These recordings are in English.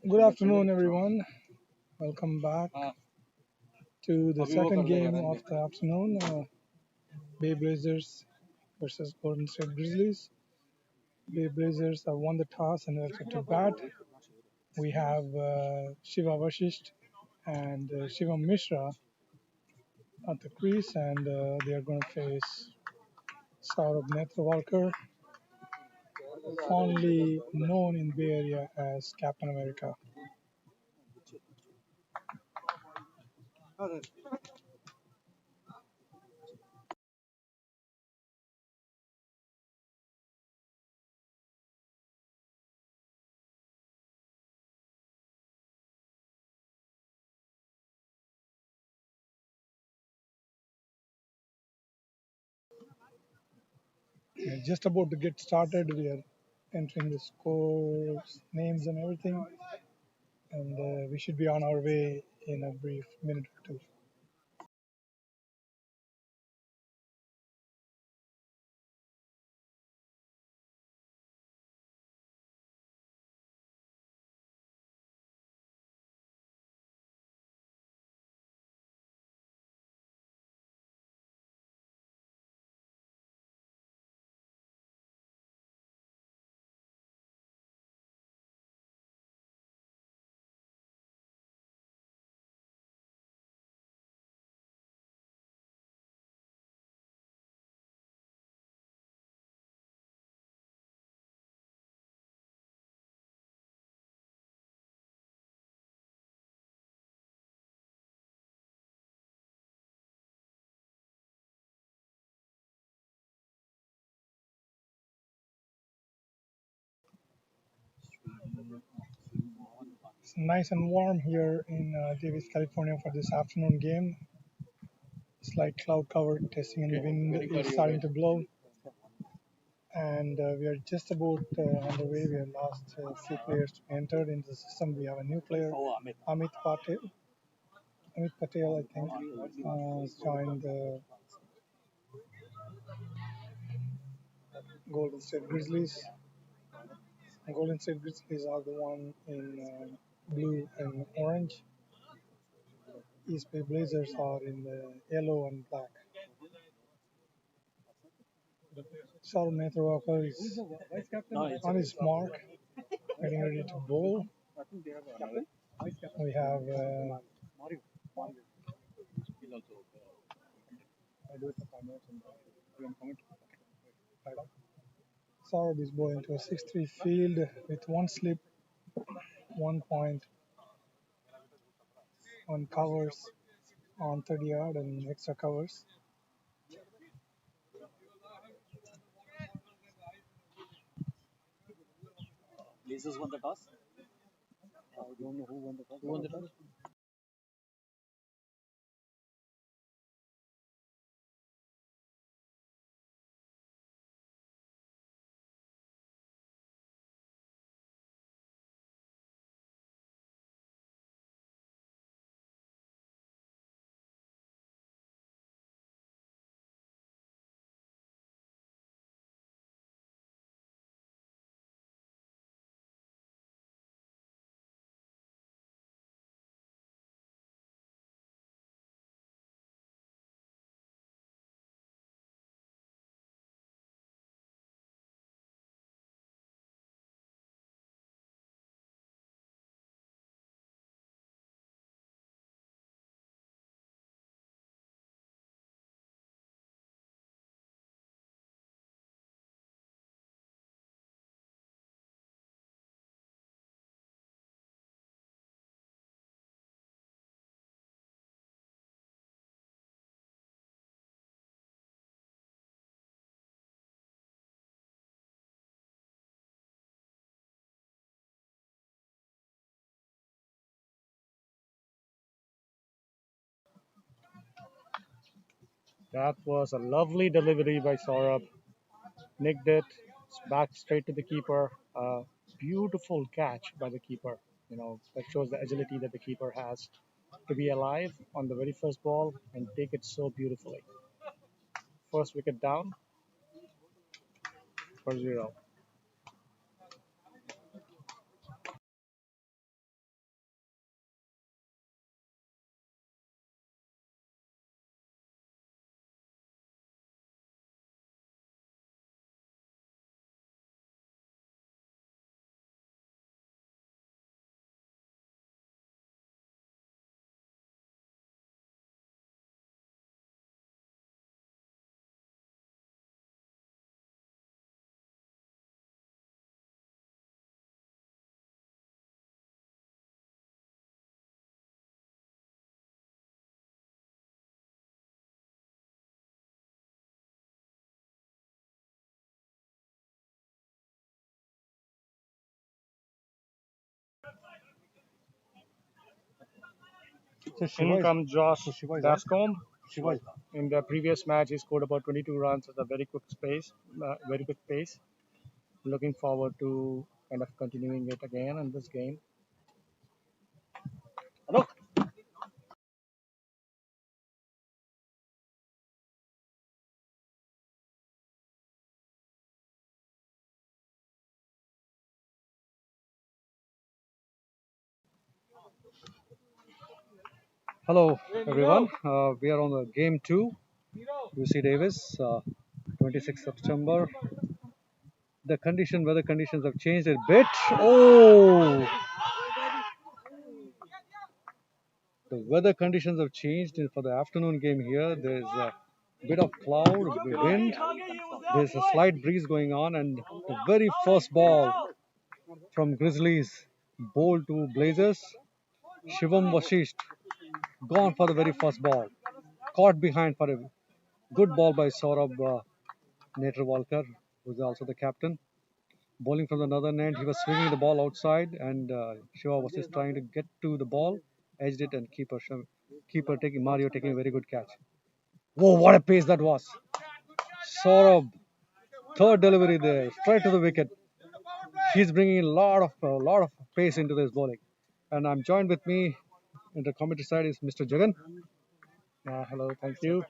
Good afternoon, everyone. Welcome back to the second game of the afternoon. Bay Blazers versus Golden State Grizzlies. Bay Blazers have won the toss and elected to bat. We have Shiva Vashisht and Shivam Mishra at the crease, and they are going to face Saurabh Netravalkar, fondly known in Bay Area as Captain America. We are just about to get started. We are entering the scores, names, and everything, and we should be on our way in a brief minute or two. It's nice and warm here in Davis, California for this afternoon game. Slight cloud cover, testing, and the wind is starting to blow. And we are just about on the way. We have lost a few players to be entered into the system. We have a new player, Amit Patel. Amit Patel, I think, has joined the Golden State Grizzlies. Golden State Grizzlies are the one in blue and orange. East Bay Blazers are in yellow and black. Saurabh Netravalkar is on his mark, getting ready to bowl. We have Saurabh is bowling to a 6-3 field with one slip, 1 point on covers on 30 yard and extra covers. Blazers won the toss. I don't know who won the toss. Who won the toss? That was a lovely delivery by Saurabh. Nicked it, back straight to the keeper. Beautiful catch by the keeper. That shows the agility that the keeper has to be alive on the very first ball and take it so beautifully. First wicket down for 0. In comes Josh Bascombe. Shiva. In the previous match, he scored about 22 runs at a very quick pace. Looking forward to kind of continuing it again in this game. Hello. Hello, everyone. We are on the game two. UC Davis, 26th September. Weather conditions have changed a bit. Oh, the weather conditions have changed for the afternoon game here. There's a bit of cloud, wind. There's a slight breeze going on, and the very first ball from Grizzlies, bowled to Blazers. Shivam Vashisht gone for the very first ball, caught behind for a good ball by Saurabh Netrwalkar, who's also the captain. Bowling from the northern end, he was swinging the ball outside, and Shiva was just trying to get to the ball, edged it, and keeper taking Mario taking a very good catch. Whoa, what a pace that was! Saurabh, third delivery there, straight to the wicket. He's bringing a lot of pace into this bowling, and I'm joined with me in the commentary side is Mr. Jagan. Hello, thank you.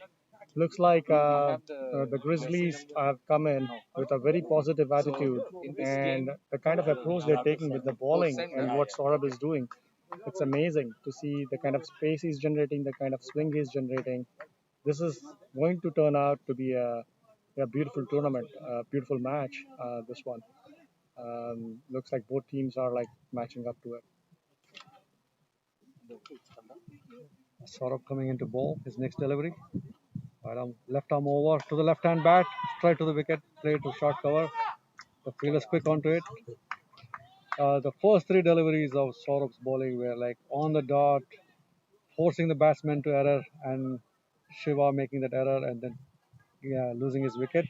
Looks like the Grizzlies have come in with a very positive attitude, and the kind of approach they're taking with the bowling and what Saurabh is doing. It's amazing to see the kind of space he's generating, the kind of swing he's generating. This is going to turn out to be a beautiful tournament, a beautiful match. This one looks like both teams are like matching up to it. Saurabh coming into bowl, his next delivery. Left arm over to the left hand bat, straight to the wicket, play to short cover. The fielder's quick onto it. The first three deliveries of Saurabh's bowling were like on the dot, forcing the batsman to error, and Shiva making that error and then losing his wicket.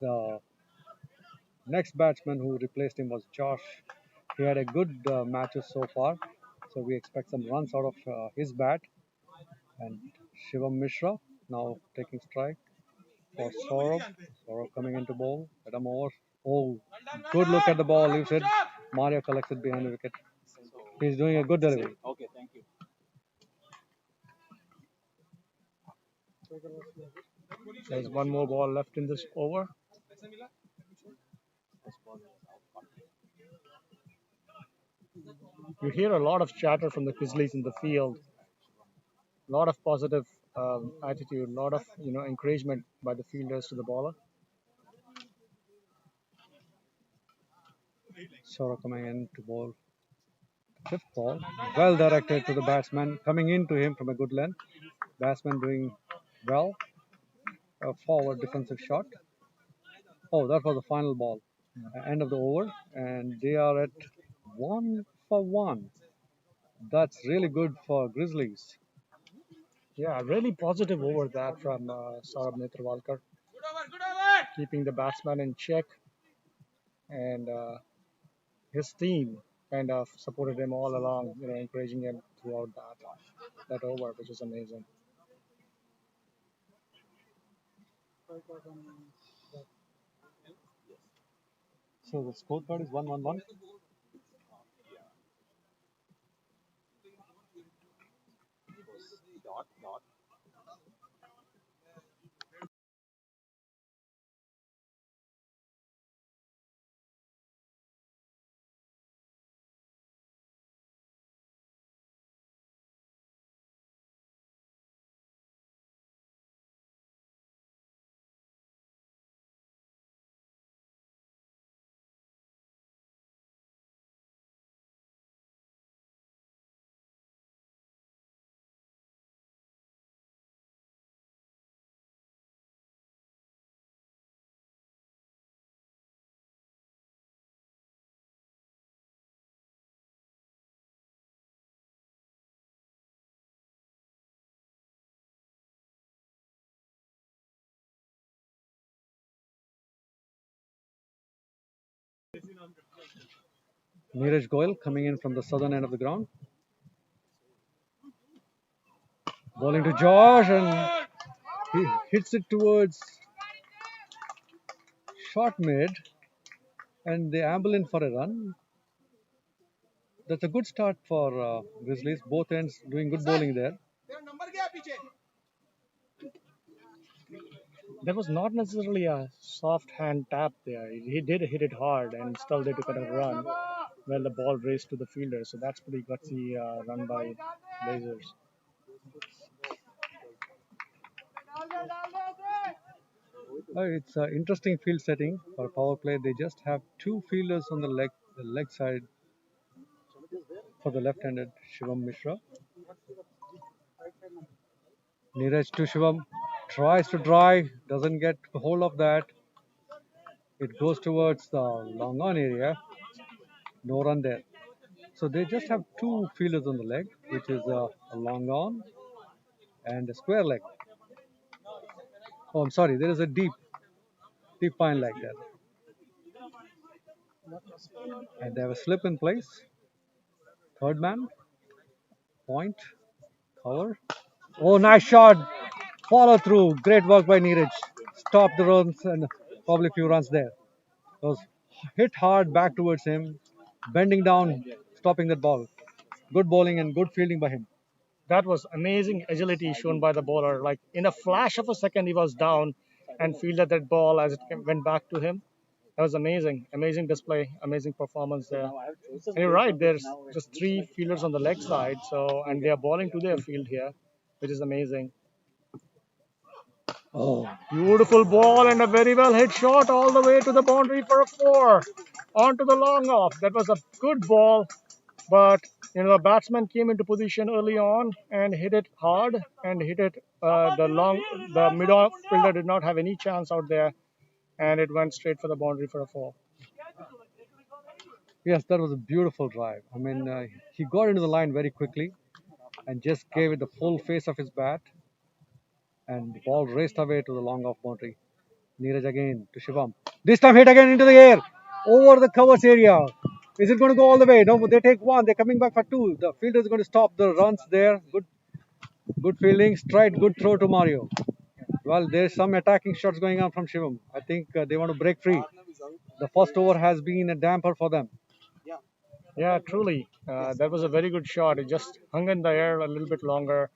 The next batsman who replaced him was Josh. He had a good matches so far, so we expect some runs out of his bat. And Shivam Mishra now taking strike for Saurabh. Saurabh coming into bowl. Let him over. Oh, good look at the ball. Leaves it. Mario collects it behind the wicket. He's doing a good delivery. Okay, thank you. There's one more ball left in this over. You hear a lot of chatter from the Grizzlies in the field. A lot of positive attitude, a lot of encouragement by the fielders to the bowler. Saurabh coming in to bowl. Fifth ball. Well directed to the batsman. Coming into him from a good length. Batsman doing well. A forward defensive shot. Oh, that was the final ball. End of the over. And they are at 1 for 1. That's really good for Grizzlies. Yeah, really positive over that from Saurabh Netrwalkar, keeping the batsman in check, and his team kind of supported him all along, encouraging him throughout that over, which is amazing. So the scorecard is 1-1-1. Dot, dot. Neeraj Goyal coming in from the southern end of the ground. Bowling to Josh, and he hits it towards short mid, and they amble in for a run. That's a good start for Grizzlies. Both ends doing good bowling there. There was not necessarily a soft hand tap there. He did hit it hard, and still they took a run. Well, the ball raced to the fielder, so that's pretty gutsy run by Blazers. It's an interesting field setting for power play. They just have two fielders on the leg side for the left-handed Shivam Mishra. Neeraj to Shivam, tries to drive, doesn't get hold of that. It goes towards the long on area. No run there. So they just have two fielders on the leg, which is a long on and a square leg. Oh, I'm sorry, there is a deep fine leg there. And they have a slip in place. Third man, point, cover. Oh, nice shot. Follow through. Great work by Neeraj. Stop the runs and probably a few runs there. It was hit hard back towards him, bending down, stopping that ball. Good bowling and good fielding by him. That was amazing agility shown by the bowler. Like in a flash of a second, he was down and fielded that ball as it went back to him. That was amazing. Amazing display, amazing performance there. And you're right, there's just three fielders on the leg side, so and they are bowling to their field here, which is amazing. Oh, Beautiful ball and a very well hit shot all the way to the boundary for a four. Onto the long off. That was a good ball, but the batsman came into position early on and hit it hard and hit it the mid off fielder did not have any chance out there, and it went straight for the boundary for a four. yes, that was a beautiful drive. I mean, he got into the line very quickly and just gave it the full face of his bat, and the ball raced away to the long off boundary. Neeraj again to Shivam. This time hit again into the air over the covers area. Is it going to go all the way? No, they take one. They're coming back for two. The fielder is going to stop the runs there. Good fielding, straight, good throw to Mario. Well, there's some attacking shots going on from Shivam. I think they want to break free. The first over has been a damper for them. Yeah, truly. That was a very good shot. It just hung in the air a little bit longer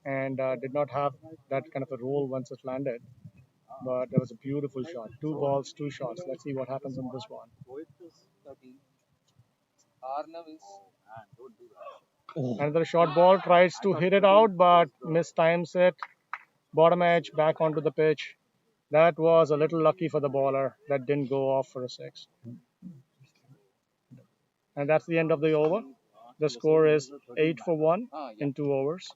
and did not have that kind of a roll once it landed. But that was a beautiful shot. Two balls, two shots. Let's see what happens on this one. Oh, Another short ball tries to hit it out, but mistimes it. Bottom edge back onto the pitch. That was a little lucky for the bowler. That didn't go off for a six. And that's the end of the over. The score is 8 for 1 in 2 overs.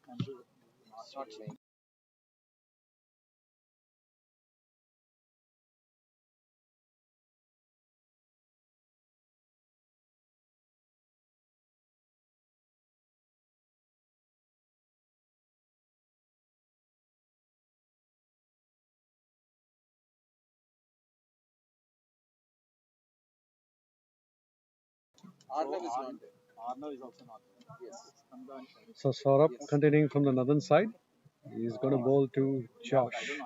so Saurabh continuing from the northern side. He's going to bowl to Josh.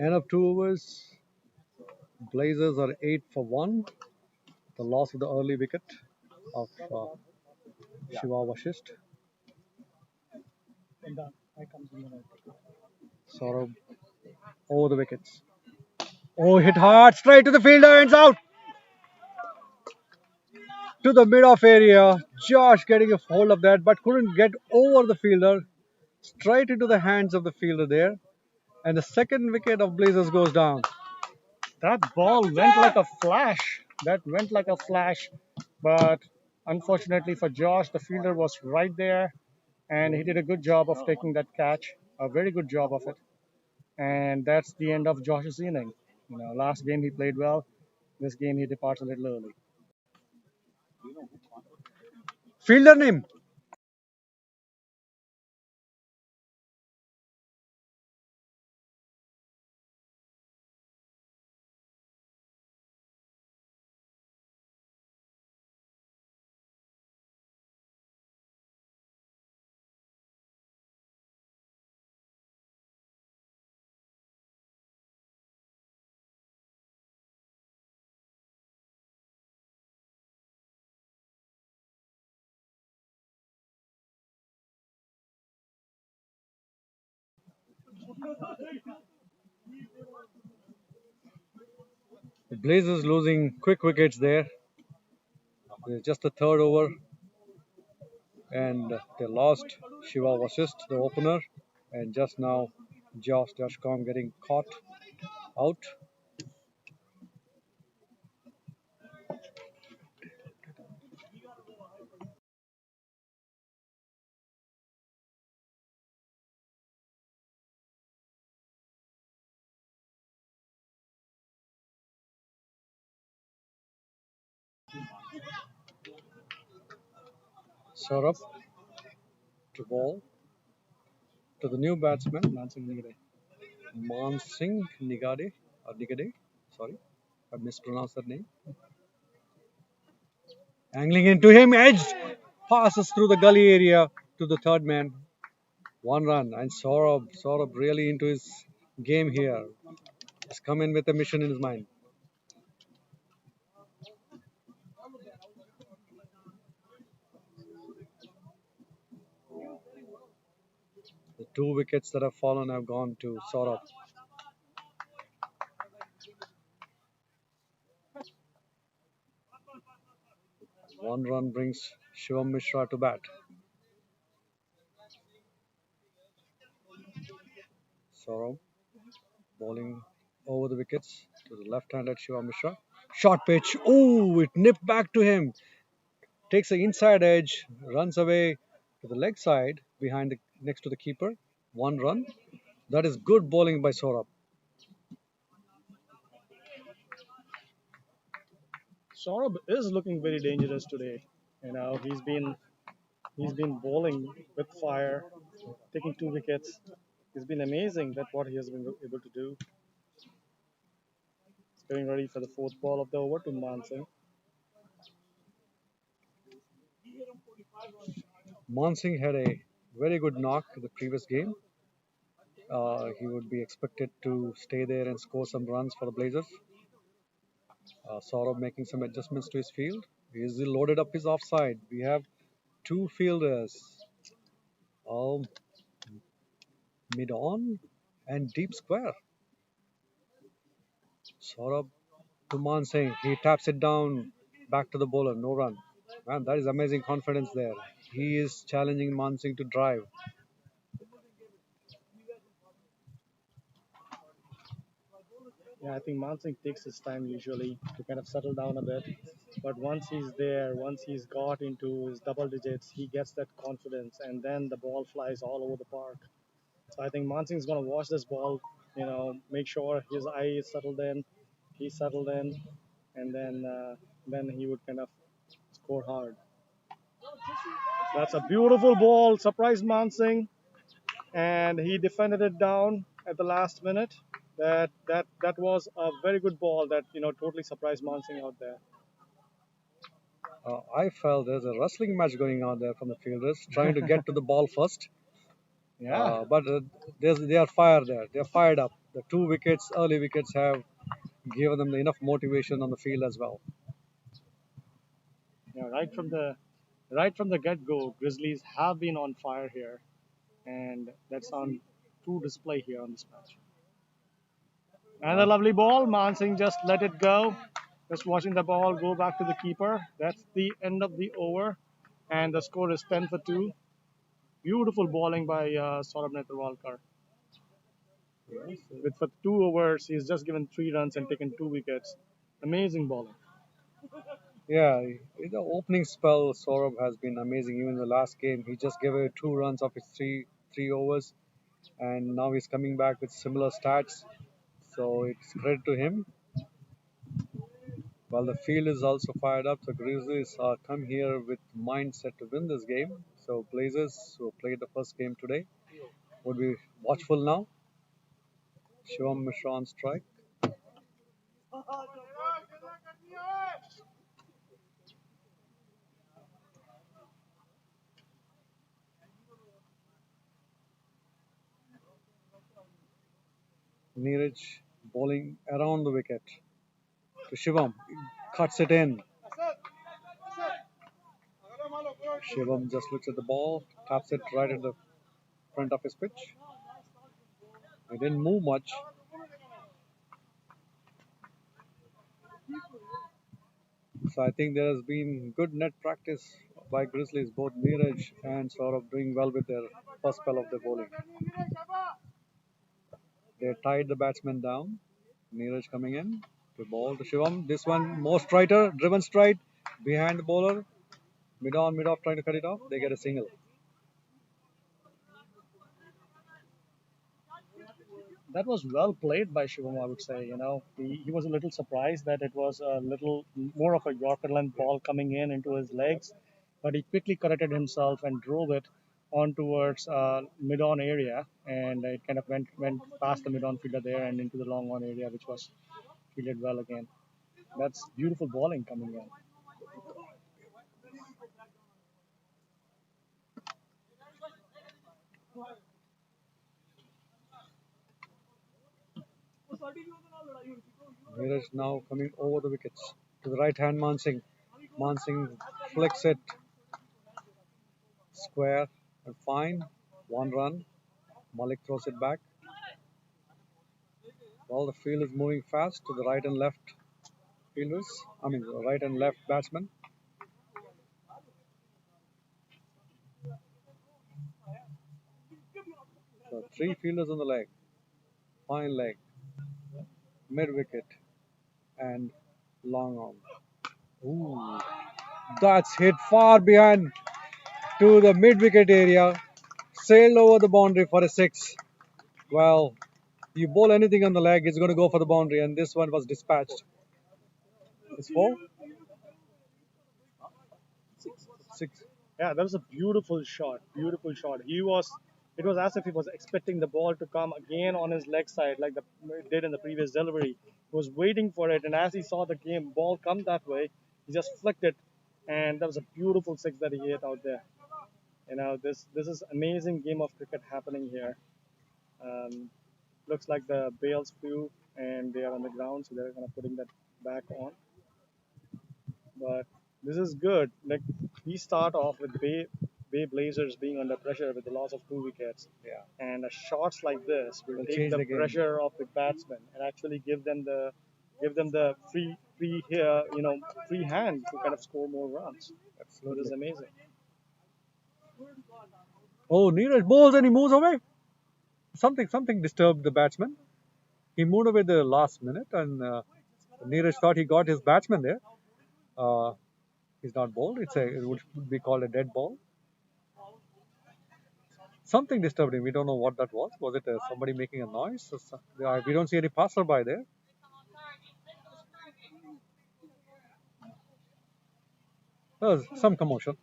End of 2 overs. Blazers are 8 for 1. The loss of the early wicket of Shiva Vashisht. Saurabh over the wickets. Oh, hit hard, straight to the fielder, ends out. To the mid-off area. Josh getting a hold of that, but couldn't get over the fielder. Straight into the hands of the fielder there. And the second wicket of Blazers goes down. That ball went like a flash. That went like a flash. But unfortunately for Josh, the fielder was right there and he did a good job of taking that catch. A very good job of it. And that's the end of Josh's inning. Last game he played well. This game he departs a little early. Fielder name? The Blazers losing quick wickets there. It's just the third over, and they lost Shiva Vasist, the opener, and just now Josh Dashcom getting caught out. Saurabh to ball to the new batsman Mansingh Nigade or Nigade. Sorry, I mispronounced that name. Angling into him, edged, passes through the gully area to the third man. One run, and Saurabh really into his game here. He's come in with a mission in his mind. The 2 wickets that have fallen have gone to Saurabh. One run brings Shivam Mishra to bat. Saurabh bowling over the wickets to the left-handed Shivam Mishra. Short pitch. Oh, it nipped back to him. Takes the inside edge, runs away to the leg side behind next to the keeper. One run. That is good bowling by Saurabh. Saurabh is looking very dangerous today. He's been bowling with fire, taking 2 wickets. He's been amazing at what he has been able to do. He's getting ready for the fourth ball of the over to Mansingh. Mansingh had a very good knock in the previous game. He would be expected to stay there and score some runs for the Blazers. Saurabh making some adjustments to his field. He's loaded up his offside. We have 2 fielders. Mid on and deep square. Saurabh to Mansingh. He taps it down back to the bowler. No run. Man, that is amazing confidence there. He is challenging Mansingh to drive. Yeah, I think Mansingh takes his time usually to kind of settle down a bit. But once he's there, once he's got into his double digits, he gets that confidence, and then the ball flies all over the park. So I think Mansingh's going to watch this ball, make sure his eye is settled in, he's settled in, and then he would kind of score hard. That's a beautiful ball, surprised Mansingh, and he defended it down at the last minute. That was a very good ball that totally surprised Mansingh out there. I felt there's a wrestling match going on there from the fielders, trying to get to the ball first. Yeah, But they are fired there. They're fired up. The 2 wickets, early wickets, have given them enough motivation on the field as well. yeah. Right from the get-go, Grizzlies have been on fire here, and that's on true display here on this match. And a lovely ball. Mansingh just let it go. Just watching the ball go back to the keeper. That's the end of the over. And the score is 10 for 2. Beautiful bowling by Saurabh Netrwalkar. With for 2 overs, he's just given 3 runs and taken 2 wickets. Amazing bowling. Yeah, in the opening spell, Saurabh has been amazing. Even in the last game, he just gave away 2 runs of his three overs, and now he's coming back with similar stats. So it's credit to him. While the field is also fired up, the Grizzlies come here with mindset to win this game. So Blazers, who played the first game today, would be watchful now. Shivam Mishra on strike. Neeraj bowling around the wicket to Shivam. Cuts it in. Shivam just looks at the ball, taps it right at the front of his pitch. It didn't move much. So I think there has been good net practice by Grizzlies, both Neeraj and Saurabh doing well with their first spell of the bowling. They tied the batsman down. Neeraj coming in to bowl to Shivam. This one more striker, driven strike behind the bowler. Mid on, mid off, trying to cut it off. They get a single. That was well played by Shivam, I would say. He was a little surprised that it was a little more of a Yorker length ball coming in into his legs, but he quickly corrected himself and drove it on towards mid-on area, and it kind of went past the mid-on fielder there and into the long-on area, which was fielded well again. That's beautiful bowling coming in. Neeraj now coming over the wickets to the right hand. Mansingh. Mansingh flicks it square and fine. 1 run. Malik throws it back. Well, the field is moving fast to the right and left fielders. I mean, the right and left batsmen. So 3 fielders on the leg. Fine leg. Mid wicket. And long on. Ooh. That's hit far behind to the mid wicket area. Sailed over the boundary for a 6. Well, you bowl anything on the leg, it's going to go for the boundary, and this one was dispatched. It's 4? 6. Yeah, that was a beautiful shot. Beautiful shot. It was as if he was expecting the ball to come again on his leg side, like it did in the previous delivery. He was waiting for it, and as he saw the ball come that way, he just flicked it, and that was a beautiful 6 that he hit out there. This is amazing game of cricket happening here. Looks like the bales flew, and they are on the ground, so they're kind of putting that back on. But this is good. Like we start off with Bay Blazers being under pressure with the loss of 2 wickets. Yeah. And shots like this will take change the the game. pressure off the batsmen and actually give them the free hand to kind of score more runs. Absolutely. It is amazing. Oh, Neeraj bowls and he moves away. Something disturbed the batsman. He moved away the last minute, and Neeraj thought he got his batsman there. He's not bowled. It would be called a dead ball. Something disturbed him. We don't know what that was. Was it somebody making a noise? We don't see any passerby there. There was some commotion.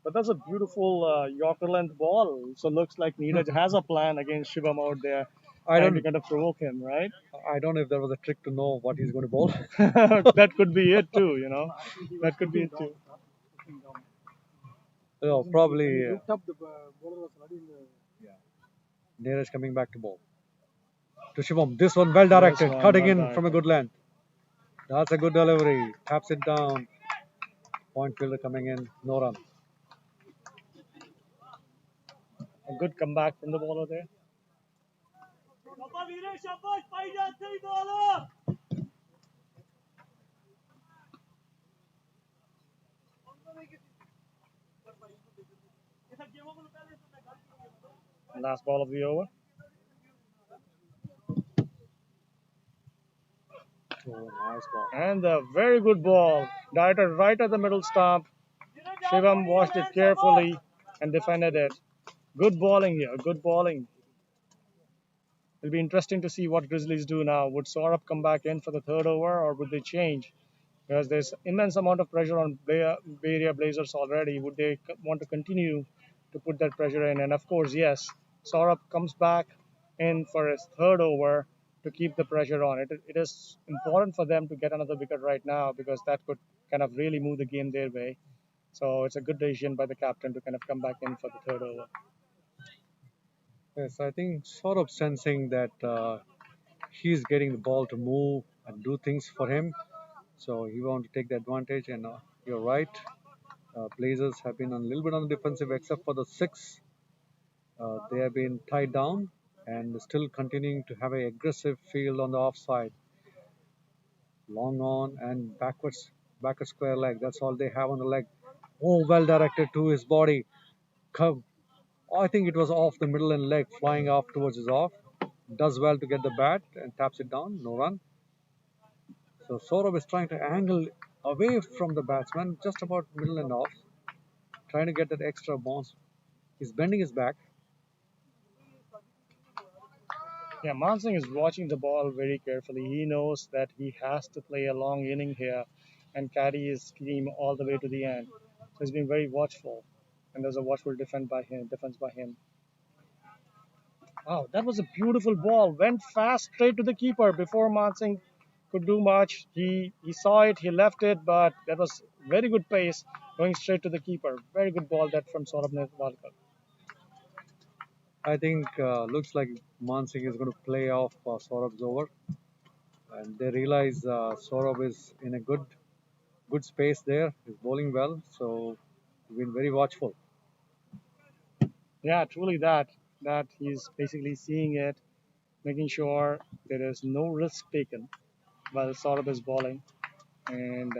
But that's a beautiful Yorker length ball. So looks like Neeraj has a plan against Shivam out there. To kind of provoke him, right? I don't know if there was a trick to know what he's going to bowl. That could be it too, That could be it too. Probably. Neeraj coming back to bowl. To Shivam. This one well directed. Cutting in from a good length. That's a good delivery. Taps it down. Point fielder coming in. No run. A good comeback from the bowler there. Last ball of the over. Oh, nice ball. And a very good ball. Directed right at the middle stump. Shivam watched it carefully and defended it. Good bowling here. Good bowling. It'll be interesting to see what Grizzlies do now. Would Saurabh come back in for the 3rd over, or would they change? Because there's immense amount of pressure on Bay Area Blazers already. Would they want to continue to put that pressure in? And of course, yes, Saurabh comes back in for his 3rd over to keep the pressure on. It is important for them to get another wicket right now because that could kind of really move the game their way. So it's a good decision by the captain to kind of come back in for the 3rd over. Yes, I think sort of sensing that he's getting the ball to move and do things for him. So he want to take the advantage, and you're right. Blazers have been a little bit on the defensive, except for the 6. They have been tied down. and still continuing to have an aggressive field on the offside. Long on and backward square leg. That's all they have on the leg. Oh, well directed to his body. Curve. I think it was off the middle and leg, flying off towards his off. Does well to get the bat and taps it down. No run. So Saurabh is trying to angle away from the batsman, just about middle and off, trying to get that extra bounce. He's bending his back. Yeah, Mansingh is watching the ball very carefully. He knows that he has to play a long inning here and carry his team all the way to the end. So he's being very watchful, and there's a watchful defense by him. Wow, that was a beautiful ball. Went fast straight to the keeper before Mansingh could do much. He saw it, he left it, but that was very good pace going straight to the keeper. Very good ball that from Saurabh Nevalkar. I think looks like Mansingh is going to play off Saurabh's over, and they realize Saurabh is in a good space there. He's bowling well, so been very watchful. Yeah, truly that he's basically seeing it, making sure there is no risk taken while Saurabh is bowling, and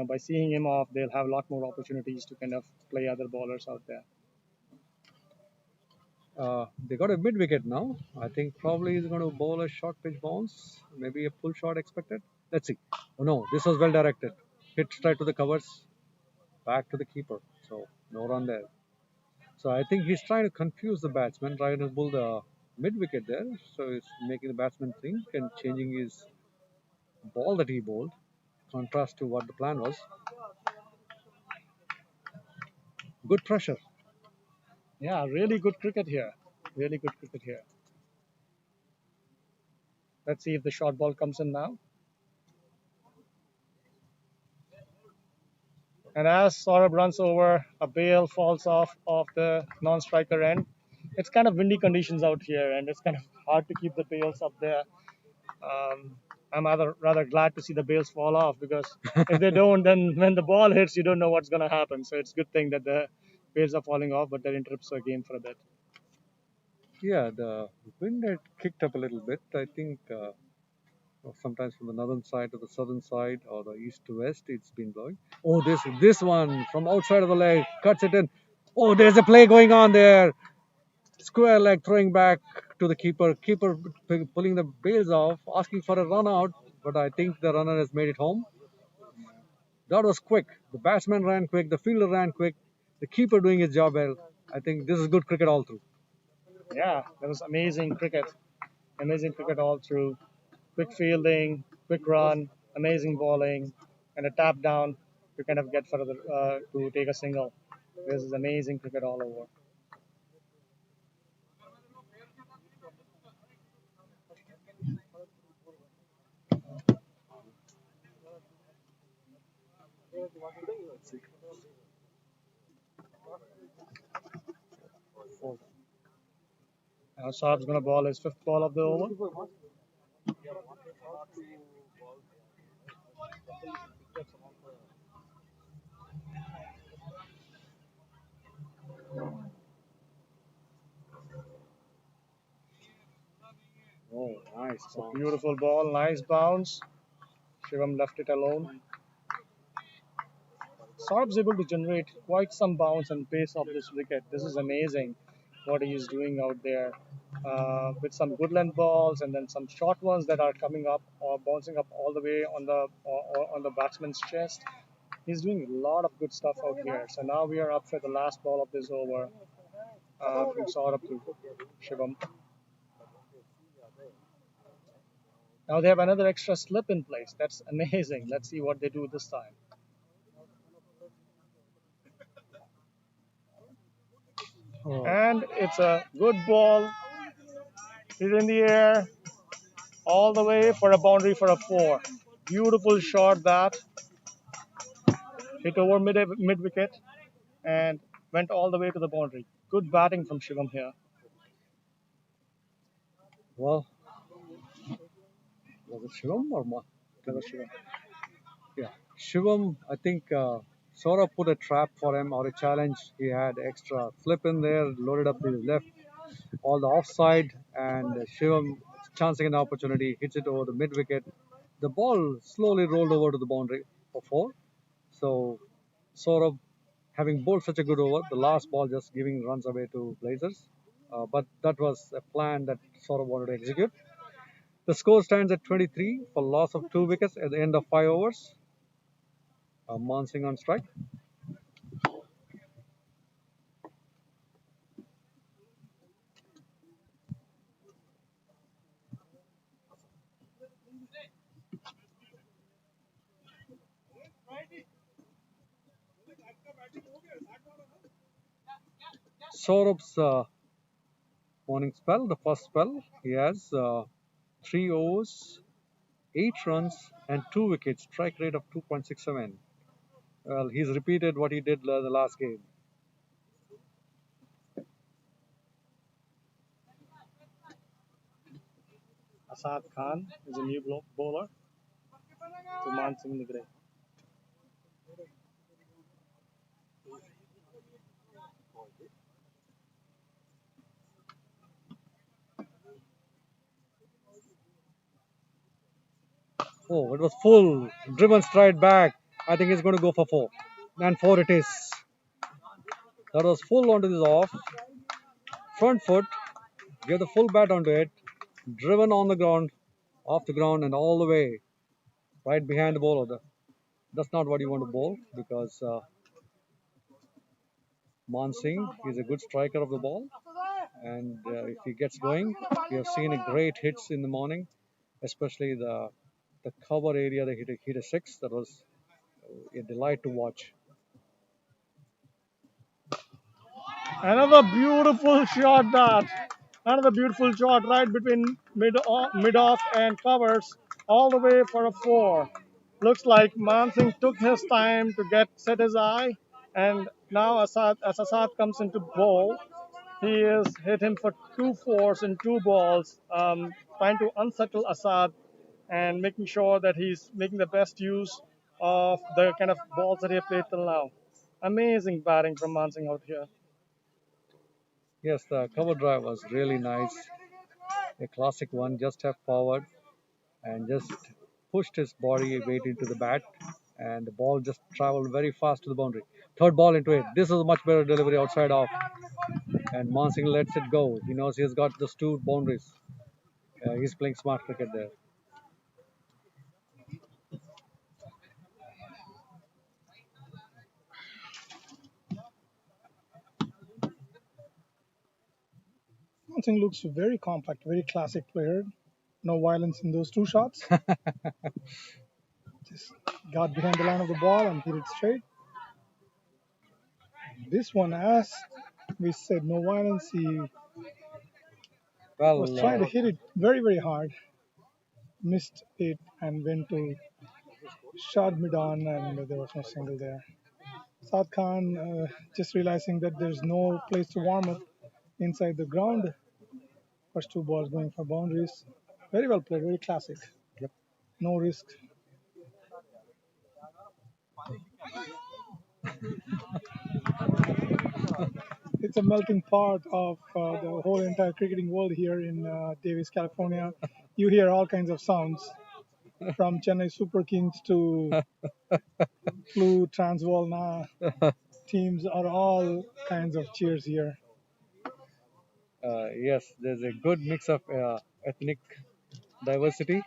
by seeing him off, they'll have a lot more opportunities to kind of play other bowlers out there. They got a mid wicket now. I think probably he's going to bowl a short pitch bounce, maybe a pull shot expected. Let's see. Oh no, this was well directed. Hit straight to the covers, back to the keeper. So no run there. So I think he's trying to confuse the batsman, trying to bowl the mid wicket there. So he's making the batsman think and changing his ball that he bowled, contrast to what the plan was. Good pressure. Yeah, really good cricket here. Really good cricket here. Let's see if the short ball comes in now. And as Saurabh runs over, a bail falls off of the non-striker end. It's kind of windy conditions out here, and it's kind of hard to keep the bails up there. I'm rather glad to see the bails fall off, because if they don't, then when the ball hits, you don't know what's going to happen. So it's a good thing that the bails are falling off, but that interrupts the game for a bit. Yeah, the wind had kicked up a little bit. I think sometimes from the northern side to the southern side or the east to west, it's been blowing. Oh, this one from outside of the leg cuts it in. Oh, there's a play going on there. Square leg throwing back to the keeper. Keeper pulling the bails off, asking for a run out, but I think the runner has made it home. That was quick. The batsman ran quick. The fielder ran quick. The keeper doing his job well. I think this is good cricket all through. Yeah, that was amazing cricket. Amazing cricket all through. Quick fielding, quick run, amazing bowling, and a tap down to kind of get further to take a single. This is amazing cricket all over. Now Saab's going to bowl his fifth ball of the over. Oh, nice. It's a beautiful ball, nice bounce. Shivam left it alone. Saab's able to generate quite some bounce and pace off this wicket. This is amazing what he is doing out there, with some good length balls and then some short ones that are coming up or bouncing up all the way on the batsman's chest. He's doing a lot of good stuff out here. So now we are up for the last ball of this over, from Saurabh to Shivam. Now they have another extra slip in place. That's amazing. Let's see what they do this time. Oh. And it's a good ball. It's in the air all the way for a boundary for a 4. Beautiful shot that hit over mid wicket and went all the way to the boundary. Good batting from Shivam here. Well, was it Shivam or That was Shivam. Yeah, Shivam, I think Saurabh put a trap for him or a challenge. He had extra slip in there, loaded up to his left. all the offside, and Shivam chancing an opportunity hits it over the mid wicket. The ball slowly rolled over to the boundary for 4. So Saurabh, having bowled such a good over, the last ball just giving runs away to Blazers. But that was a plan that Saurabh wanted to execute. The score stands at 23 for loss of 2 wickets at the end of 5 overs. Man Singh on strike. Saurabh's morning spell, the first spell, he has 3 overs, 8 runs, and 2 wickets, strike rate of 2.67. Well, he's repeated what he did the last game. Asad Khan is a new bowler to Man Singh Nigre. Oh, it was full, driven straight back. I think he's going to go for 4. And 4 it is. That was full onto this off. Front foot, give the full bat onto it, driven on the ground, off the ground, and all the way right behind the bowler. That's not what you want to bowl because Man Singh is a good striker of the ball, and if he gets going, we have seen a great hits in the morning, especially the cover area. They hit a 6. That was a delight to watch. Another beautiful shot, that. Another beautiful shot right between mid off and covers all the way for a 4. Looks like Man Singh took his time to set his eye, and now as Asad comes into bowl, he has hit him for 2 4s and 2 balls, trying to unsettle Asad and making sure that he's making the best use of the kind of balls that he played till now. Amazing batting from Man Singh out here. Yes, the cover drive was really nice. A classic one, just have forward and just pushed his body weight into the bat, and the ball just traveled very fast to the boundary. Third ball into it. This is a much better delivery outside off, and Man Singh lets it go. He knows he's got those 2 boundaries. He's playing smart cricket there. Man Singh looks very compact, very classic player. No violence in those 2 shots. Just got behind the line of the ball and hit it straight. This one, as we said, no violence. He was trying to hit it very, very hard. Missed it and went to shot mid on, and there was no single there. Saad Khan just realizing that there's no place to warm up inside the ground. First 2 balls going for boundaries. Very well played, very classic. Yep. No risk. It's a melting pot of the whole entire cricketing world here in Davis, California. You hear all kinds of sounds from Chennai Super Kings to Flu, Transvaal, teams are all kinds of cheers here. Yes, there's a good mix of ethnic diversity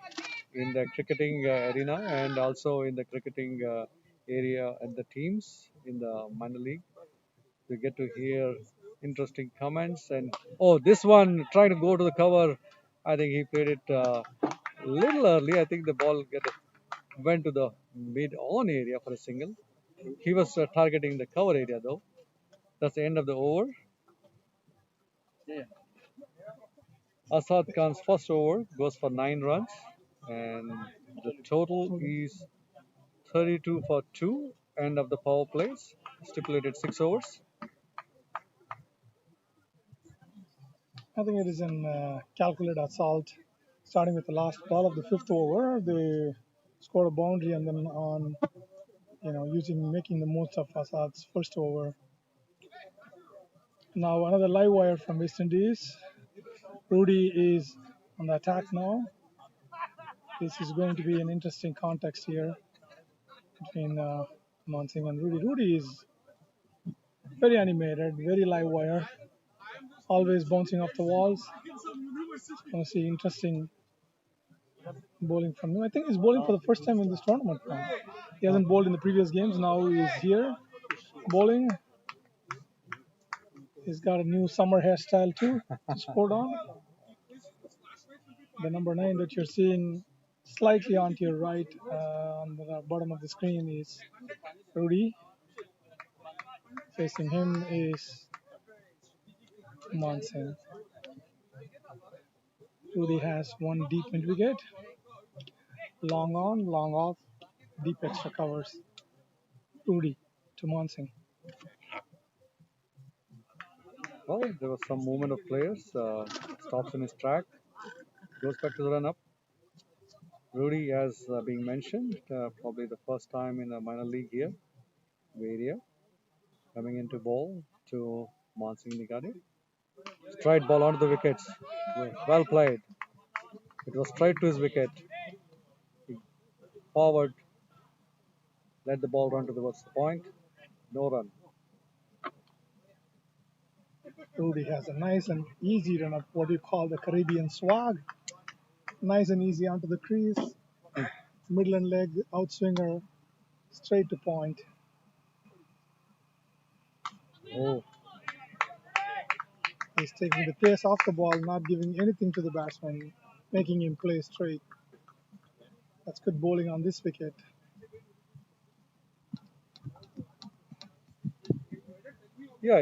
in the cricketing arena and also in the cricketing area and the teams in the minor league. You get to hear interesting comments, and oh, this one trying to go to the cover. I think he played it a little early. I think the ball went to the mid on area for a single. He was targeting the cover area though. That's the end of the over. Yeah. Asad Khan's first over goes for 9 runs, and the total is 32 for 2. End of the power plays. Stipulated 6 overs. I think it is an calculated assault. Starting with the last ball of the 5th over, they scored a boundary, and then on, making the most of Assad's first over. Now another live wire from West Indies. Rudy is on the attack now. This is going to be an interesting context here between Mansingh and Rudy. Rudy is very animated, very live wire, always bouncing off the walls. I see interesting bowling from him. I think he's bowling for the first time in this tournament now. He hasn't bowled in the previous games. Now he's here bowling. He's got a new summer hairstyle too. Sport on. The number 9 that you're seeing slightly onto your right on the bottom of the screen is Rudy. Facing him is Mansingh. Rudy has one deep mid wicket. Long on, long off, deep extra covers. Rudy to Mansingh. Well, there was some movement of players. Stops in his track. Goes back to the run up. Rudy, as being mentioned, probably the first time in a minor league here, area, coming into ball to Mansingh Nigadi. Straight ball onto the wickets. Well played. It was straight to his wicket. He forward, let the ball run towards the point. No run. Rudy has a nice and easy run up, what you call the Caribbean swag. Nice and easy onto the crease. Middle and leg outswinger, straight to point. Oh, He's taking the pace off the ball, not giving anything to the batsman, making him play straight. That's good bowling on this wicket. yeah,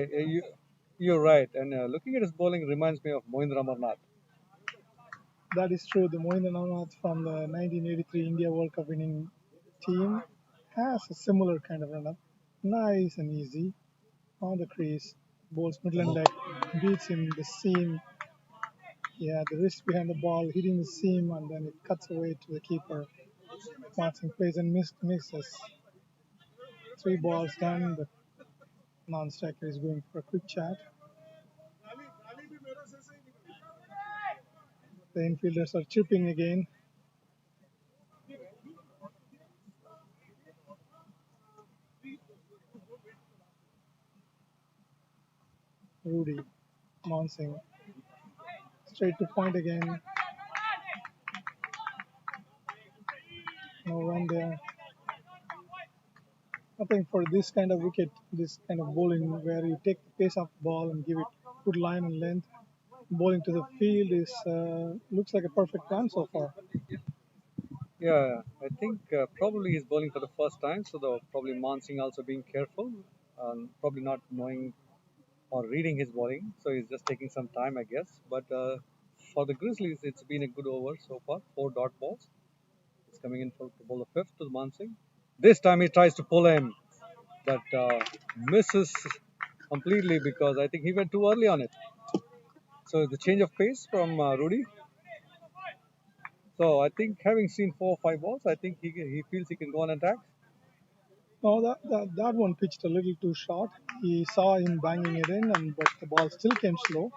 you're right. And looking at his bowling reminds me of Mohindra Amarnath. That is true. The Mohindra Amarnath from the 1983 India World Cup winning team has a similar kind of run-up. Nice and easy on the crease. Bowls middle and leg, beats him the seam. Yeah, the wrist behind the ball, hitting the seam, and then it cuts away to the keeper. Mansingh plays and misses. 3 balls done. The non-striker is going for a quick chat. The infielders are chirping again. Rudy, Mansingh, straight to point again. No run there. I think for this kind of wicket, this kind of bowling where you take the pace of the ball and give it good line and length, bowling to the field is looks like a perfect plan so far. Yeah, I think probably he's bowling for the first time, so probably Mansingh also being careful, probably not knowing or reading his bowling, so he's just taking some time, I guess. But for the Grizzlies, it's been a good over so far. 4 dot balls. He's coming in for to bowl the fifth to Mansingh. This time he tries to pull him, but misses completely because I think he went too early on it. So the change of pace from Rudy. So I think having seen 4 or 5 balls, I think he feels he can go on attack. No, that one pitched a little too short. He saw him banging it in, but the ball still came slow.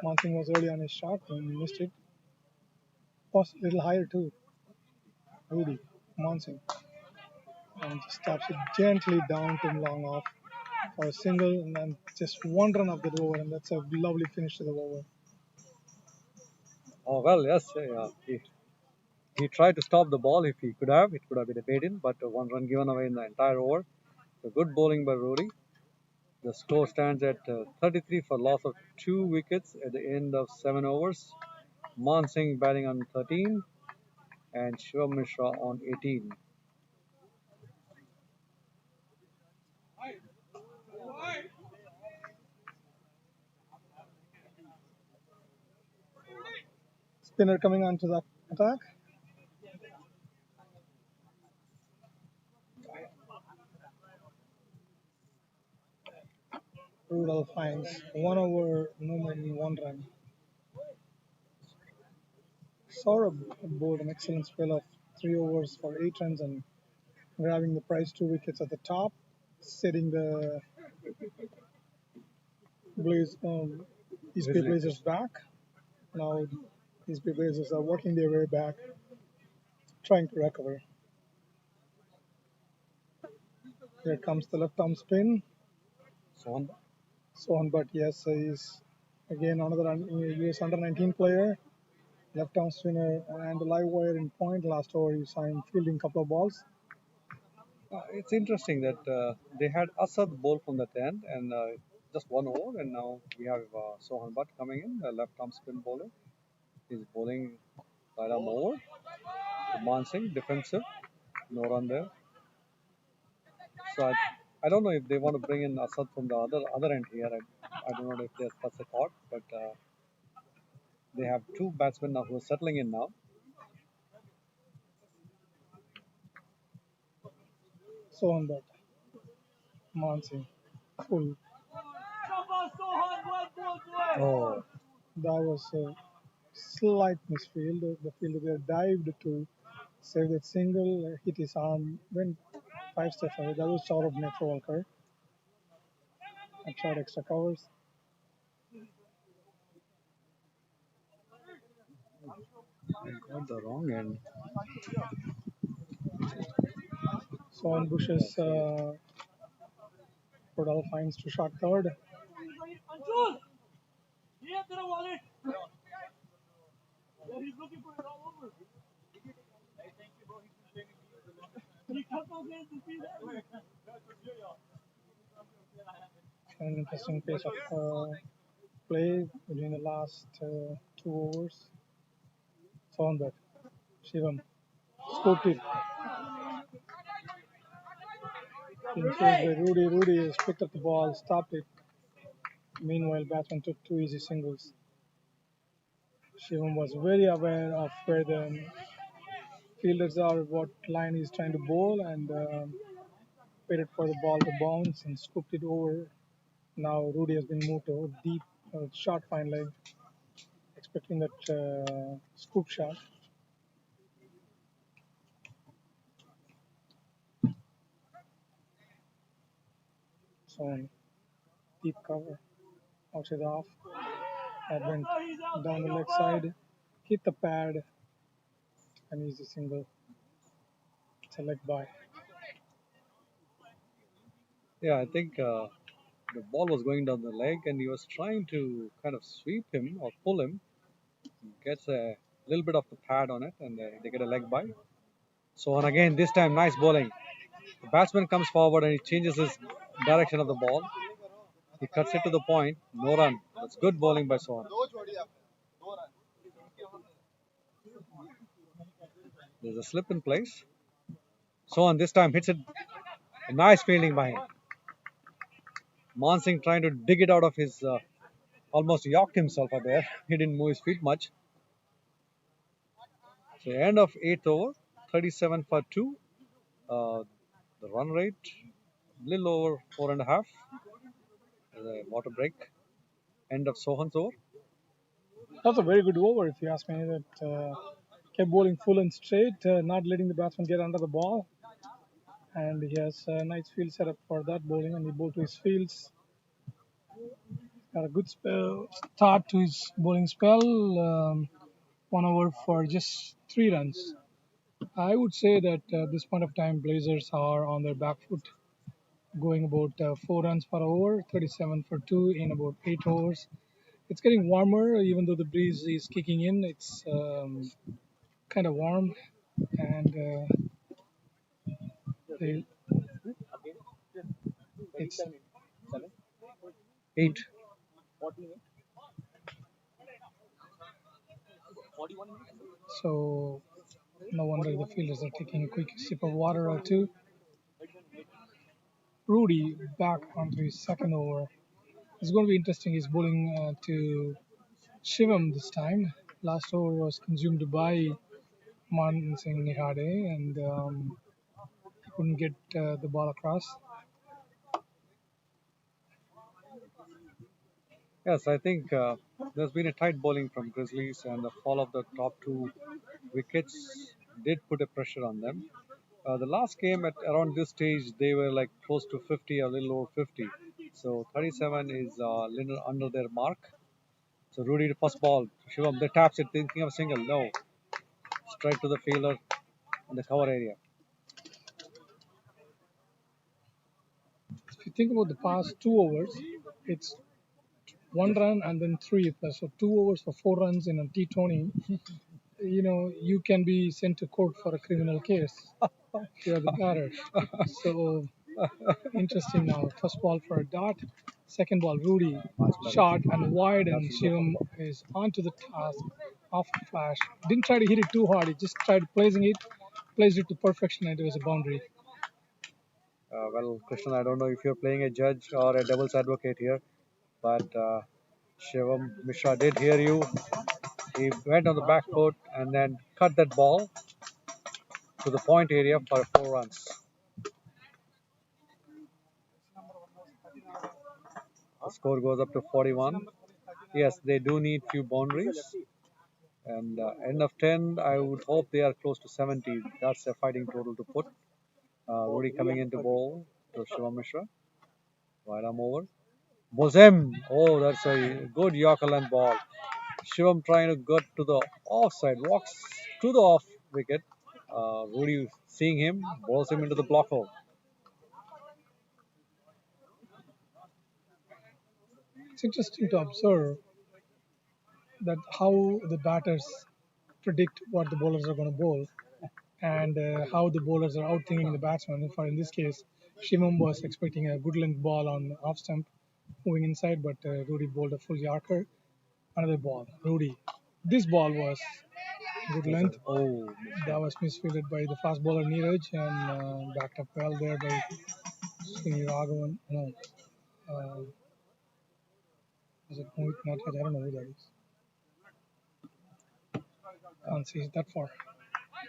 Mansingh was early on his shot and missed it. Was a little higher too. Rudy, Mansingh, and just taps it gently down to long off for a single, and then just one run of the over, and that's a lovely finish to the over. Oh well, yes, yeah. He tried to stop the ball if he could have. It could have been a maiden, but 1 run given away in the entire over. So good bowling by Rudy. The score stands at 33 for loss of 2 wickets at the end of 7 overs. Mansingh batting on 13 and Shivam Mishra on 18. Spinner coming onto the attack. Rudolph finds 1 over, no more than 1 run. Saurabh bowled an excellent spell of 3 overs for 8 runs and grabbing the prize 2 wickets at the top, setting the Blaze, East Bay Grizzlies. Blazers back. Now East Bay Blazers are working their way back, trying to recover. Here comes the left arm spin. Sohan. So on, but yes, he's again another US under 19 player, left arm spinner, and the live wire in point. Last over, you saw him fielding a couple of balls. It's interesting that they had Asad bowl from that end and just 1 over, and now we have Sohan Butt coming in, the left arm spin bowler. He's bowling right arm over. Man Singh defensive, no run there. So I don't know if they want to bring in Asad from the other end here. I don't know if that's a thought, but they have two batsmen now who are settling in now. So on that, Mansi, full. Oh, That was a slight misfield. The fielder there dived to save that single, hit his arm, went 5 steps away. That was sort of natural occur. I tried extra covers. I got the wrong end. So on Bush's Rodolph finds to shot third. An interesting pace of play between the last 2 overs. So on that, Shivam scooped it. In chase by Rudy. Rudy has picked up the ball, stopped it. Meanwhile, batsman took two easy singles. Shivam was very aware of where the fielders are, what line he's trying to bowl, and waited for the ball to bounce and scooped it over. Now Rudy has been moved to deep, short fine leg, expecting that scoop shot. So on deep cover, outside off, that went down the leg side, hit the pad, an easy single. It's a leg by. Yeah, I think the ball was going down the leg, and he was trying to kind of sweep him or pull him. Gets a little bit of the pad on it, and they get a leg by. So on again, this time nice bowling. The batsman comes forward and he changes his direction of the ball. He cuts it to the point, no run. That's good bowling by Sohan. There's a slip in place. Sohan this time hits it. A nice fielding by him. Man Singh trying to dig it out of his, almost yacked himself up there. He didn't move his feet much. So end of 8th over, 37 for 2. The run rate, little over 4.5. The water break. End of Sohan's over. That's a very good over, if you ask me. That kept bowling full and straight, not letting the batsman get under the ball. And he has a nice field setup for that bowling, and he bowled to his fields. Got a good start to his bowling spell. 1 over for just 3 runs. I would say that at this point of time, Blazers are on their back foot, going about 4 runs per over, 37 for 2 in about 8 overs. It's getting warmer, even though the breeze is kicking in. It's kind of warm, and it's 8. so no wonder the fielders are taking a quick sip of water or two. Rudy back onto his second over. It's going to be interesting. He's bowling to Shivam this time. Last over was consumed by Man Singh Nihade, and he couldn't get the ball across. Yes, I think there's been a tight bowling from Grizzlies, and the fall of the top two wickets did put a pressure on them. The last game at around this stage, they were like close to 50, a little over 50. So 37 is little under their mark. So Rudy, the first ball. Shivam, they taps it, thinking of a single. No. Straight to the fielder in the cover area. If you think about the past 2 overs, it's 1 run and then 3 plus. So 2 overs for 4 runs in a T20. You can be sent to court for a criminal case if you're the batter. So interesting now. First ball for a dot. Second ball, Rudy. Shot and wide, and Shivam is onto the task off the flash. Didn't try to hit it too hard. He just tried placing it, placed it to perfection, and it was a boundary. Well, Krishnan, I don't know if you're playing a judge or a devil's advocate here, but Shivam Mishra did hear you. He went on the back foot and then cut that ball to the point area for 4 runs. The score goes up to 41. Yes, they do need few boundaries. And end of 10, I would hope they are close to 70. That's a fighting total to put. Rudy coming into bowl to Shivam Mishra. Right arm over. Bozem. Oh, that's a good Yorker length ball. Shivam trying to get to the offside. Walks to the off wicket. Rudy seeing him, bowls him into the block hole. It's interesting to observe that how the batters predict what the bowlers are going to bowl, and how the bowlers are outthinking the batsman. For in this case, Shivam was expecting a good length ball on off stump, moving inside, but Rudy bowled a full Yorker. Another ball, Rudy. This ball was good length. Oh, That was misfielded by the fast bowler Neeraj and backed up well there by Srini Raghavan. No, is it Mohit Nathaj? I don't know who that is. Can't see it that far.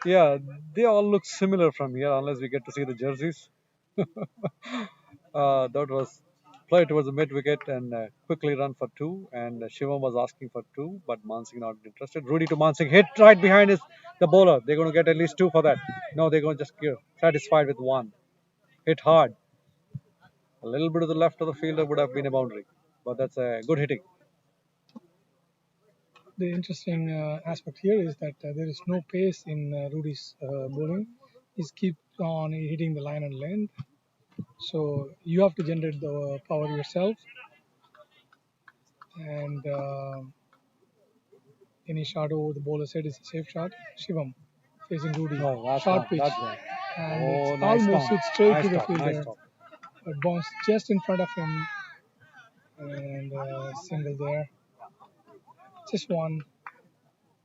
yeah, they all look similar from here unless we get to see the jerseys. That was played towards the mid wicket and quickly run for two. And Shivam was asking for two, but Mansingh not interested. Rudy to Mansingh hit right behind the bowler. They're going to get at least two for that. No, they're going to just get satisfied with one. Hit hard. A little bit to the left of the fielder would have been a boundary, but that's a good hitting. The interesting aspect here is that there is no pace in Rudy's bowling. He's keep on hitting the line and length. So you have to generate the power yourself. And any shot over the bowler said is a safe shot. Shivam facing Rudy. No, that's Short not. pitch. That's right. And Oh, it's nice almost stop. hit straight Nice to the stop. fielder. Nice stop. But bounced just in front of him. And single there. Just one.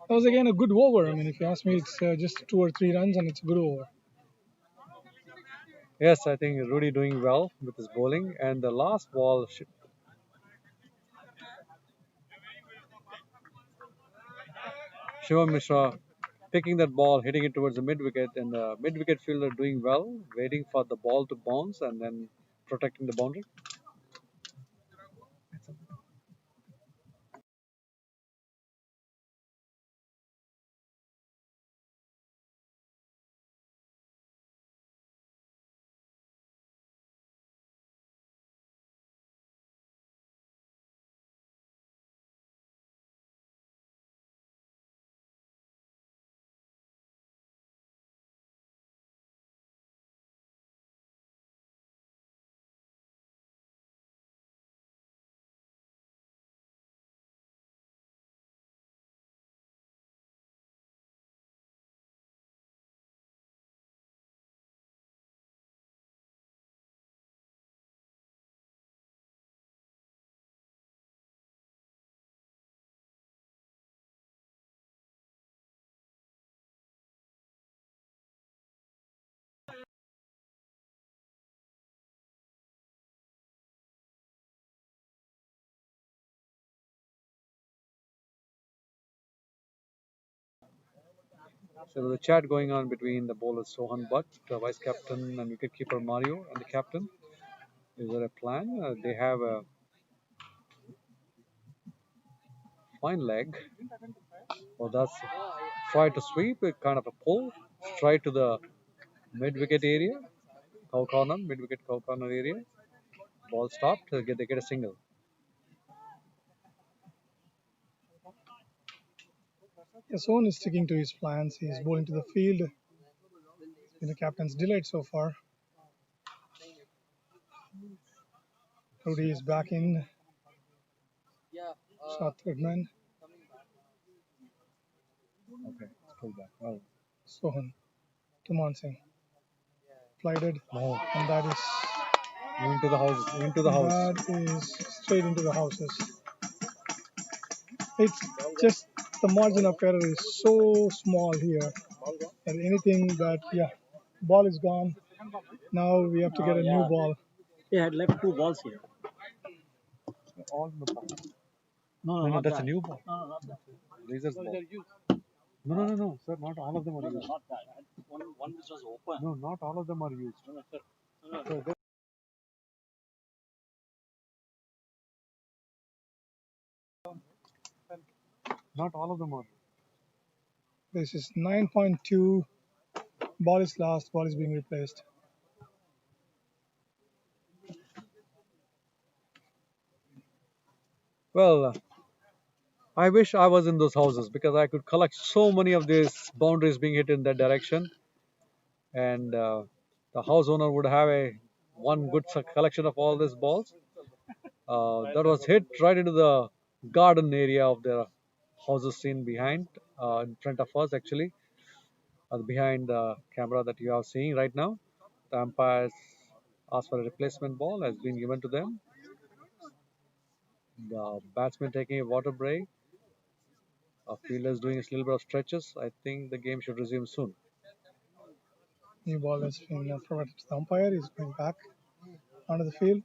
That was again a good over. I mean, if you ask me, it's just 2 or 3 runs and it's a good over. Yes, I think Rudy doing well with his bowling. And the last ball, Shivam Mishra picking that ball, hitting it towards the mid wicket, and the mid wicket fielder doing well, waiting for the ball to bounce and then protecting the boundary. So there's a chat going on between the bowler Sohan Butt, the vice captain and wicketkeeper Mario, and the captain. Is there a plan? They have a fine leg. Well, that's try to sweep, a kind of a pull, straight to the mid wicket area, cow corner, mid wicket cow corner area. Ball stopped. They get a single. Yeah, Sohan is sticking to his plans. He's bowling to the field. In the captain's delight so far. Rudy is back in. Shot third man. Okay, pull back. Well, Sohan to Mansingh. Flighted. no, And that into the house. Into the house. is straight into the houses. It's just the margin of error is so small here. And anything that, yeah, ball is gone. Now we have to get a new ball. He had left 2 balls here. All in the ball. No, No, not that's that. a new ball. No, not that. Razor's ball. No, sir. Not all of them are No, used. not that. One which was open. No, not all of them are used. No, sir. So not all of them are. This is 9.2. Ball is lost. Ball is being replaced. Well, I wish I was in those houses because I could collect so many of these boundaries being hit in that direction, and the house owner would have a one good collection of all these balls. That was hit right into the garden area of the houses seen behind, in front of us actually, behind the camera that you are seeing right now. The umpires asked for a replacement ball has been given to them. The batsman taking a water break. Fielders doing a little bit of stretches. I think the game should resume soon. New ball has been provided to the umpire. He's going back onto the field.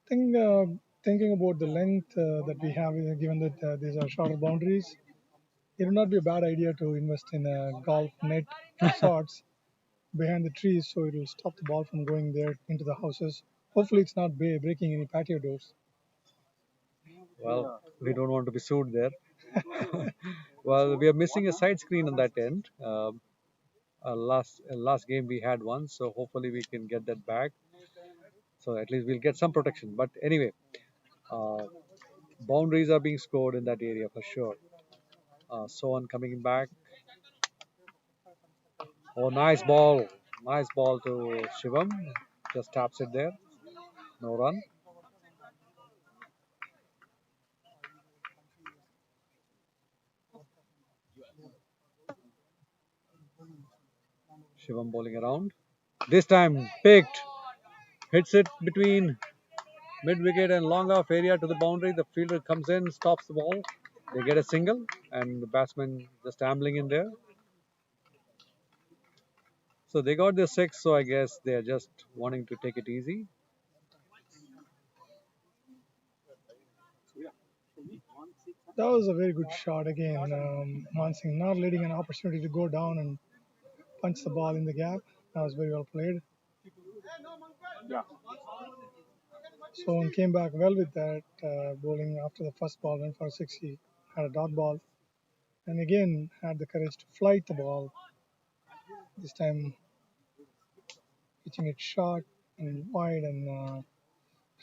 Think, thinking about the length that we have, given that these are shorter boundaries, it would not be a bad idea to invest in a golf net sorts behind the trees so it will stop the ball from going there into the houses. Hopefully, it's not breaking any patio doors. Well, we don't want to be sued there. Well, we are missing a side screen on that end. Last game we had one, so hopefully we can get that back. So at least we'll get some protection. But anyway, uh, boundaries are being scored in that area for sure. Sohan coming back. Oh, nice ball to Shivam. Just taps it there. No run. Shivam bowling around. This time picked. Hits it between mid wicket and long off area to the boundary. The fielder comes in, stops the ball. They get a single, and the batsman just ambling in there. So they got the six. So I guess they are just wanting to take it easy. That was a very good shot again. Mansingh not letting an opportunity to go down and punch the ball in the gap. That was very well played. Sohan came back well with that bowling after the first ball went for 6. He had a dot ball and again had the courage to flight the ball. This time pitching it short and wide, and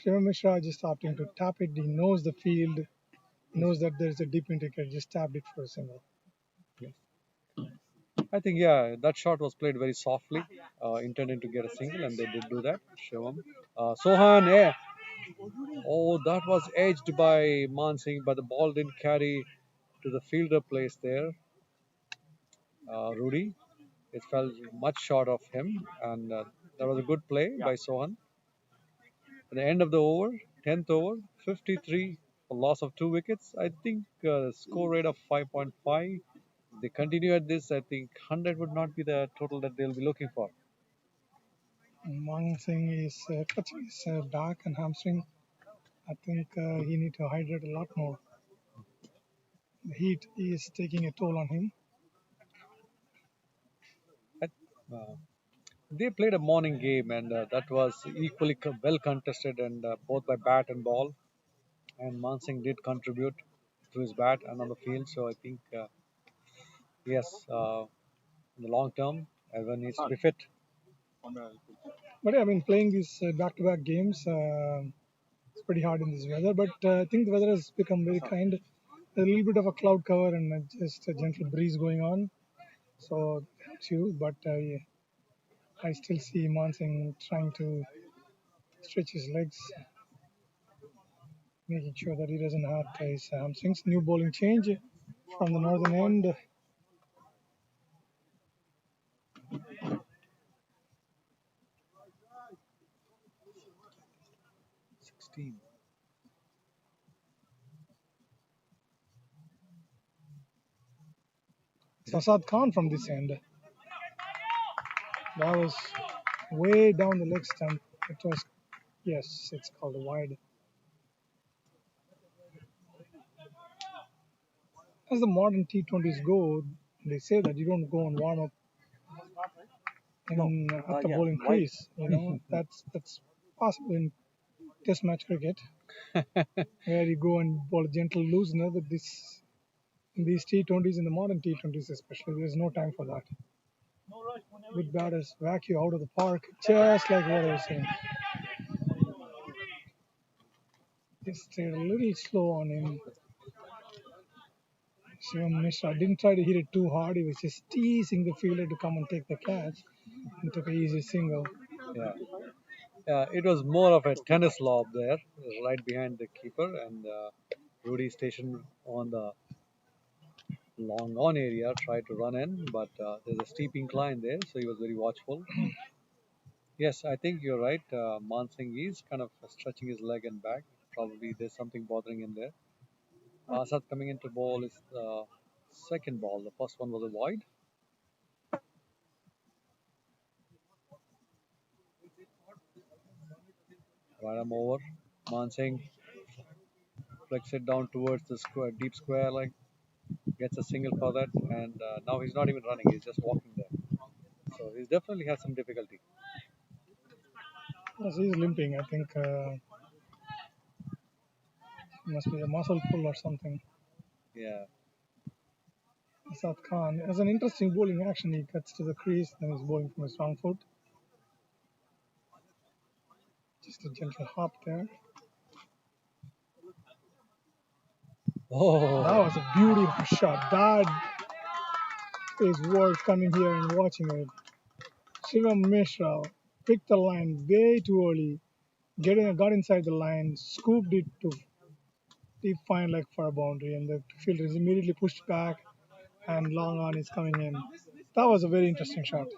Shivam Mishra just opting to tap it. He knows the field, knows that there's a deep indicator, just tapped it for a single. I think yeah, that shot was played very softly, intending to get a single, and they did do that. Shivam. Sohan, yeah. Oh, that was edged by Mansingh, but the ball didn't carry to the fielder place there. Rudy. It fell much short of him, and that was a good play by Sohan. At the end of the over, 10th over, 53 for loss of 2 wickets. I think score rate of 5.5. They continue at this. I think 100 would not be the total that they'll be looking for. Mansingh is touching his back and hamstring. I think he need to hydrate a lot more. The heat is taking a toll on him. Uh, they played a morning game, and that was equally well contested, and both by bat and ball. And Mansingh did contribute to his bat and on the field. So I think yes, in the long term, everyone needs to be fit. But yeah, I mean, playing these back-to-back games, it's pretty hard in this weather. But I think the weather has become very kind. There's a little bit of a cloud cover and just a gentle breeze going on, so it helps you. But yeah, I still see Mansingh trying to stretch his legs, making sure that he doesn't hurt his hamstrings. New bowling change from the northern end. 16. Asad Khan from this end. That was way down the leg stump. It was, yes, it's called a wide. As the modern T20s go, they say that you don't go and warm up at the bowling crease. You know, that's possible in Test match cricket, where you go and bowl a gentle loosener. But this in these T20s, in the modern T20s especially, there's no time for that. Good batters whack you out of the park, just like what I was saying. Just stayed a little slow on him. Shivam Mishra didn't try to hit it too hard. He was just teasing the fielder to come and take the catch and took an easy single. Yeah. It was more of a tennis lob there, right behind the keeper, and Rudy stationed on the long on area tried to run in, but there's a steep incline there, so he was very watchful. Yes, I think you're right. Mansingh is kind of stretching his leg and back. Probably there's something bothering him there. Asad coming into ball is the second ball. The first one was a wide. Right arm over. Mansingh flicks it down towards the square, deep square, like gets a single for that, and now he's not even running. He's just walking there. So he's definitely has some difficulty. Yes, he's limping. I think must be a muscle pull or something. Yeah. Asad Khan has an interesting bowling action. He cuts to the crease, then he's bowling from his wrong foot. Just a gentle hop there. Oh. That was a beautiful shot. That is worth coming here and watching it. Shivam Mishra picked the line way too early, got inside the line, scooped it to deep fine leg for a boundary, and the fielder is immediately pushed back, and long on is coming in. That was a very interesting shot.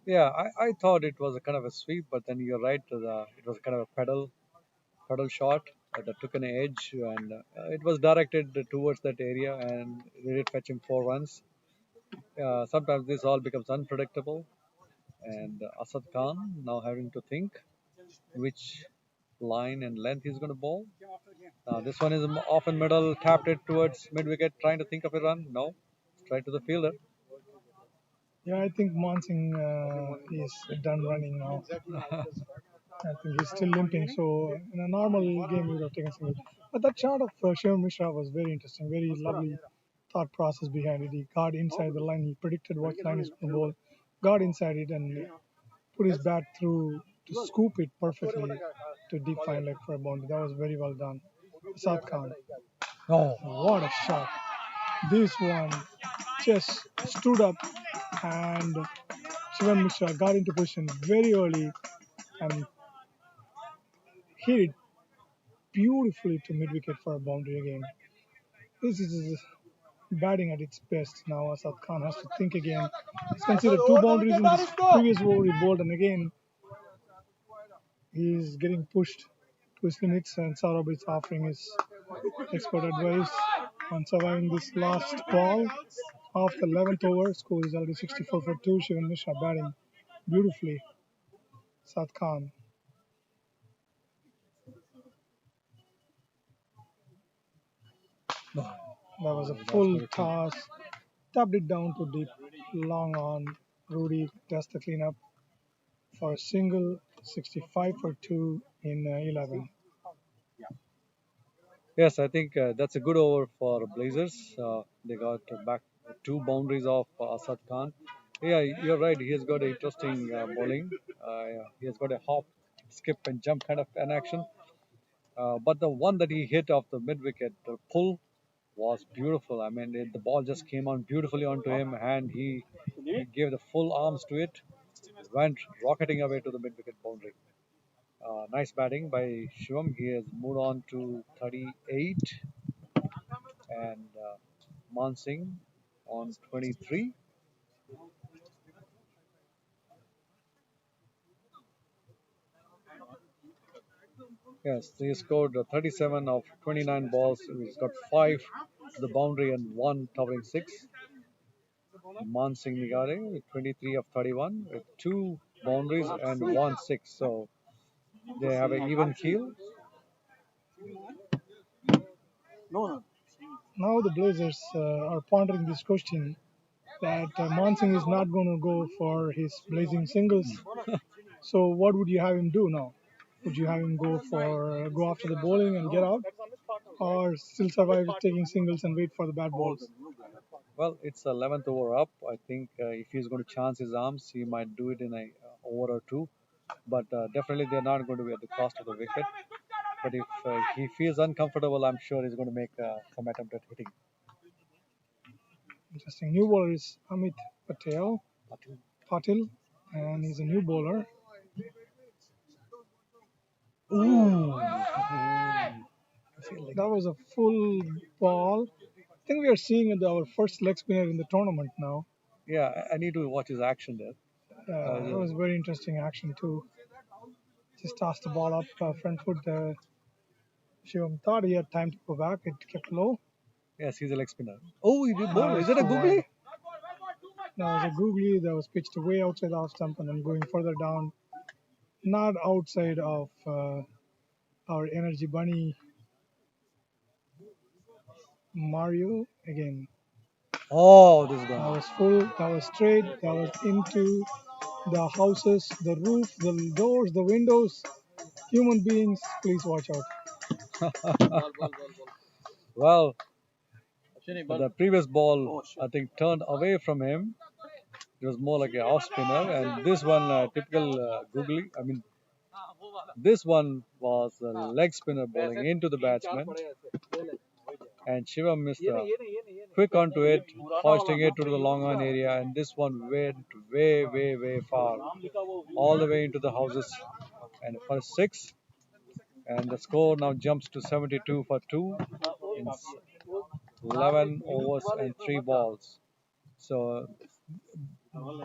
Yeah, I thought it was a kind of a sweep, but then you're right. It was kind of a pedal shot that took an edge, and it was directed towards that area, and we did fetch him 4 runs. Sometimes this all becomes unpredictable, and Asad Khan now having to think which line and length he's going to bowl. This one is off in middle, tapped it towards mid wicket, trying to think of a run. No, straight to the fielder. Yeah, I think Mansingh is done running now. I think he's still limping, so in a normal game he would have taken single. But that shot of Shivam Mishra was very interesting, very lovely thought process behind it. He got inside the line, he predicted what line he's going to bowl, got inside it, and put his bat through to scoop it perfectly to deep fine leg for a boundary. That was very well done. Asad Khan. Oh, what a shot! This one just stood up, and Shivam Mishra got into position very early and hit it beautifully to mid wicket for a boundary again. This is batting at its best now. Asad Khan has to think again. He's considered two boundaries in this previous over he bowled, and again he's getting pushed to his limits, and Saurabh is offering his expert advice on surviving this last ball of the 11th over. Score is already 64 for 2. Shivan Mishra batting beautifully. Asad Khan. That was a full toss. Tapped it down to deep, long on. Rudy does the cleanup for a single, 65 for 2 in 11. Yes, I think that's a good over for Blazers. They got back 2 boundaries of Asad Khan. Yeah, you're right. He has got interesting bowling. He has got a hop, skip, and jump kind of an action. But the one that he hit off the mid wicket, the pull, was beautiful. I mean, the ball just came on beautifully onto him, and he gave the full arms to it, went rocketing away to the mid wicket boundary. Nice batting by Shivam. He has moved on to 38, and Man Singh on 23. Yes, he scored 37 of 29 balls. He's got 5 to the boundary and 1 towering 6. Man Singh Nigare with 23 of 31 with 2 boundaries and 1 6. So they have an even keel. Now the Blazers are pondering this question that Mansingh is not going to go for his blazing singles. So what would you have him do now? Would you have him go after the bowling and get out, or still survive taking singles and wait for the bad balls? Well, it's 11th over up. I think if he's going to chance his arms, he might do it in a over or two. But definitely they're not going to be at the cost of the wicket. But if he feels uncomfortable, I'm sure he's going to make some attempt at hitting. Interesting. New bowler is Amit Patil, and he's a new bowler. Ooh, that was a full ball. I think we are seeing our first leg spinner in the tournament now. Yeah, I need to watch his action there. That was very interesting action too. Just tossed the ball up front foot. Shivam thought he had time to go back. It kept low. Yes, he's a leg spinner. Oh, he did bowl. Is it a googly? That was a googly that was pitched way outside the off stump and then going further down, not outside of our energy bunny Mario again. Oh, this is That gone. was full. That was straight. That was into the houses, the roof, the doors, the windows. Human beings, please watch out. Well, the previous ball, I think, turned away from him. It was more like a off spinner, and this one, typical googly. I mean, this one was a leg spinner bowling into the batsman, and Shiva missed quick onto it, hoisting it to the long on area, and this one went way, way, way far, all the way into the houses, and for 6, and the score now jumps to 72 for 2 in 11 overs and 3 balls. So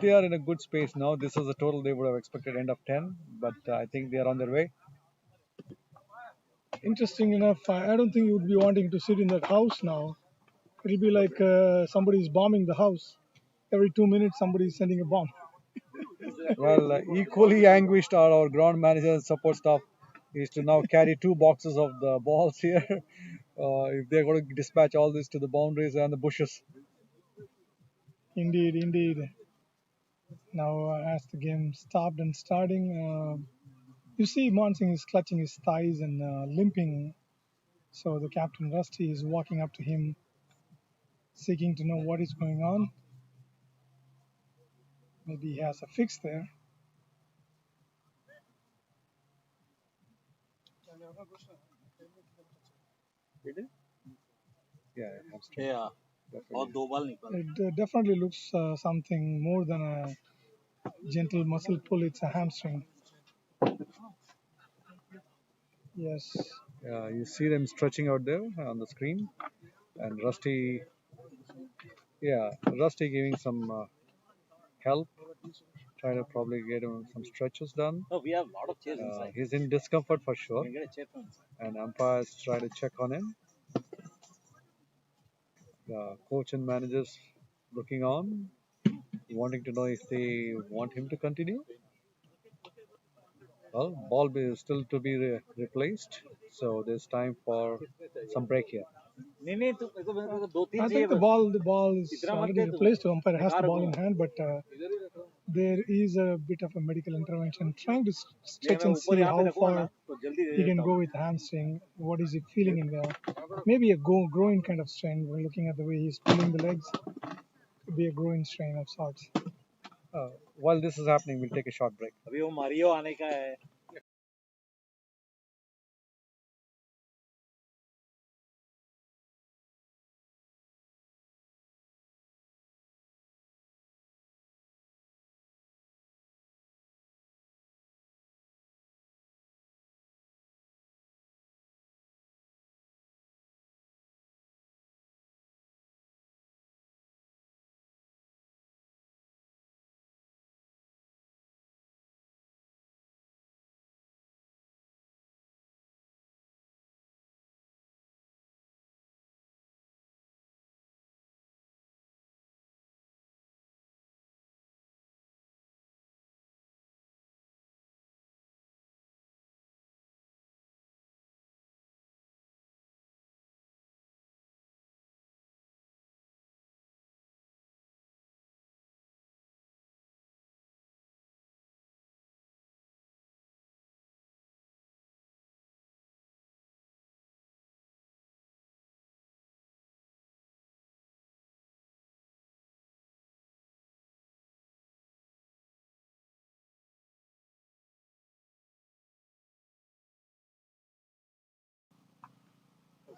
they are in a good space now. This is the total they would have expected end of 10, but I think they are on their way. Interesting enough, I don't think you would be wanting to sit in that house now. It'll be like somebody's bombing the house. Every 2 minutes, somebody's sending a bomb. Well, equally anguished are our ground manager and support staff is to now carry 2 boxes of the balls here. If they're going to dispatch all this to the boundaries and the bushes. Indeed, indeed. Now, as the game stopped and starting, you see Mansingh is clutching his thighs and limping. So the captain Rusty is walking up to him, seeking to know what is going on. Maybe he has a fix there. Yeah, hamstring. It definitely looks something more than a gentle muscle pull. It's a hamstring. Yes. You see them stretching out there on the screen, and Rusty, Rusty giving some help, trying to probably get him some stretches done. He's in discomfort for sure, and umpires try to check on him. The coach and managers looking on, wanting to know if they want him to continue. Well, ball is still to be replaced, so there's time for some break here. I think the ball is already replaced. The umpire has the ball in hand, but there is a bit of a medical intervention, trying to stretch and see how far he can go with hamstring. What is he feeling in there? Maybe a groin kind of strain. We're looking at the way he's pulling the legs. Could be a groin strain of sorts. While this is happening, we'll take a short break. अभी वो Mario आने का है.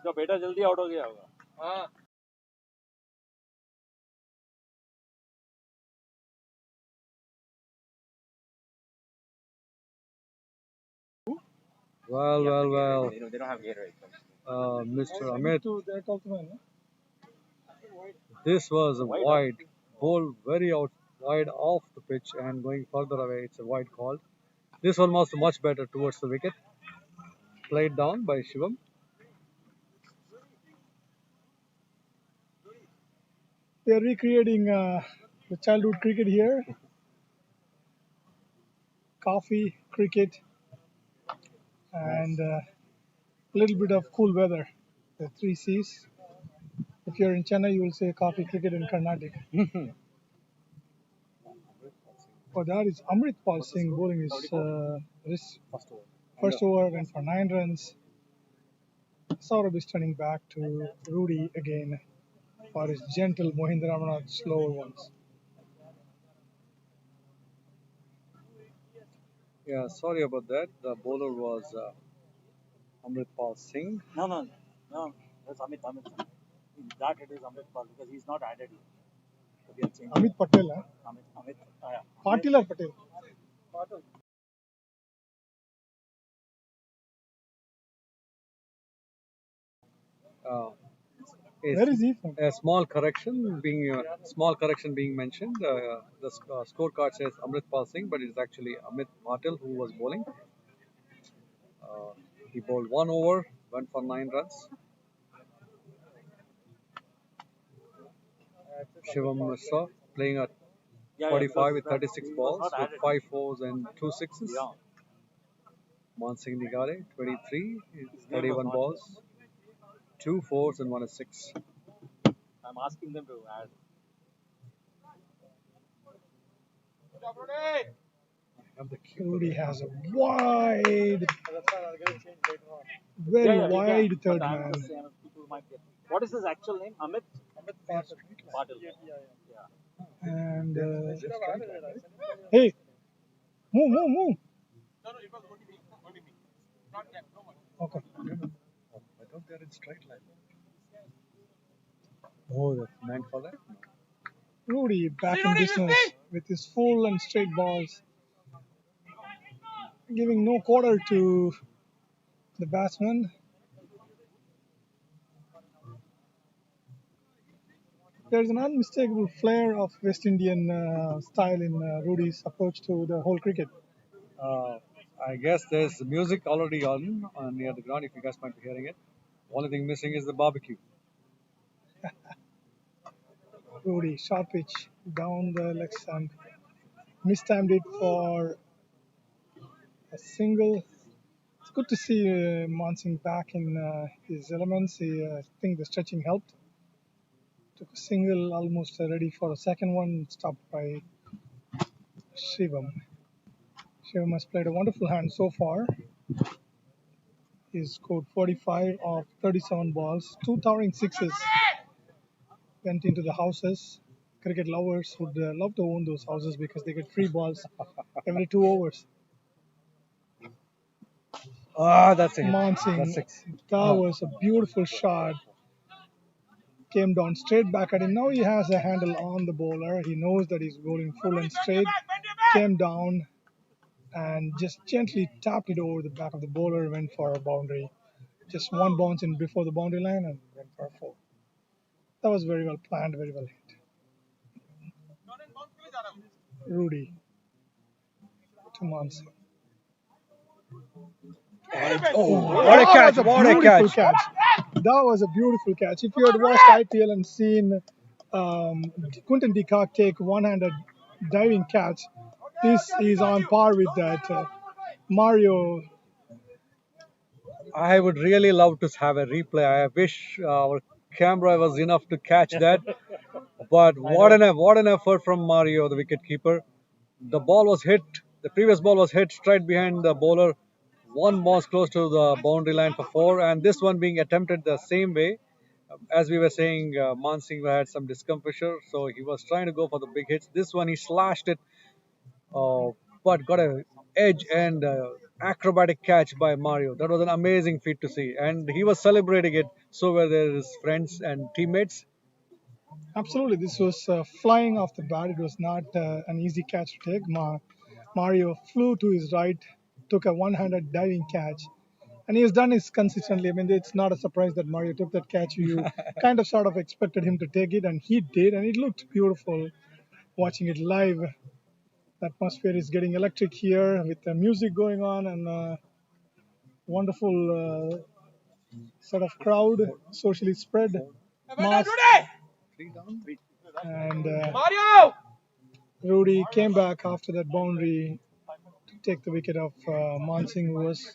उसका बेटा जल्दी out हो गया होगा. हाँ. Well. They don't have Gatorade. Mr. Amit, That also, no? this was a wide ball, very out wide off the pitch and going further away. It's a wide call. This one was much better towards the wicket. Played down by Shivam. They are recreating the childhood cricket here. Coffee, cricket, and a little bit of cool weather. The three C's. If you're in Chennai, you will say coffee, cricket, and Karnataka. Oh, that is Amrit Pal Singh bowling his first over went for 9 runs. Saurabh is turning back to Rudy again for his gentle Mohindra Ramanath slower ones. Yeah, sorry about that. The bowler was Amritpal Singh. No. That's Amit. That it is Amit Pal because he's not added yet. So we are changing. Amit Patel, huh? Amit. Yeah. Patil or Patel? Where is he from? A small correction being mentioned. The scorecard says Amritpal Singh, but it's actually Amit Patil who was bowling. He bowled 1 over, went for 9 runs. Shivam Misra playing at 45 with 36 balls with 5 fours and 2 sixes. Yeah. Mansingh Nigare 23, 31 balls, 2 fours and 1 6. I'm asking them to add. Rudy has a wide, very wide third man. What is his actual name? Amit Patil. And hey, move. Okay. I thought they're in straight line. Oh, that's meant for that? Rudy back in business with his full and straight balls, giving no quarter to the batsman. There's an unmistakable flair of West Indian style in Rudy's approach to the whole cricket. I guess there's music already on near the ground if you guys might be hearing it. Only thing missing is the barbecue. Rudy, short pitch down the leg stump. Mistimed it for a single. It's good to see Mansingh back in his elements. I think the stretching helped. Took a single, almost ready for a second one, stopped by Shivam. Shivam has played a wonderful hand so far. He's scored 45 of 37 balls, 2 towering sixes went into the houses. cricket lovers would love to own those houses because they get free balls every 2 overs. Ah, that's a hit. That's Mansingh, six. that Oh, was a beautiful shot. Came down straight back at him. Now he has a handle on the bowler. He knows that he's going full and straight. Came down and just gently tapped it over the back of the bowler. Went for a boundary. Just one bounce in before the boundary line and went for a four. That was very well planned, very well hit. Rudy to Mansingh. oh, That what a catch! was a What a beautiful catch! catch. That was a beautiful catch. If you had watched IPL and seen Quinton de Kock take one-handed diving catch, this is on par with that. Mario, I would really love to have a replay. I wish our camera was enough to catch that. But what an effort from Mario, the wicketkeeper. The ball was hit. The previous ball was hit straight behind the bowler. One was close to the boundary line for four, and this one being attempted the same way. As we were saying, Mansingh had some discomposure, so he was trying to go for the big hits. This one he slashed it, uh, but got a edge and acrobatic catch by Mario. That was an amazing feat to see, and he was celebrating it. So were his friends and teammates. absolutely, this was flying off the bat. It was not an easy catch to take. Mario flew to his right, took a one-handed diving catch, and he has done this consistently. I mean, it's not a surprise that Mario took that catch. You kind of sort of expected him to take it, and he did, and it looked beautiful watching it live. The atmosphere is getting electric here with the music going on and a wonderful set of crowd, socially spread mass. And Rudy came back after that boundary to take the wicket of Mansingh, who was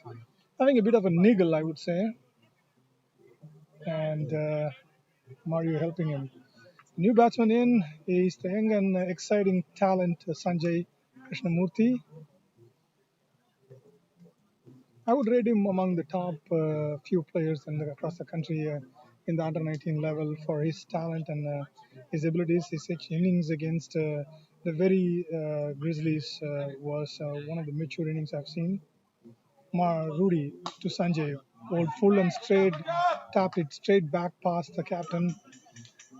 having a bit of a niggle, I would say, and Mario helping him. New batsman in is the young and exciting talent Sanjay Krishnamurthy. I would rate him among the top few players across the country in the under 19 level for his talent and his abilities. His innings against the very Grizzlies was one of the mature innings I've seen. Rudy to Sanjay, bowled full and straight, tapped it straight back past the captain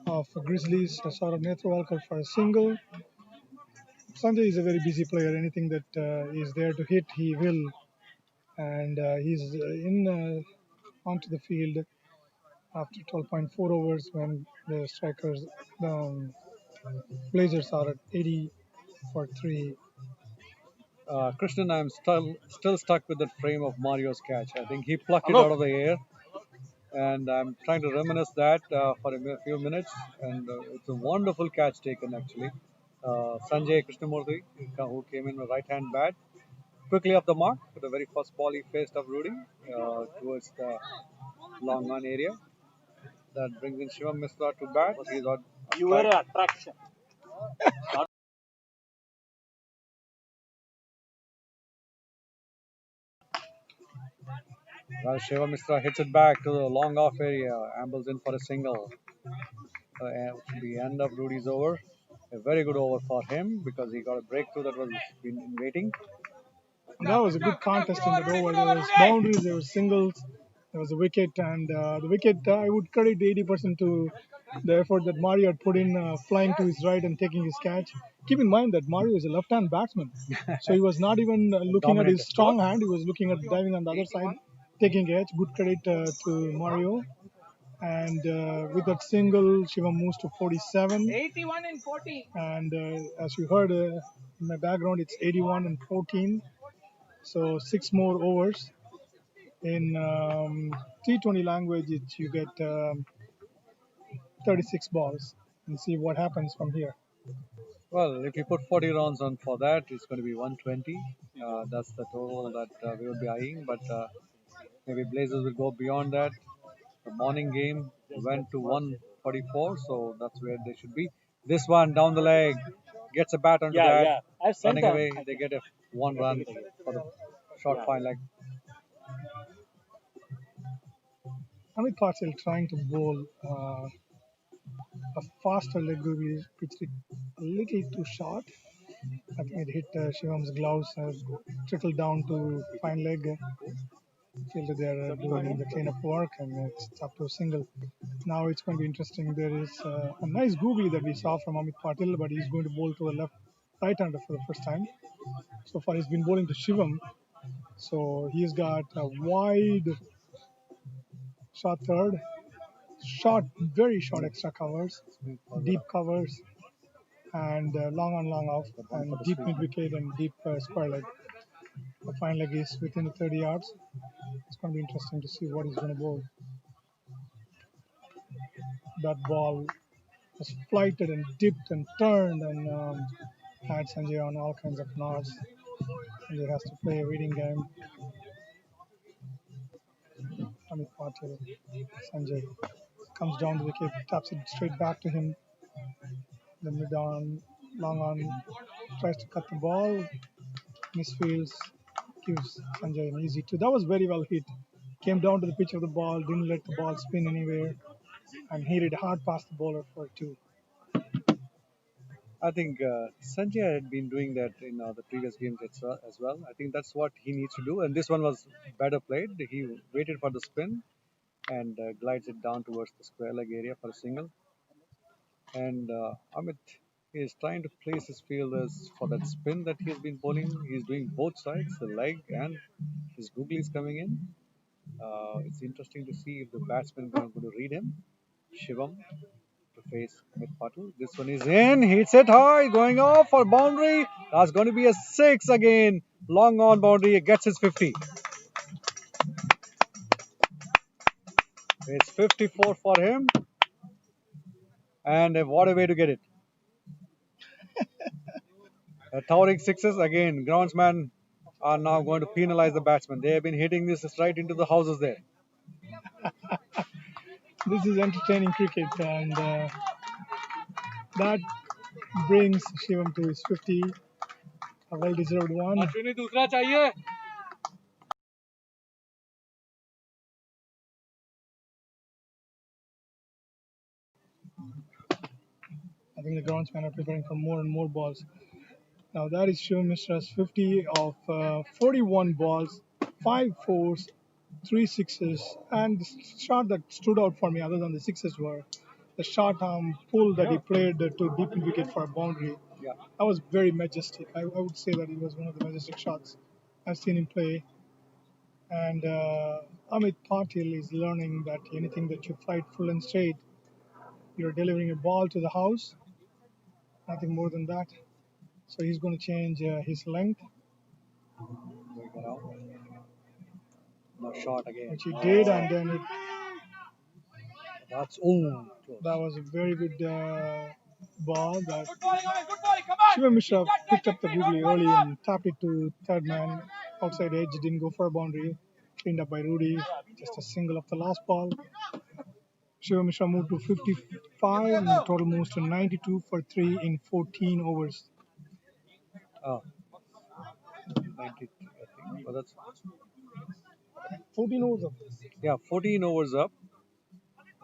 of Grizzlies, Saurabh Netrwalkar for a single. Sanjay is a very busy player. Anything that is there to hit, he will. And he's in onto the field after 12.4 overs when the strikers, the Blazers are at 80 for 3. Krishnan, I'm still stuck with that frame of Mario's catch. I think he plucked it out of the air, and I'm trying to reminisce that for a few minutes. And it's a wonderful catch taken actually. Sanjay Krishnamurthy, who came in with right-hand bat, quickly off the mark for the very first ball he faced of Rudy towards the long on area. That brings in Shivam Misra to bat. He's on You were an attraction. Well, Shivam Misra hits it back to the long off area, ambles in for a single. The end of Rudy's over. A very good over for him because he got a breakthrough that was been in waiting. That was a good contest in the over. There was boundaries, there were singles, there was a wicket, and the wicket I would credit 80% to the effort that Mario had put in, flying to his right and taking his catch. Keep in mind that Mario is a left-hand batsman, so he was not even looking at his strong hand. He was looking at diving on the other side, taking edge. Good credit to Mario. And with that single, Shiva moves to 47. 81 and 14. And as you heard in my background, it's 81 and 14. So 6 more overs. In T20 language, you get 36 balls and see what happens from here. Well, if you put 40 rounds on for that, it's going to be 120. That's the total that we will be eyeing. But maybe Blazers will go beyond that. The morning game went to 144, so that's where they should be. This one down the leg gets a bat onto that. Yeah. I've sent Running them. away, they get a one run for the short fine leg. Amit Patil trying to bowl a faster leg googly, pitched it a little too short. I think it hit Shivam's gloves, trickled down to fine leg. Feel that they're doing the cleanup work, and it's up to a single. Now it's going to be interesting. There is a nice googly that we saw from Amit Patil, but he's going to bowl to a right-hander for the first time. So far, he's been bowling to Shivam. So he's got a wide short third, short, very short extra covers, deep covers, and long on, long off, and deep mid wicket and deep square leg. The fine leg is within the 30 yards. It's going to be interesting to see what he's going to bowl. That ball was flighted and dipped and turned and had Sanjay on all kinds of knots. Sanjay has to play a reading game. Amit Patil, Sanjay comes down the wicket, taps it straight back to him. The mid on, long on, tries to cut the ball, misfields, gives Sanjay an easy two. That was very well hit. Came down to the pitch of the ball, didn't let the ball spin anywhere, and hit it hard past the bowler for a two. I think Sanjay had been doing that in the previous games as well. I think that's what he needs to do. And this one was better played. He waited for the spin and glides it down towards the square leg area for a single. And Amit is trying to place his fielders for that spin that he has been bowling. He's doing both sides, the leg and his googly is coming in. It's interesting to see if the batsman is going to read him. Shivam to face Amit Patil. This one is in. Hits it high. Going off for boundary. That's going to be a 6 again. Long on boundary. He gets his 50. It's 54 for him. And what a way to get it. Towering sixes again. Groundsmen are now going to penalize the batsman. They have been hitting this right into the houses there. This is entertaining cricket, and that brings Shivam to his 50, a well-deserved one. I think the groundsmen are preparing for more and more balls. Now that is Shivam Mishra's 50 of 41 balls, 5 fours, 3 sixes, and the shot that stood out for me, other than the sixes, were the short arm pull that he played to deep in wicket for a boundary. Yeah. That was very majestic. I would say that it was one of the majestic shots I've seen him play. And Amit Patil is learning that anything that you flight full and straight, you're delivering a ball to the house, nothing more than that. So he's going to change his length, No shot again. which he did, and then That's that was a very good ball. That Shiva Mishra picked up the googly early and tapped it to third man outside edge. Didn't go for a boundary. Cleaned up by Rudy. Just a single of the last ball. Shiva Mishra moved to 55, and the total moves to 92 for 3 in 14 overs. 90, I think. Well, that's 14 overs. Yeah, 14 overs up.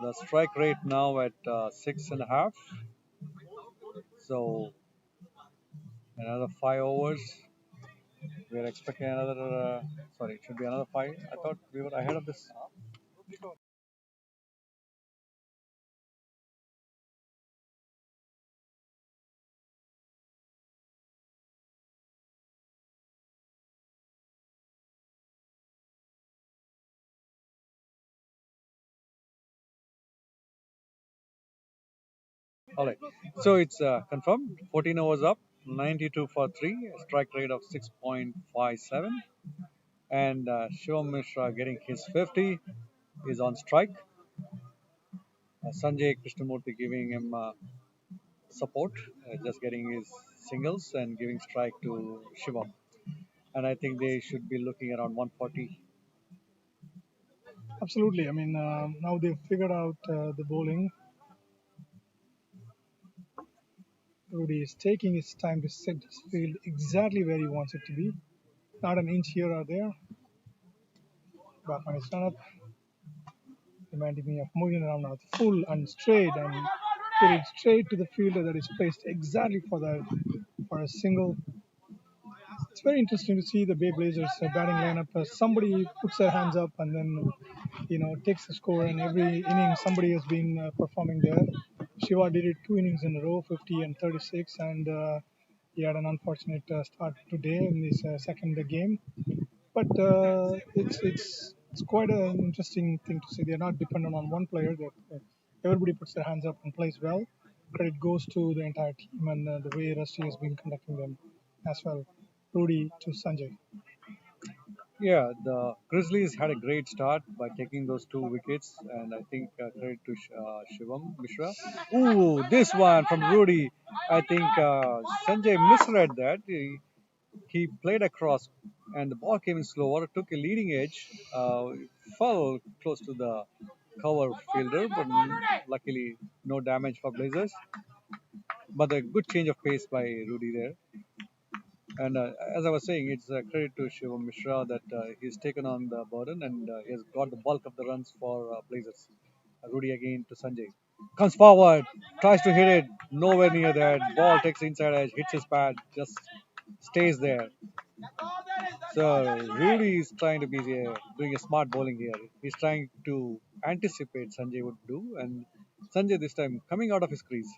The strike rate now at 6.5. So another 5 overs. We are expecting another. Sorry, it should be another 5. I thought we were ahead of this. All right. So it's confirmed. 14 overs up. 92 for 3. Strike rate of 6.57. And Shivam Mishra getting his 50 is on strike. Sanjay Krishnamurthy giving him support, just getting his singles and giving strike to Shivam. And I think they should be looking around 140. Absolutely. I mean, now they've figured out the bowling. Rudy is taking his time to set his field exactly where he wants it to be. Not an inch here or there. Back on his run up. Reminding me of moving around now full and straight and hit it straight to the fielder that is placed exactly for a single. It's very interesting to see the Bay Blazers batting lineup. Somebody puts their hands up and then takes the score, and every inning somebody has been performing there. Shiva did it 2 innings in a row, 50 and 36, and he had an unfortunate start today in this second game. But it's quite an interesting thing to see. They're not dependent on one player. Everybody puts their hands up and plays well. Credit goes to the entire team and the way Rusty has been conducting them as well. Rudy to Sanjay. Yeah, the Grizzlies had a great start by taking those 2 wickets, and I think credit to Shivam Mishra. Ooh, this one from Rudy. I think Sanjay misread that. He played across, and the ball came in slower, took a leading edge, fell close to the cover fielder, but luckily no damage for Blazers. But a good change of pace by Rudy there. And as I was saying, it's a credit to Shivam Mishra that he's taken on the burden and he has got the bulk of the runs for Blazers. Rudy again to Sanjay. Comes forward, tries to hit it, nowhere near that. Ball takes inside edge, hits his pad, just stays there. So Rudy is trying to be doing a smart bowling here. He's trying to anticipate Sanjay would do, and Sanjay this time coming out of his crease.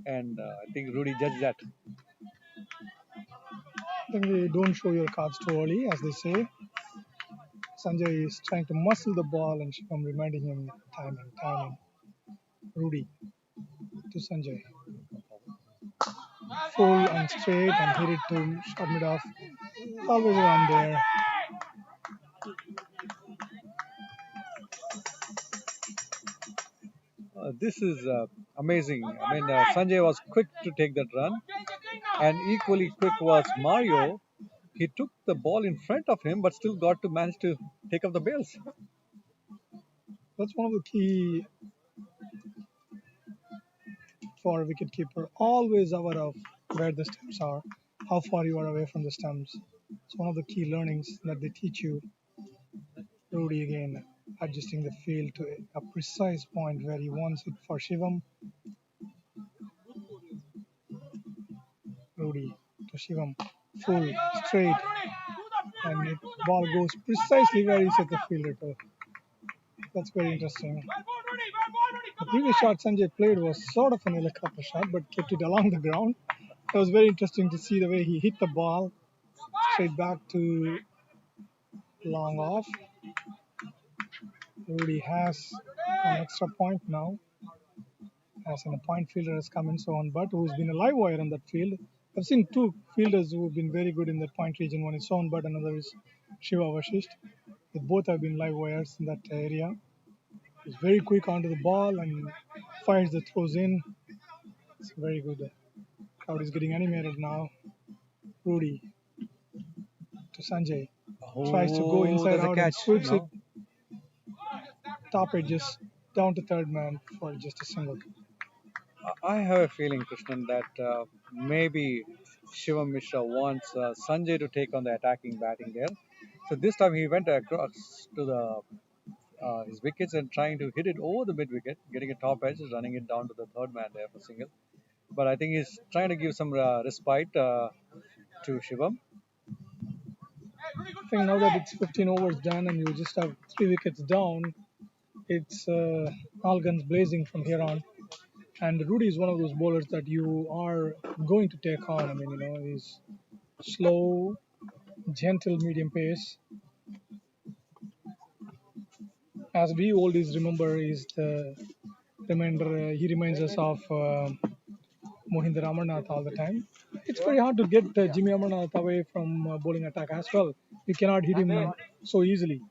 And I think Rudy judged that. I think they don't show your cards too early, as they say. Sanjay is trying to muscle the ball, and Shivam reminding him timing. Rudy to Sanjay. Full and straight and hit it to short mid off. Always around there. This is amazing. I mean, Sanjay was quick to take that run, and equally quick was Mario. He took the ball in front of him, but still got to manage to take up the bails. That's one of the key for a wicketkeeper. Always aware of where the stumps are, how far you are away from the stumps. It's one of the key learnings that they teach you. Rudy again adjusting the field to a precise point where he wants it for Shivam. Rudy to Shivam. Full, straight, and the ball goes precisely where he set the fielder to. That's very interesting. The previous shot Sanjay played was sort of an helicopter shot, but kept it along the ground. It was very interesting to see the way he hit the ball straight back to long off. Rudy has an extra point now, as in a point fielder has come in, so on, but who's been a live wire on that field. I've seen two fielders who have been very good in that point region. One is Sohan, but another is Shiva Vashisht. They both have been live wires in that area. He's very quick onto the ball and fires the throws in. It's very good. Crowd is getting animated now. Rudy to Sanjay. Tries to go Oh, inside there's a out and catch. sweeps it No? top edges down to third man for just a single. I have a feeling, Krishnan, that maybe Shivam Mishra wants Sanjay to take on the attacking batting there. So this time he went across to the his wickets and trying to hit it over the mid wicket, getting a top edge, running it down to the third man there for single. But I think he's trying to give some respite to Shivam. I think now that it's 15 overs done and you just have 3 wickets down, it's all guns blazing from here on. And Rudy is one of those bowlers that you are going to take on. I mean, he's slow, gentle, medium pace. As we oldies remember, is the reminder. He reminds us of Mohinder Amarnath all the time. It's very hard to get Jimmy Amarnath away from bowling attack as well. You cannot hit him so easily.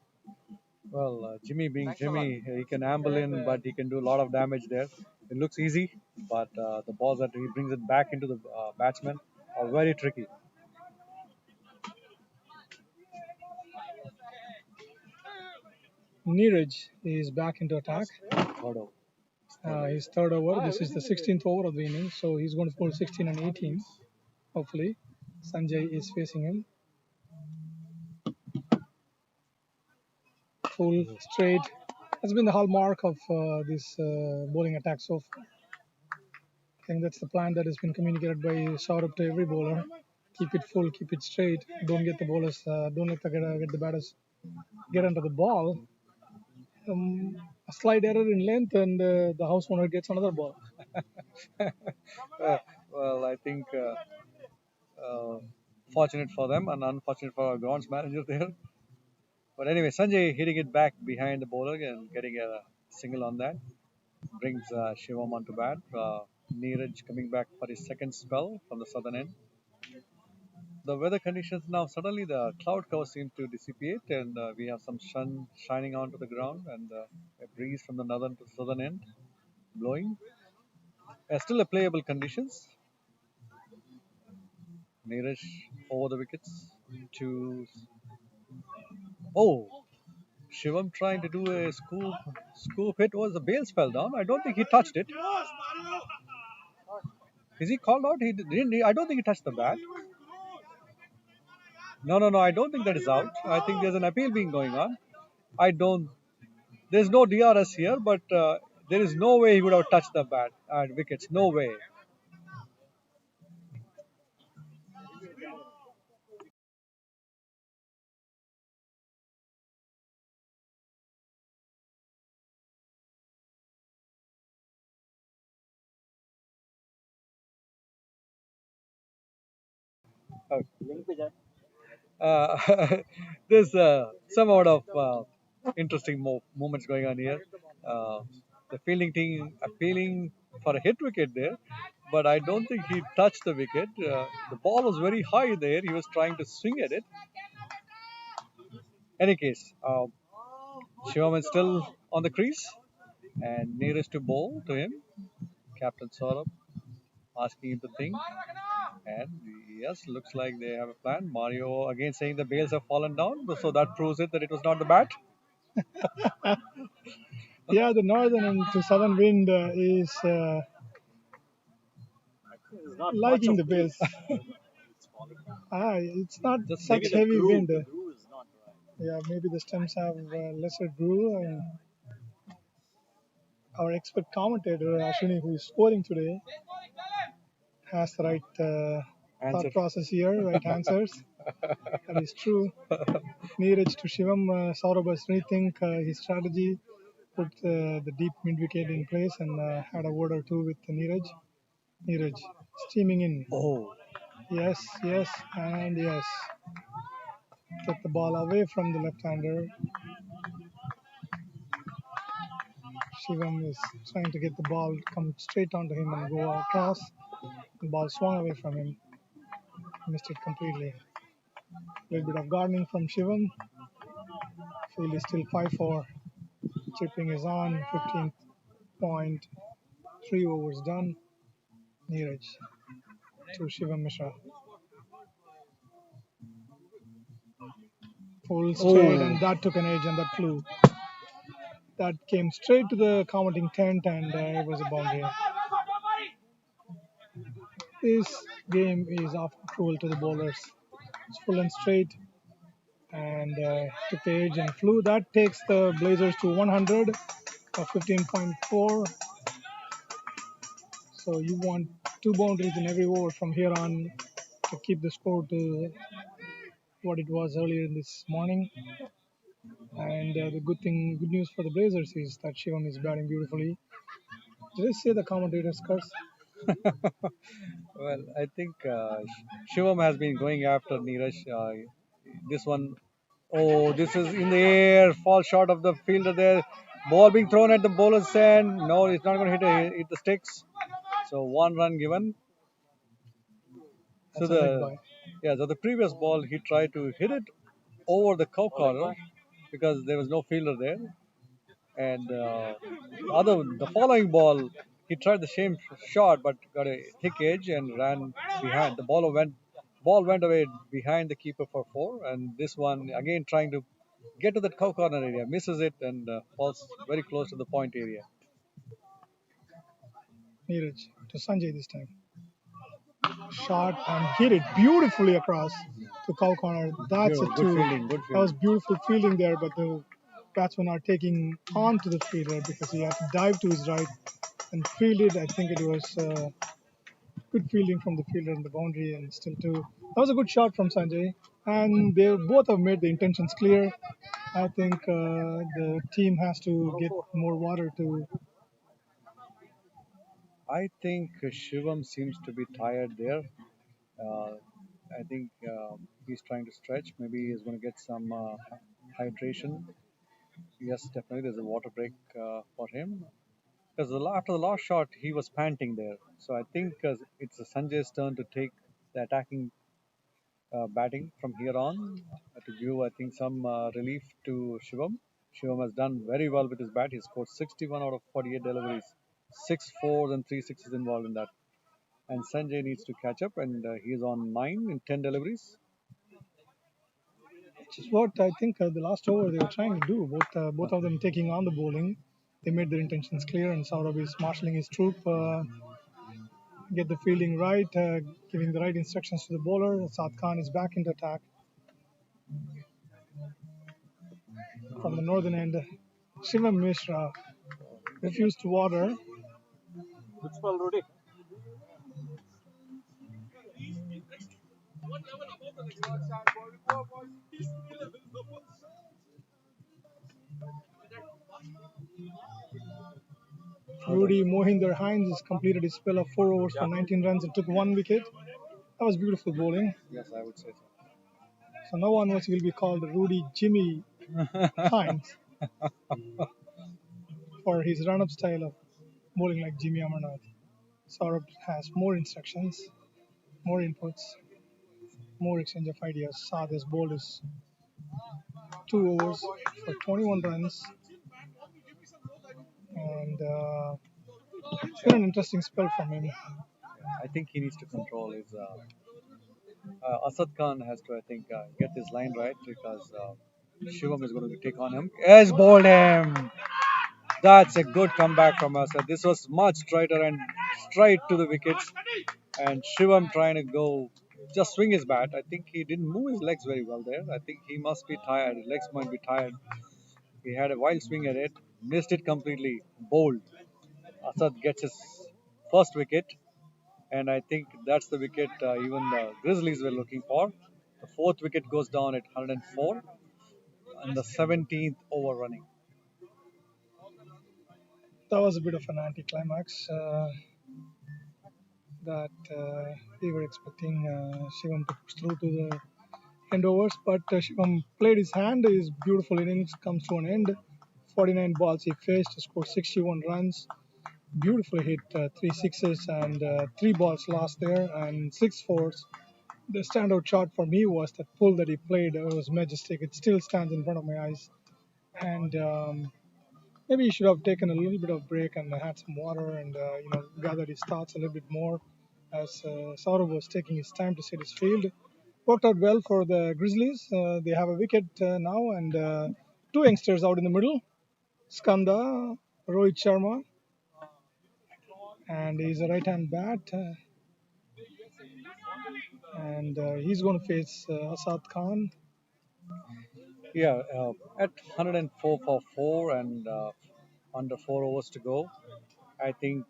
Well, Jimmy being Jimmy, he can amble in, but he can do a lot of damage there. It looks easy, but the balls that he brings it back into the batsman are very tricky. Neeraj is back into attack. Third over. His third over. This is the 16th over of the inning, so he's going to pull 16 and 18. Hopefully, Sanjay is facing him. Full straight has been the hallmark of this bowling attack so far. I think that's the plan that has been communicated by Saurabh to every bowler. Keep it full, keep it straight. Don't get the bowlers, don't let get the batters get under the ball. A slight error in length, and the house owner gets another ball. Well, I think fortunate for them and unfortunate for our grounds manager there. But anyway, Sanjay hitting it back behind the bowler and getting a single on that brings Shivam onto bat. Neeraj coming back for his second spell from the southern end. The weather conditions now suddenly the cloud cover seems to dissipate and we have some sun shining onto the ground and a breeze from the northern to southern end blowing. Still a playable conditions. Neeraj over the wickets to Shivam trying to do a scoop hit. Was the bails fell down? I don't think he touched it. Is he called out? He didn't. I don't think he touched the bat. No. I don't think that is out. I think there's an appeal being going on. I don't. There's no DRS here, but there is no way he would have touched the bat and wickets. No way. Uh, there's some amount of interesting movements going on here. The fielding team appealing for a hit wicket there, but I don't think he touched the wicket. The ball was very high there. He was trying to swing at it. Any case, Shivam is still on the crease and nearest to bowl to him. Captain Saurabh asking him to think. And yes, looks like they have a plan. Mario again saying the bails have fallen down, so that proves it that it was not the bat. Yeah, the northern and to southern wind is liking the bills. It's not Just such maybe heavy wind. The groove is not right. Yeah, maybe the stems have lesser groove. And our expert commentator, Ashwini, who is scoring today, has the right Answer. thought process here, right answers. That is true. Neeraj to Shivam, Saurabh rethink his strategy, put the deep mid wicket in place, and had a word or two with Neeraj. Neeraj steaming in. Oh, Yes, and yes. Took the ball away from the left-hander. Shivam is trying to get the ball come straight onto him and go across. The ball swung away from him. Missed it completely. A little bit of gardening from Shivam. Field is still 5-4. Chipping is on. 15.3 overs done. Neeraj to Shivam Mishra. Full straight, and that took an edge and that flew. That came straight to the commenting tent, and it was a boundary. This game is often cruel to the bowlers. It's full and straight, and took the edge and flew. That takes the Blazers to 100 of 15.4. So you want 2 boundaries in every over from here on to keep the score to what it was earlier this morning. And the good news for the Blazers is that Shivam is batting beautifully. Did I say the commentator's curse? well, I think Shivam has been going after Neeraj. This one, this is in the air, fall short of the fielder there. Ball being thrown at the bowler's end. No, it's not going to hit the sticks. So 1 run given. That's So a big boy. so the previous ball he tried to hit it over the cow corner because there was no fielder there. And the following ball, he tried the same shot but got a thick edge and ran behind. The ball went away behind the keeper for 4. And this one again trying to get to that cow corner area, misses it and falls very close to the point area. Neeraj to Sanjay this time. Shot and hit it beautifully across to cow corner. That's a two. That was beautiful fielding there, but the batsmen are taking on to the fielder because he had to dive to his right and field it. I think it was Good fielding from the fielder on the boundary and still two. That was a good shot from Sanjay, and they both have made the intentions clear. I think the team has to get more water to. I think Shivam seems to be tired there. Uh, I think he's trying to stretch. Maybe he's going to get some hydration. Yes, definitely. There's a water break for him. Because after the last shot, he was panting there. So I think it's Sanjay's turn to take the attacking batting from here on to give, I think, some relief to Shivam. Shivam has done very well with his bat. He scored 61 out of 48 deliveries, 6 4s and 3 6s involved in that. And Sanjay needs to catch up, and he is on 9 in 10 deliveries. Which is what I think the last over they were trying to do. Both of them taking on the bowling. They made their intentions clear, and Saurabh is marshalling his troop, get the fielding right, giving the right instructions to the bowler. Saad Khan is back into attack from the northern end. Shivam Mishra refused to water. Good spell, Rudy. Rudy Mohinder Hines has completed his spell of 4 overs for 19 runs and took 1 wicket. That was beautiful bowling. Yes, I would say So now onwards he will be called Rudy Jimmy so. Hines for his run-up style of bowling like Jimmy Amarnath. Saurabh has more instructions, more inputs, more exchange of ideas. Saad has bowled his 2 overs for 21 runs, and it's been an interesting spell from him. I think he needs to control his. Asad Khan has to, I think, get his line right because Shivam is going to take on him. Yes, bowled him. That's a good comeback from Asad. This was much straighter and straight to the wickets. And Shivam trying to go, just swing his bat. I think he didn't move his legs very well there. I think he must be tired. His legs might be tired. He had a wild swing at it, missed it completely, bowled. Asad gets his first wicket, and I think that's the wicket even the Grizzlies were looking for. The fourth wicket goes down at 104, and the 17th over running. That was a bit of an anticlimax that we were expecting Shivam to push through to the end overs, but Shivam played his hand. His beautiful innings comes to an end. 49 balls he faced, scored 61 runs. Beautifully hit 3 6s and 3 balls lost there and 6 4s. The standout shot for me was that pull that he played. It was majestic. It still stands in front of my eyes. And maybe he should have taken a little bit of break and had some water and gathered his thoughts a little bit more as Saurav was taking his time to set his field. Worked out well for the Grizzlies. They have a wicket now and two youngsters out in the middle. Skanda, Rohit Sharma, and he's a right-hand bat. And he's going to face Asad Khan. Yeah, at 104 for 4 and under 4 overs to go, I think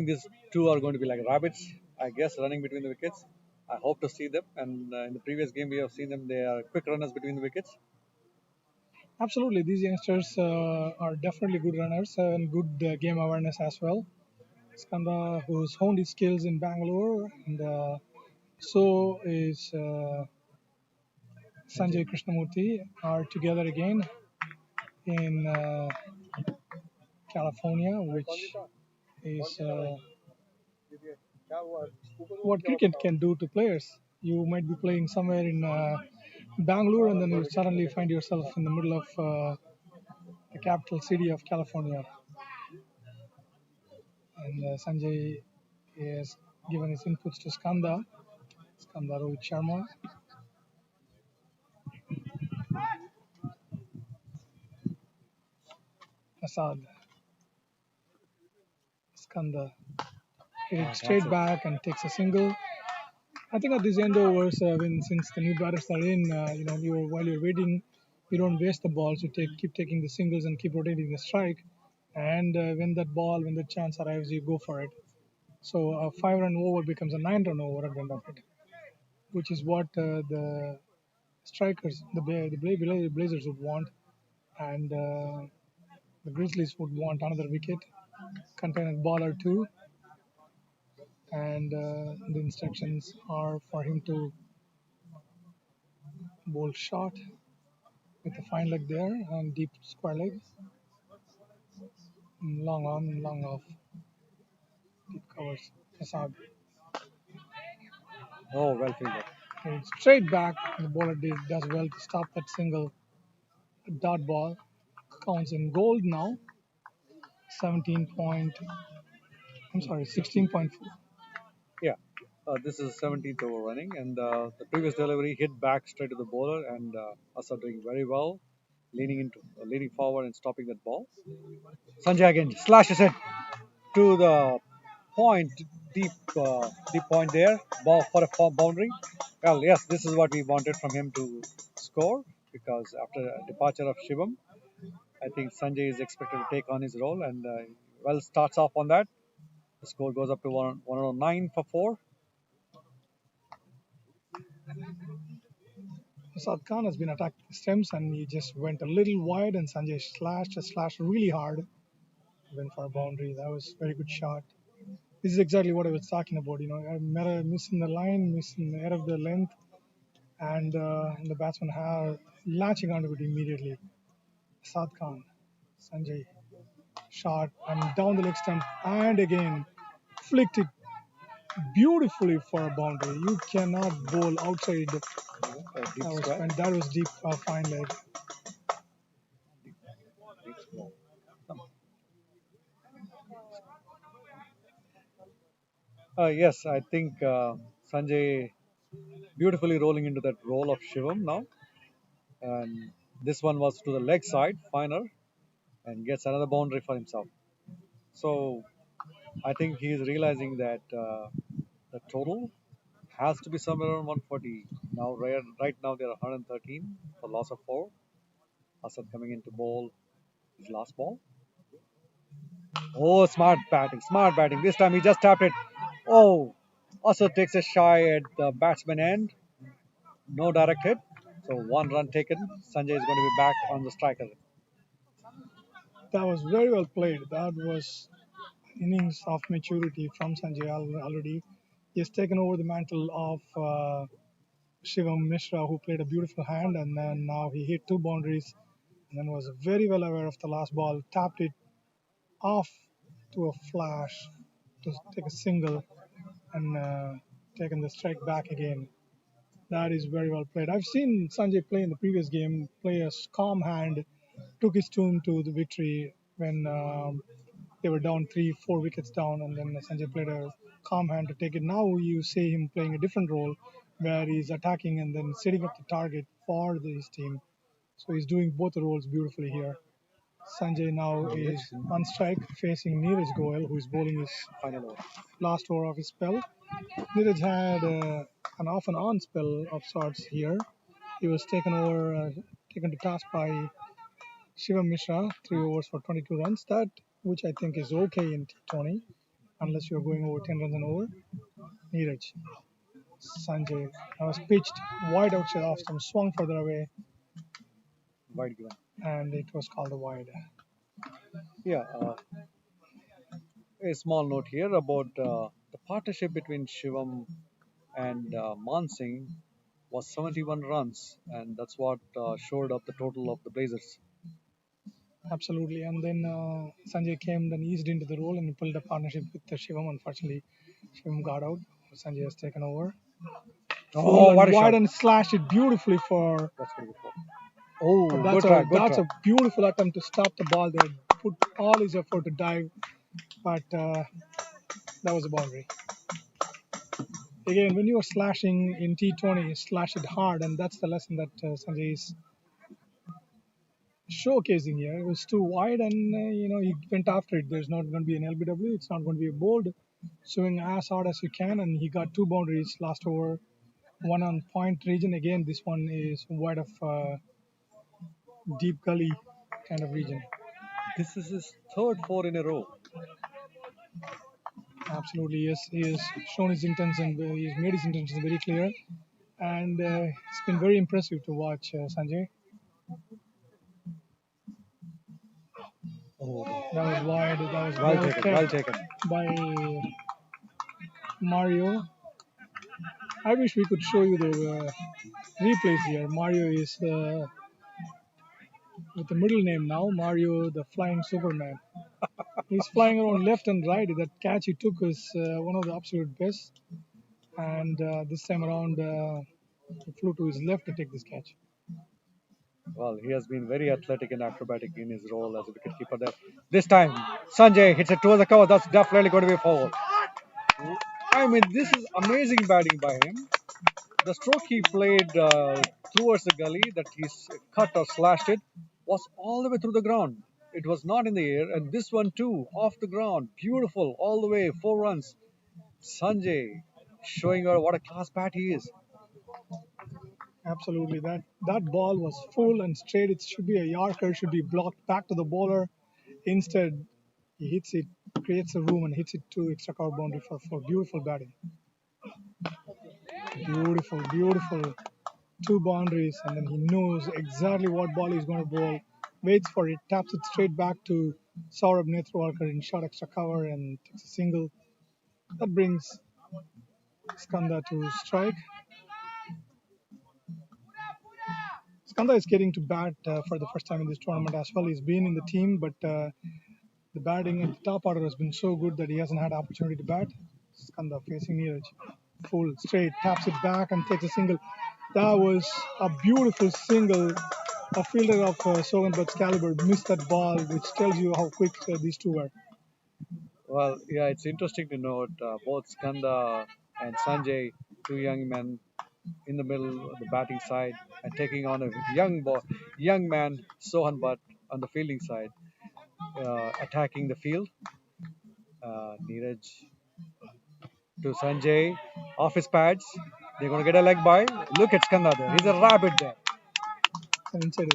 these two are going to be like rabbits, I guess, running between the wickets. I hope to see them. And in the previous game, we have seen them. They are quick runners between the wickets. Absolutely, these youngsters are definitely good runners and good game awareness as well. Skanda, who's honed his skills in Bangalore, and so is Sanjay Krishnamurthy, are together again in California, which is what cricket can do to players. You might be playing somewhere in Bangalore, and then you suddenly find yourself in the middle of the capital city of California. And Sanjay has given his inputs to Skanda Rohit Sharma. Asad, Skanda hit it straight back and takes a single. I think at this end overs, since the new batters are in, while you're waiting, you don't waste the balls. You keep taking the singles and keep rotating the strike. And when that chance arrives, you go for it. So a 5-run over becomes a 9-run over at the end of it, which is what the strikers, the Blazers would want, and the Grizzlies would want another wicket, contain a ball or two, and the instructions are for him to bowl short with a fine leg there and deep square leg, long on, long off, deep covers. Assad. Oh, well fielded. And straight back, the bowler does well to stop that single dot ball. Counts in gold now. 17 point. I'm sorry, 16.4. Yeah. This is 17th over running, and the previous delivery hit back straight to the bowler, and Asad doing very well, leaning forward and stopping that ball. Sanjay again slashes it to the point, deep point there, ball for a boundary. Well, yes, this is what we wanted from him to score, because after the departure of Shivam, I think Sanjay is expected to take on his role, and well starts off on that. The score goes up to 109 for 4. Asad Khan has been attacking the stems and he just went a little wide and Sanjay slashed really hard. Went for a boundary. That was a very good shot. This is exactly what I was talking about. Missing the line, missing the air of the length, and the batsman have latching onto it immediately. Asad Khan, Sanjay, shot and down the leg stump, and again flicked it beautifully for a boundary. You cannot bowl outside. That was deep, fine leg. Yes, I think Sanjay beautifully rolling into that role of Shivam now, and this one was to the leg side, finer, and gets another boundary for himself. So I think he is realizing that the total has to be somewhere around 140. Now, right now, there are 113 for loss of 4. Asad coming into bowl his last ball. Oh, smart batting, smart batting. This time he just tapped it. Oh, Asad takes a shy at the batsman end. No direct hit. So 1 run taken. Sanjay is going to be back on the striker. That was very well played. That was innings of maturity from Sanjay already. He has taken over the mantle of Shivam Mishra, who played a beautiful hand, and then now he hit 2 boundaries, and then was very well aware of the last ball, tapped it off to a flash to take a single, and taken the strike back again. That is very well played. I've seen Sanjay play in the previous game, play a calm hand, took his team to the victory when they were down 3, 4 wickets down, and then Sanjay played a calm hand to take it. Now you see him playing a different role where he's attacking and then setting up the target for his team. So he's doing both the roles beautifully here. Sanjay now is on strike facing Neeraj Goyal, who is bowling his last over of his spell. Neeraj had an off and on spell of sorts here. He was taken to task by Shivam Mishra, 3 overs for 22 runs. That, which I think is okay in T20, unless you're going over 10 runs and over. Neeraj, Sanjay, was pitched wide outside off stump, swung further away, Wide given. and it was called a wide. Yeah. A small note here about the partnership between Shivam and Mansingh was 71 runs, and that's what showed up the total of the Blazers. Absolutely. And then Sanjay came, then eased into the role and pulled a partnership with Shivam. Unfortunately, Shivam got out. Sanjay has taken over. Oh, what a wide shot! and slashed it beautifully for. That's pretty good. Oh, That's good try. a beautiful attempt to stop the ball there. Put all his effort to dive, but that was a boundary. Again, when you are slashing in T20, slash it hard, and that's the lesson that Sanjay is showcasing here. It was too wide, and he went after it. There's not going to be an LBW. It's not going to be a bold. Swing as hard as you can, and he got 2 boundaries last over. One on point region. Again, this one is wide of deep gully kind of region. This is his third 4 in a row. Absolutely, yes. He has shown his intention. He's made his intentions very clear, and it's been very impressive to watch, Sanjay. Oh, That was wide. That was well well taken, well kept taken. by Mario. I wish we could show you the replays here. Mario is with the middle name now, Mario the Flying Superman. He's flying around left and right. That catch he took is one of the absolute best. And this time around, he flew to his left to take this catch. Well, he has been very athletic and acrobatic in his role as a wicketkeeper there. This time, Sanjay hits it towards the cover. That's definitely going to be a foul. I mean, this is amazing batting by him. The stroke he played towards the gully that he's cut or slashed it was all the way through the ground. It was not in the air, and this one too, off the ground, beautiful, all the way, 4 runs. Sanjay showing her what a class bat he is. Absolutely, that ball was full and straight. It should be a Yorker, should be blocked back to the bowler. Instead, he hits it, creates a room, and hits it to extra cover boundary for beautiful batting. Beautiful, beautiful. Two boundaries, and then he knows exactly what ball he's going to bowl. Waits for it, taps it straight back to Saurabh Netrwalkar in short extra cover and takes a single. That brings Skanda to strike. Skanda is getting to bat for the first time in this tournament as well. He's been in the team, but the batting at the top order has been so good that he hasn't had opportunity to bat. Skanda facing Neeraj. Full straight, taps it back and takes a single. That was a beautiful single. A fielder of Sogan Butt's caliber missed that ball, which tells you how quick these two were. Well, yeah, it's interesting to note both Skanda and Sanjay, two young men in the middle of the batting side, and taking on a young man, Sohan Butt, on the fielding side, attacking the field. Neeraj to Sanjay, off his pads. They're going to get a leg by. Look at Skanda there. He's a rabbit there. And inside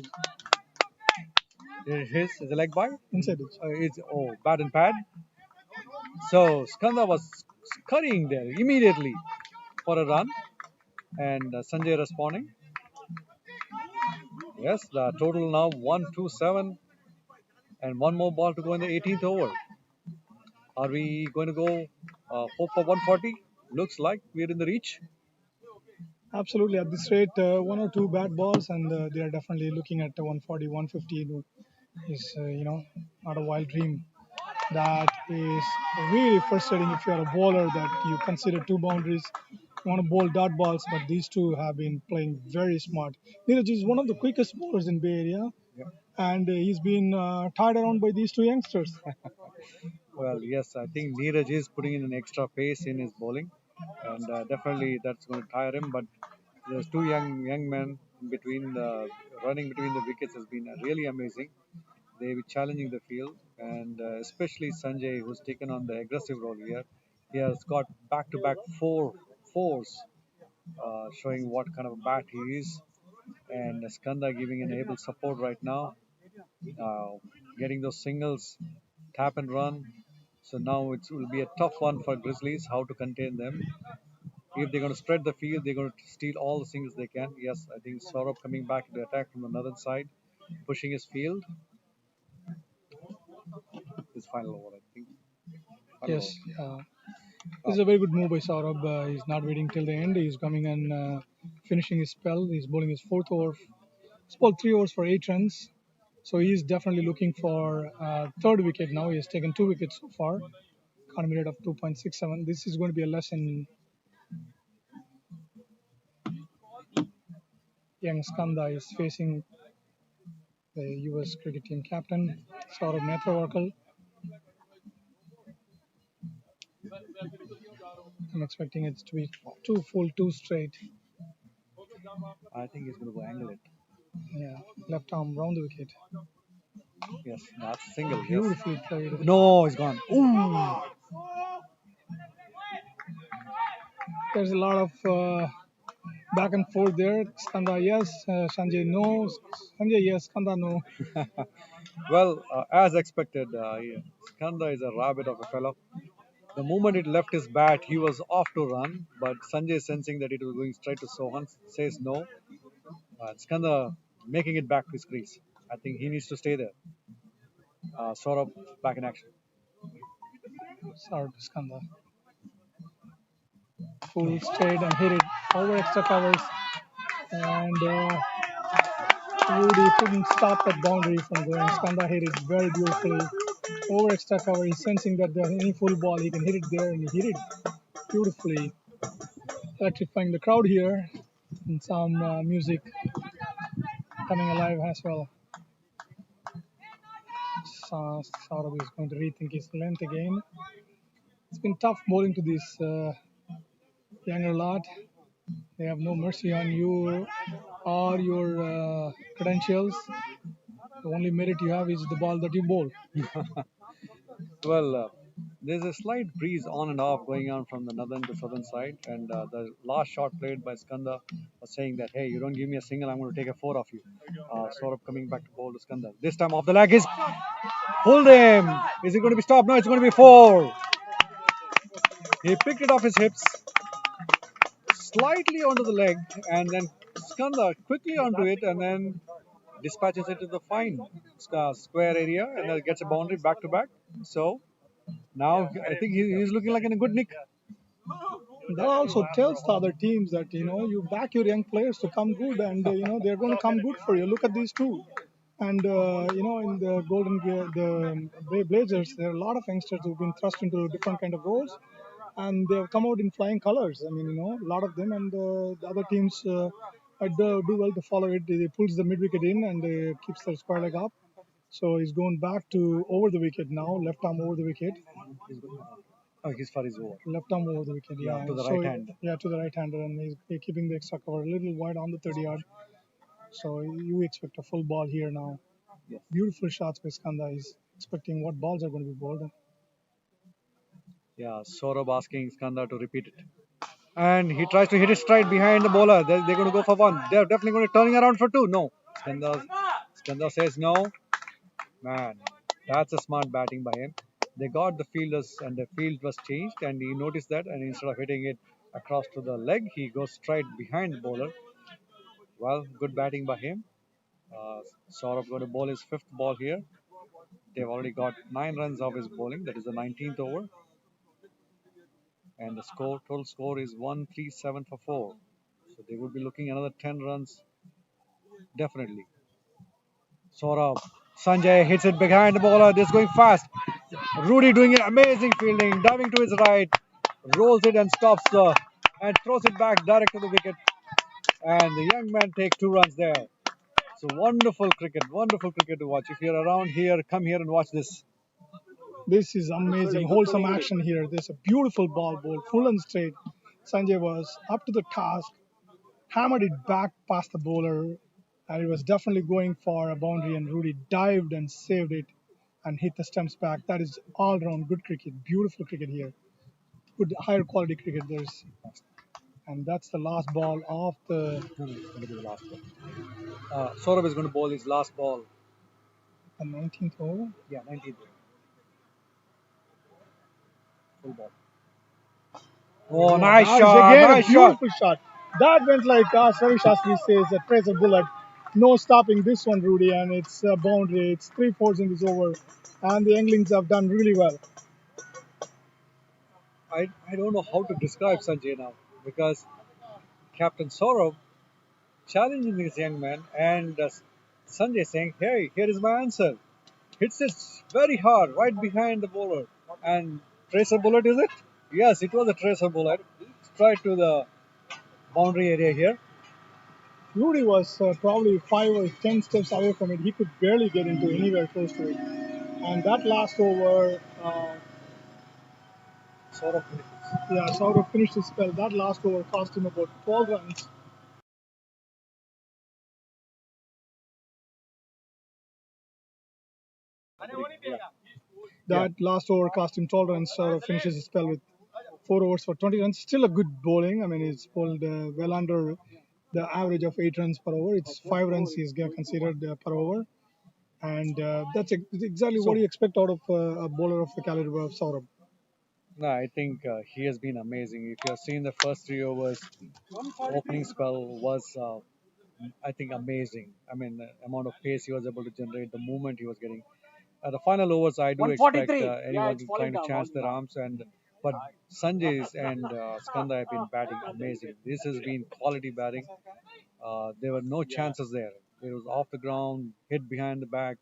edge. His is a leg by. Inside edge. It's bat and pad. So Skanda was scurrying there immediately for a run, and Sanjay responding. Yes, the total now 127, and one more ball to go in the 18th over. Are we going to go hope for 140? Looks like we're in the reach. Absolutely. At this rate, one or two bad balls, and they are definitely looking at 140, 150. Is not a wild dream. That is really frustrating if you're a bowler that you consider two boundaries. You want to bowl dot balls, but these two have been playing very smart. Neeraj is one of the quickest bowlers in Bay Area, Yeah. and he's been tied around by these two youngsters. Well, yes, I think Neeraj is putting in an extra pace in his bowling, and definitely that's going to tire him. But there's two young men in between the running between the wickets has been really amazing. They be challenging the field, and especially Sanjay, who's taken on the aggressive role here. He has got back-to-back fours, showing what kind of a bat he is. And Skanda giving an able support right now, uh, getting those singles, tap and run. So now it will be a tough one for Grizzlies how to contain them. If they're going to spread the field, they're going to steal all the singles they can. Yes, I think Saurabh coming back to attack from the northern side, pushing his field. His final over, I think. Final Yes, this is a very good move by Saurabh. He's not waiting till the end. He's coming and finishing his spell. He's bowling his fourth over. He's bowled 3 overs for 8 runs. So he's definitely looking for third wicket now. He has taken 2 wickets so far. Economy rate of 2.67. This is going to be a lesson. Young Skanda is facing the US cricket team captain, Saurabh Netrawarkal. I'm expecting it to be two full, two straight. I think he's going to go angle it. Yeah, left arm round the wicket. Yes, that's single. Yes. Beautifully played. No, he's gone. Ooh. There's a lot of back and forth there. Skanda yes, Sanjay no. Sanjay yes, Skanda no. Well, as expected, Skanda is a rabbit of a fellow. The moment it left his bat, he was off to run, but Sanjay, sensing that it was going straight to Sohan, says no. Skanda making it back to his crease. I think he needs to stay there. Saurabh back in action. Sorry, Skanda. Full straight and hit it over extra covers. And Rudy couldn't stop that boundary from going. Skanda hit it very beautifully over extra cover. He's sensing that there's any full ball, he can hit it there, and he hit it beautifully, electrifying the crowd here. And some music coming alive as well. Saurabh is going to rethink his length again. It's been tough bowling to this younger lot. They have no mercy on you or your credentials. The only merit you have is the ball that you bowl. Well, there's a slight breeze on and off going on from the northern to southern side, and the last shot played by Skanda was saying that, hey, you don't give me a single, I'm going to take a four off you. Saurabh coming back to bowl to Skanda. This time off the leg is pulled him. Is it going to be stopped? No, it's going to be four. He picked it off his hips, slightly onto the leg, and then Skanda quickly onto it, and then dispatches it to the fine square area, and then gets a boundary back to back. So now I think he's looking like in a good nick. That also tells the other teams that you back your young players to come good, and they're going to come good for you. Look at these two, and in the the Blazers, there are a lot of youngsters who've been thrust into different kind of roles, and they've come out in flying colors. I mean, a lot of them, and the other teams do well to follow it. They pulls the mid wicket in and keeps their square leg up. So he's going back to over the wicket now, left arm over the wicket. Oh, he's for his over. Left arm over the wicket, yeah. To the right hand. Yeah, to the right hander, and he's keeping the extra cover a little wide on the 30 yard. So you expect a full ball here now. Yes. Beautiful shots by Skanda. He's expecting what balls are going to be bowled. Yeah, Saurabh asking Skanda to repeat it. And he tries to hit it straight behind the bowler. They're going to go for one. They're definitely going to turning around for two. No. Skanda says no. Man, that's a smart batting by him. They got the fielders and the field was changed, and he noticed that, and instead of hitting it across to the leg, he goes straight behind the bowler. Well, good batting by him. Saurabh going to bowl his fifth ball here. They've already got 9 runs of his bowling. That is the 19th over. And the total score is 137 for 4. So they would be looking another 10 runs definitely. Saurabh, Sanjay hits it behind the bowler. This is going fast. Rudy doing an amazing fielding, diving to his right, rolls it and stops and throws it back direct to the wicket. And the young man takes 2 runs there. So wonderful cricket to watch. If you're around here, come here and watch this. This is amazing, wholesome action here. There's a beautiful ball bowled, full and straight. Sanjay was up to the task, hammered it back past the bowler, and it was definitely going for a boundary, and Rudy dived and saved it and hit the stumps back. That is all round good cricket, beautiful cricket here. Good higher quality cricket there's. And that's the last ball of the. It's going to be the last ball. Saurabh is going to bowl his last ball. The 19th over? Yeah, 19th over. Full ball. Oh, nice shot! Again, nice a beautiful shot. That went like Ravi Shastri says, a tracer bullet. No stopping this one, Rudy, and it's a boundary. It's 3/4 in this over, and the Younglings have done really well. I don't know how to describe Sanjay now, because Captain Saurabh challenging this young man, and Sanjay saying, hey, here is my answer. Hits it very hard, right behind the bowler. And tracer bullet, is it? Yes, it was a tracer bullet. Straight to the boundary area here. Rudy was probably 5 or 10 steps away from it. He could barely get into anywhere close to it. And that last over, Saurabh finished his spell. That last over cost him about 12 runs. That last over cost him 12 runs. Saurabh finishes his spell with 4 overs for 20 runs. Still a good bowling. I mean, he's bowled well under the average of 8 runs per over. It's 5 runs he's considered per over. And that's exactly what you expect out of a bowler of the caliber of Saurabh. No, I think he has been amazing. If you have seen the first 3 overs, opening spell was, I think, amazing. I mean, the amount of pace he was able to generate, the movement he was getting. At the final overs, I do expect 143. anyone trying to chance their arms, but Sanjay's and Skanda have been batting amazing. This has been quality batting. There were no chances there. It was off the ground, hit behind the back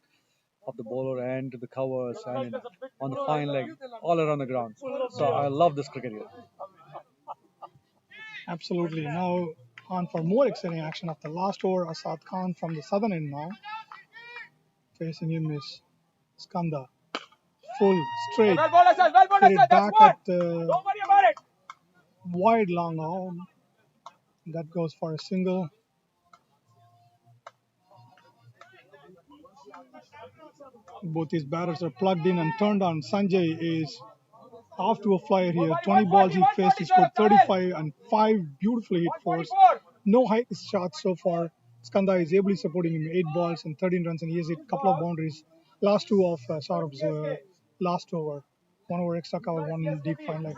of the bowler and to the covers and on the fine leg, all around the ground. So I love this cricket here. Absolutely. Now on for more exciting action of the last over. Asad Khan from the southern end now. Facing him is Skanda. Full straight. Hit it back at the wide long arm. That goes for a single. Both these batters are plugged in and turned on. Sanjay is off to a flyer here. 20 balls he faced. He scored 35 and 5 beautifully hit fours. No high shots so far. Skanda is ably supporting him. 8 balls and 13 runs, and he has hit a couple of boundaries. Last two of Saurabh's last over. 1 over extra cover, 1 deep fine leg.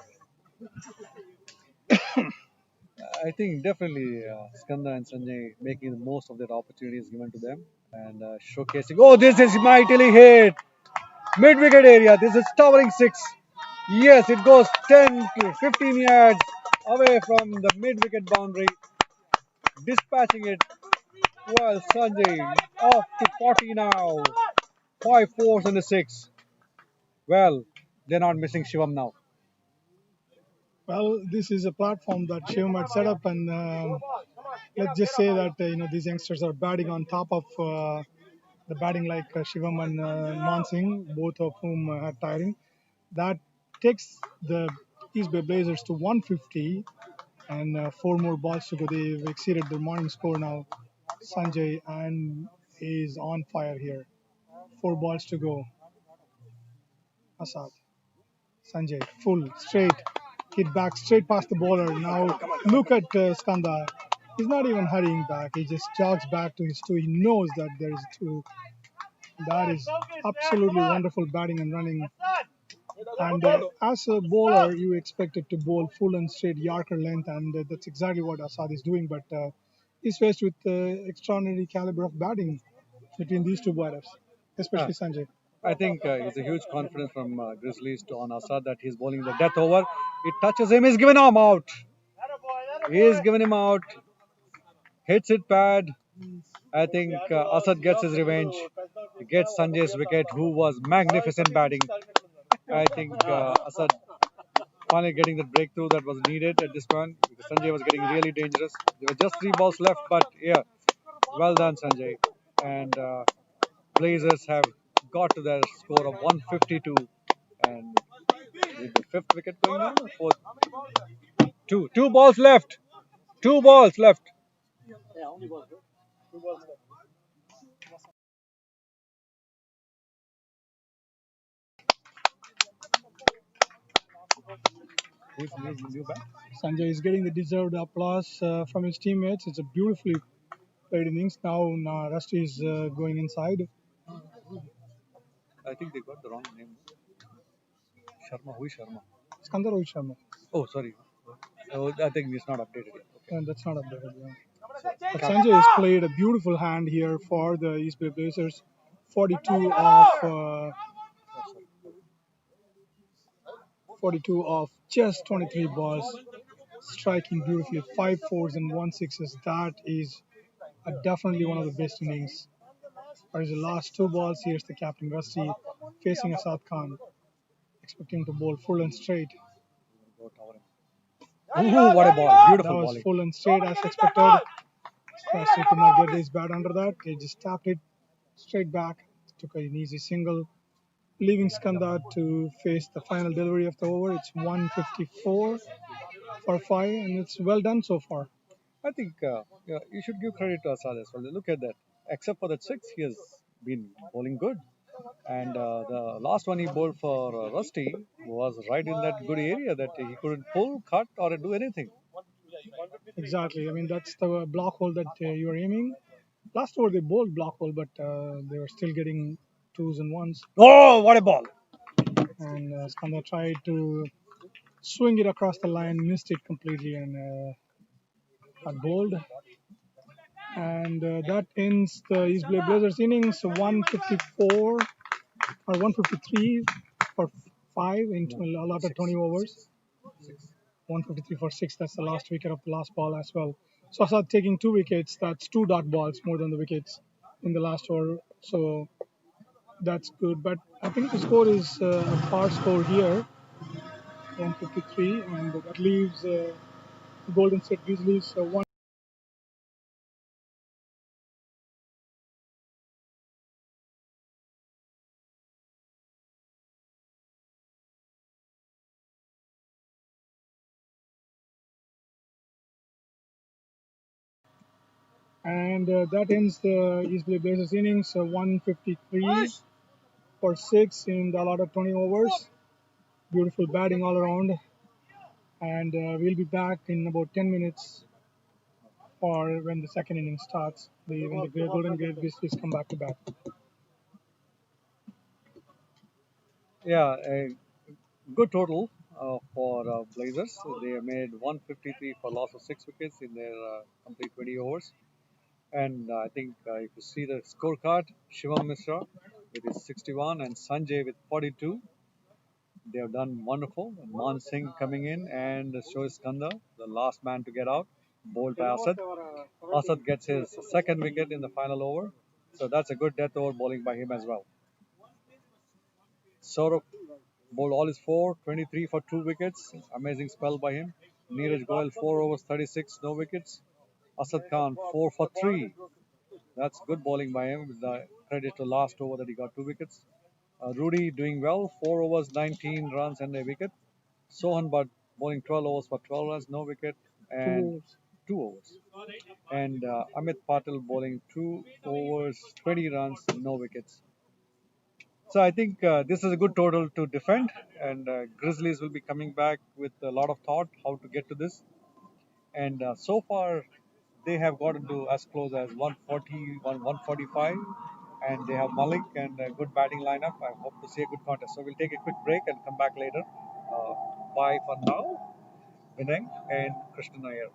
I think definitely Skanda and Sanjay making the most of their opportunities given to them and showcasing. Oh, this is mightily hit. Mid wicket area. This is towering six. Yes, it goes 10 to 15 yards away from the mid wicket boundary. Dispatching it. Well, Sanjay off to 40 now. 5 fours and a 6. Well, they're not missing Shivam now. Well, this is a platform that Shivam had set up, and let's just say that these youngsters are batting on top of the batting like Shivam and Mansingh, both of whom had tiring. That takes the East Bay Blazers to 150, and 4 more balls to go. They've exceeded their morning score now. Sanjay and is on fire here. 4 balls to go. Asad. Sanjay, full, straight, hit back straight past the bowler. Now look at Skanda. He's not even hurrying back. He just jogs back to his two. He knows that there is two. That is absolutely wonderful batting and running. And as a bowler, you expected to bowl full and straight Yorker length, and that's exactly what Asad is doing. But he's faced with extraordinary caliber of batting between these two batters, especially Sanjay. I think it's a huge confidence from Grizzlies to on Assad that he's bowling the death over. It touches him, he's given him out. He's given him out. Hits it bad. I think Assad gets his revenge. He gets Sanjay's wicket, who was magnificent batting. I think Assad finally getting the breakthrough that was needed at this point because Sanjay was getting really dangerous. There were just 3 balls left, but yeah, well done, Sanjay. And Blazers have got to their score of 152, and with the 5th wicket going on, or 4th, 2 balls left, 2 balls left. Yeah, only balls. 2 balls left. Who's new back? Sanjay is getting the deserved applause from his teammates. It's a beautifully played innings. Now Rusty is going inside. I think they got the wrong name. Sharma, who is Sharma? Skandar Rohit Sharma. Oh, sorry. Oh, I think it's not updated yet. Okay. And that's not updated. Yeah. But Sanjay has played a beautiful hand here for the East Bay Blazers. 42 of just 23 balls, striking beautifully. 5 fours and 1 sixes. That is definitely one of the best innings. Whereas the last 2 balls, here's the captain Rusty facing Asad Khan, expecting to bowl full and straight. Ooh, what a ball! Beautiful That was bowling. full and straight as expected. Rusty could not get his bat under that. He just tapped it straight back. Took an easy single, leaving Skanda to face the final delivery of the over. It's 154 for 5, and it's well done so far. I think yeah, you should give credit to Asad as well. Look at that. Except for that 6, he has been bowling good. And the last one he bowled for Rusty was right in that good area that he couldn't pull, cut, or do anything. Exactly. I mean, that's the block hole that you are aiming. Last over they bowled block hole, but they were still getting 2s and 1s. Oh, what a ball! And Skanda tried to swing it across the line, missed it completely, and got bowled. And that ends the East Bay Blazers innings 154 or 153 for 5 in allotted 20 overs. 153 for 6. That's the last wicket of the last ball as well. So Asad taking 2 wickets. That's 2 dot balls more than the wickets in the last over. So that's good. But I think the score is a par score here, 153, and that leaves Golden State Grizzlies 1. And that ends the East Bay Blazers innings 153 for 6 in the allotted 20 overs. Beautiful batting all around. And we'll be back in about 10 minutes for when the second inning starts, when the Golden Gate Grizzlies come back to bat. Yeah, a good total for Blazers. They made 153 for loss of 6 wickets in their complete 20 overs. And I think if you see the scorecard, Shivam Mishra with his 61 and Sanjay with 42. They have done wonderful. Man Singh coming in and Shoaib Skandar, the last man to get out, bowled by Asad. Asad gets his second wicket in the final over. So that's a good death over bowling by him as well. Saurabh bowled all his four, 23 for 2 wickets. Amazing spell by him. Neeraj Goyal, 4 overs, 36, no wickets. Asad Khan, 4 for 3. That's good bowling by him. With the credit to last over that he got 2 wickets. Rudy doing well, 4 overs, 19 runs and a wicket. Sohan Butt bowling 12 overs for 12 runs, no wicket, and 2 overs. And Amit Patil bowling 2 overs, 20 runs, no wickets. So I think this is a good total to defend, and Grizzlies will be coming back with a lot of thought how to get to this. And so far, they have gotten to as close as 140, 145, and they have Malik and a good batting lineup. I hope to see a good contest. So we'll take a quick break and come back later. Bye for now, Vinay and Krishnan Iyer.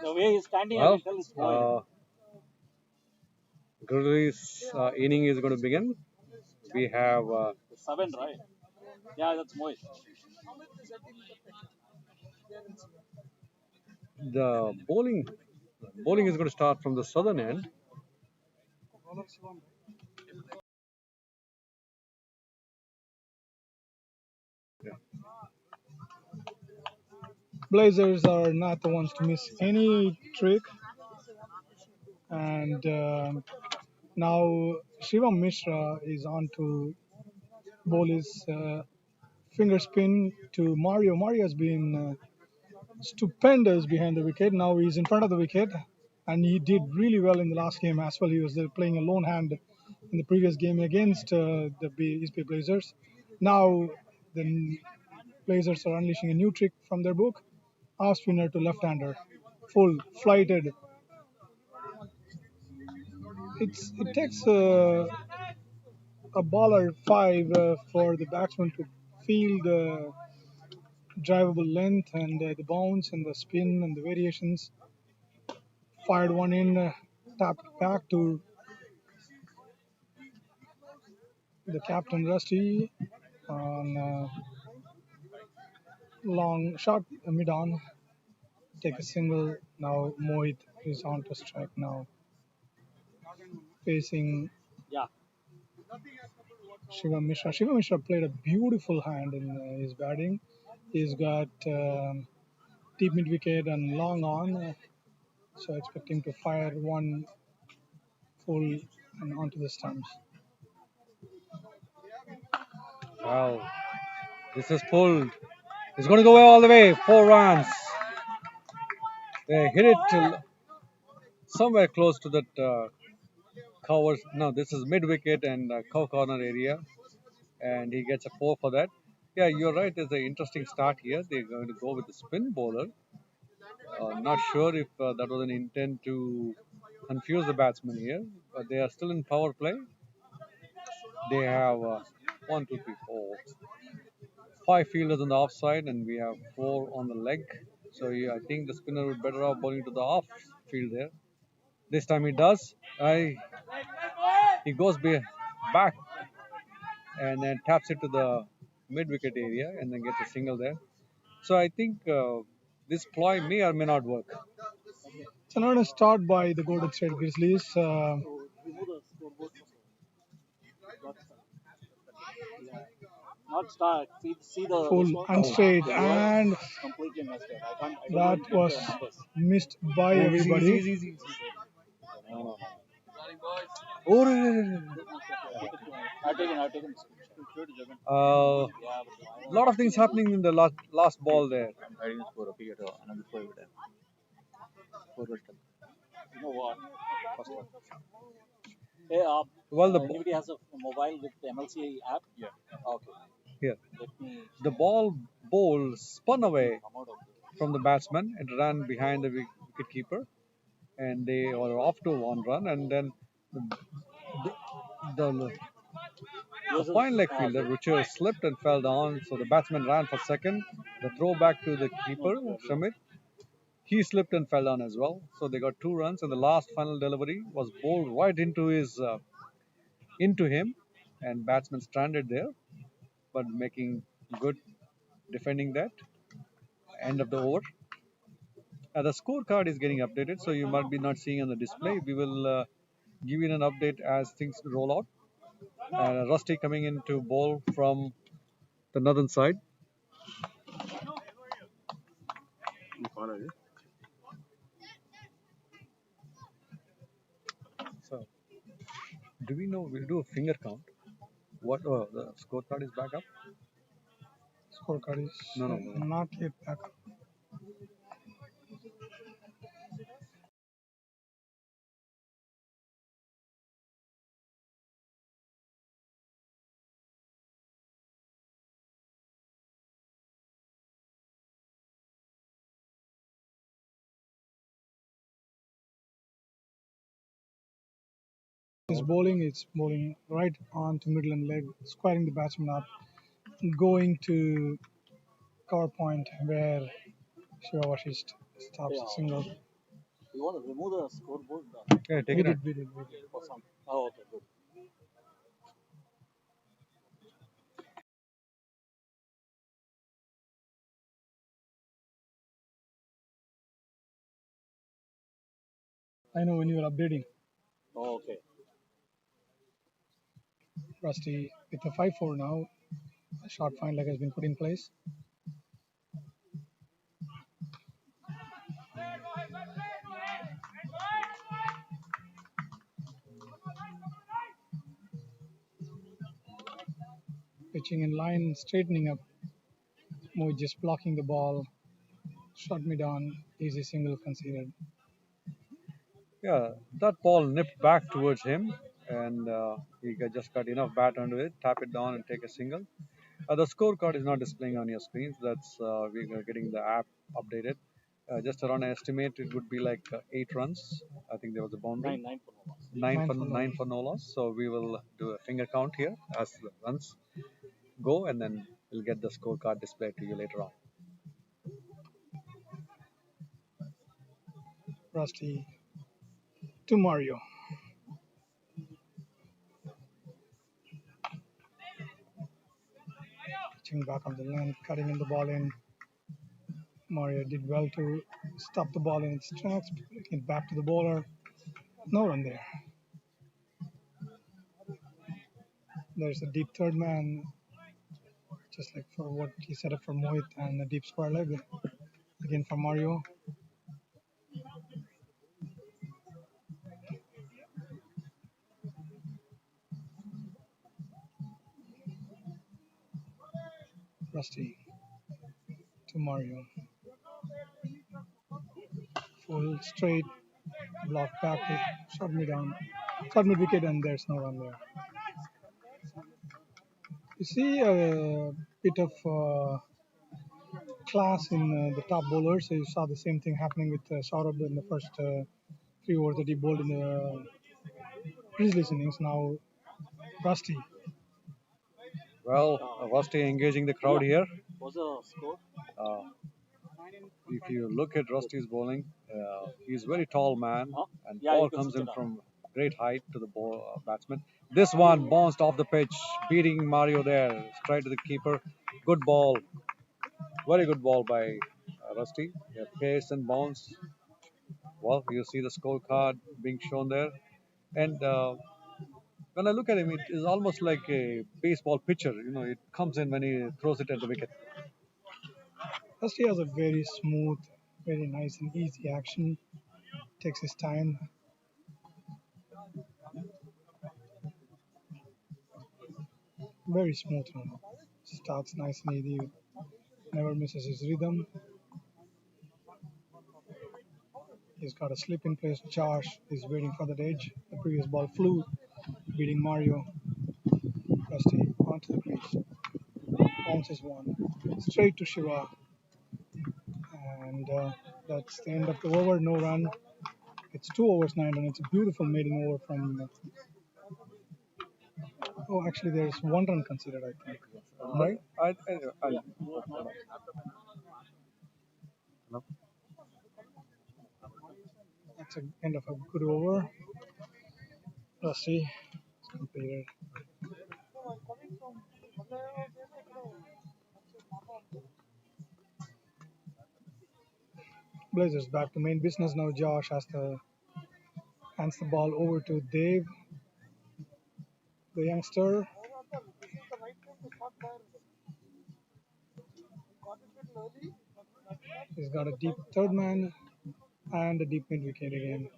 The way he's standing, I Well, can tell it's Mohit. Grizzlies inning is going to begin. We have It's 7, right? Yeah, that's Mohit. the bowling. Bowling is going to start from the southern end. Blazers are not the ones to miss any trick, and now Shivam Mishra is on to bowl his finger spin to Mario. Mario has been stupendous behind the wicket. Now he's in front of the wicket, and he did really well in the last game as well. He was playing a lone hand in the previous game against the East Bay Blazers. Now the Blazers are unleashing a new trick from their book: off spinner to left-hander, full flighted. It takes a baller five for the batsman to feel the drivable length and the bounce and the spin and the variations. Fired one in, tapped back to the captain Rusty on long shot mid on. Take a single. Now Mohit is on to strike now. Facing Yeah. Shivam Mishra. Shivam Mishra played a beautiful hand in his batting. He's got deep mid wicket and long on. So expecting to fire one full and onto the stumps. Wow, this is pulled. It's going to go all the way. 4 runs. They hit it somewhere close to that covers. No, this is mid wicket and cow corner area, and he gets a 4 for that. Yeah, you're right. There's an interesting start here. They're going to go with the spin bowler. Not sure if that was an intent to confuse the batsman here, but they are still in power play. They have 1, 2, 3, 4, 5 fielders on the offside, and we have 4 on the leg. So yeah, I think the spinner would better off bowling to the off field there. This time he does. He goes back and then taps it to the mid wicket area and then gets a single there. So I think this ploy may or may not work. It's another start by the Golden State Grizzlies. Not start. See the Full and straight, You and completely messed up. I that don't was get the numbers. missed by everybody. Easy. Oh, I've taken. a lot of things happening in the last ball there. You know what? Hey, Well, anybody has a mobile with the MLC app? Yeah. Okay. here Let me the ball spun away come out of from the batsman. It ran behind the wicket keeper, and they were off to 1 run. And then the fine leg fielder, Richard, slipped and fell down. So the batsman ran for second. The throw back to the keeper, Shamit. He slipped and fell down as well. So they got 2 runs, and the last final delivery was bowled right into him, and batsman stranded there, but making good defending that. End of the over. The scorecard is getting updated, so you might be not seeing on the display. We will give you an update as things roll out. Rusty coming in to bowl from the northern side. So, do we know? We'll do a finger count. What the scorecard is back up? Scorecard is No. not yet back. It's bowling right on to middle and leg, squaring the batsman up, going to cover point where Shivavashi stops a single. You want to remove the scoreboard? Yeah, take We it out. did, we did, we did. For some. Oh, okay, good. I know when you were updating. Oh, okay. Rusty with a 5-4 now. A short fine leg has been put in place. Pitching in line, straightening up. Mo just blocking the ball. Shot me down. Easy single conceded. Yeah, that ball nipped back towards him, and just got enough bat under it, tap it down, and take a single. The scorecard is not displaying on your screens. That's we are getting the app updated. Just around an estimate, it would be like 8 runs. I think there was a boundary. Nine for no loss. Nine for no loss. So we will do a finger count here as the runs go, and then we'll get the scorecard displayed to you later on. Rusty to Mario. Pitching back on the length, cutting in the ball in. Mario did well to stop the ball in its tracks, bring it back to the bowler. No run there. There's a deep third man, just like for what he set up for Mohit, and a deep square leg again for Mario. Rusty to Mario. Full straight, block back, shot me down, shot mid wicket, and there's no run there. You see a bit of class in the top bowlers. So you saw the same thing happening with Saurabh in the first 3 overs that he bowled in the Grizzlies innings. Now Rusty. Well, Rusty engaging the crowd here. What's the score? Uh, if you look at Rusty's bowling, he's a very tall man, and Yeah, ball you can comes switch in it up. from great height to the batsman. This one bounced off the pitch, beating Mario there, straight to the keeper. Good ball, very good ball by Rusty. Yeah, pace and bounce. Well, you see the scorecard being shown there, and when I look at him, it is almost like a baseball pitcher. You know, it comes in when he throws it at the wicket. Rusty has a very smooth, very nice and easy action. Takes his time. Very smooth run. Starts nice and easy. Never misses his rhythm. He's got a slip in place. Josh is waiting for that edge. The previous ball flew, beating Mario. Rusty onto the crease. Bounces one. Straight to Shiva. And that's the end of the over. No run. It's 2 overs, 9 runs. It's a beautiful maiden over from. Oh, actually, there's 1 run considered, I think. Right? No. That's the end of a good over. Rusty it's completed. Blazers back to main business now. Josh hands the ball over to Dave, the youngster. He's got a deep third man and a deep mid wicket again.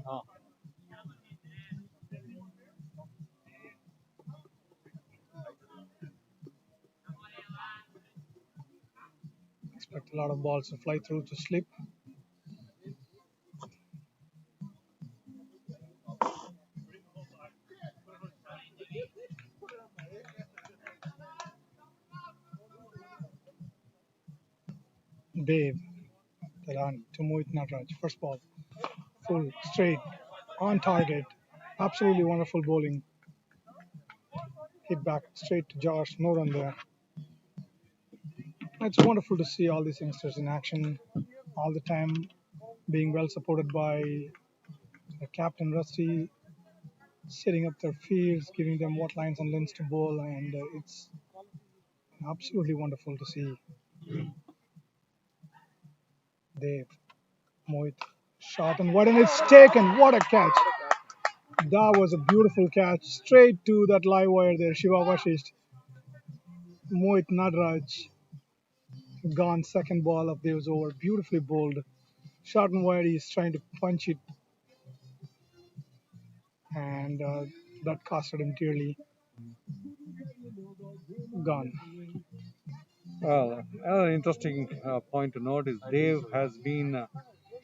Ah. Expect a lot of balls to fly through to slip. Dave, Tarani to Mohit Nataraj. First ball, full, straight, on target. Absolutely wonderful bowling. Hit back straight to Josh. No run there. It's wonderful to see all these youngsters in action all the time. being well supported by the captain Rusty, setting up their fields, giving them what lines and lengths to bowl, and it's absolutely wonderful to see. Dave, Mohit, shot and what, and it's taken. What a catch! That was a beautiful catch, straight to that live wire there. Shiva Vashisht, Mohit Nadraj, gone second ball of Dev's over, beautifully bowled. Short and wide, he's trying to punch it, and that costed him dearly. Gone. Well, another interesting point to note is Dave has been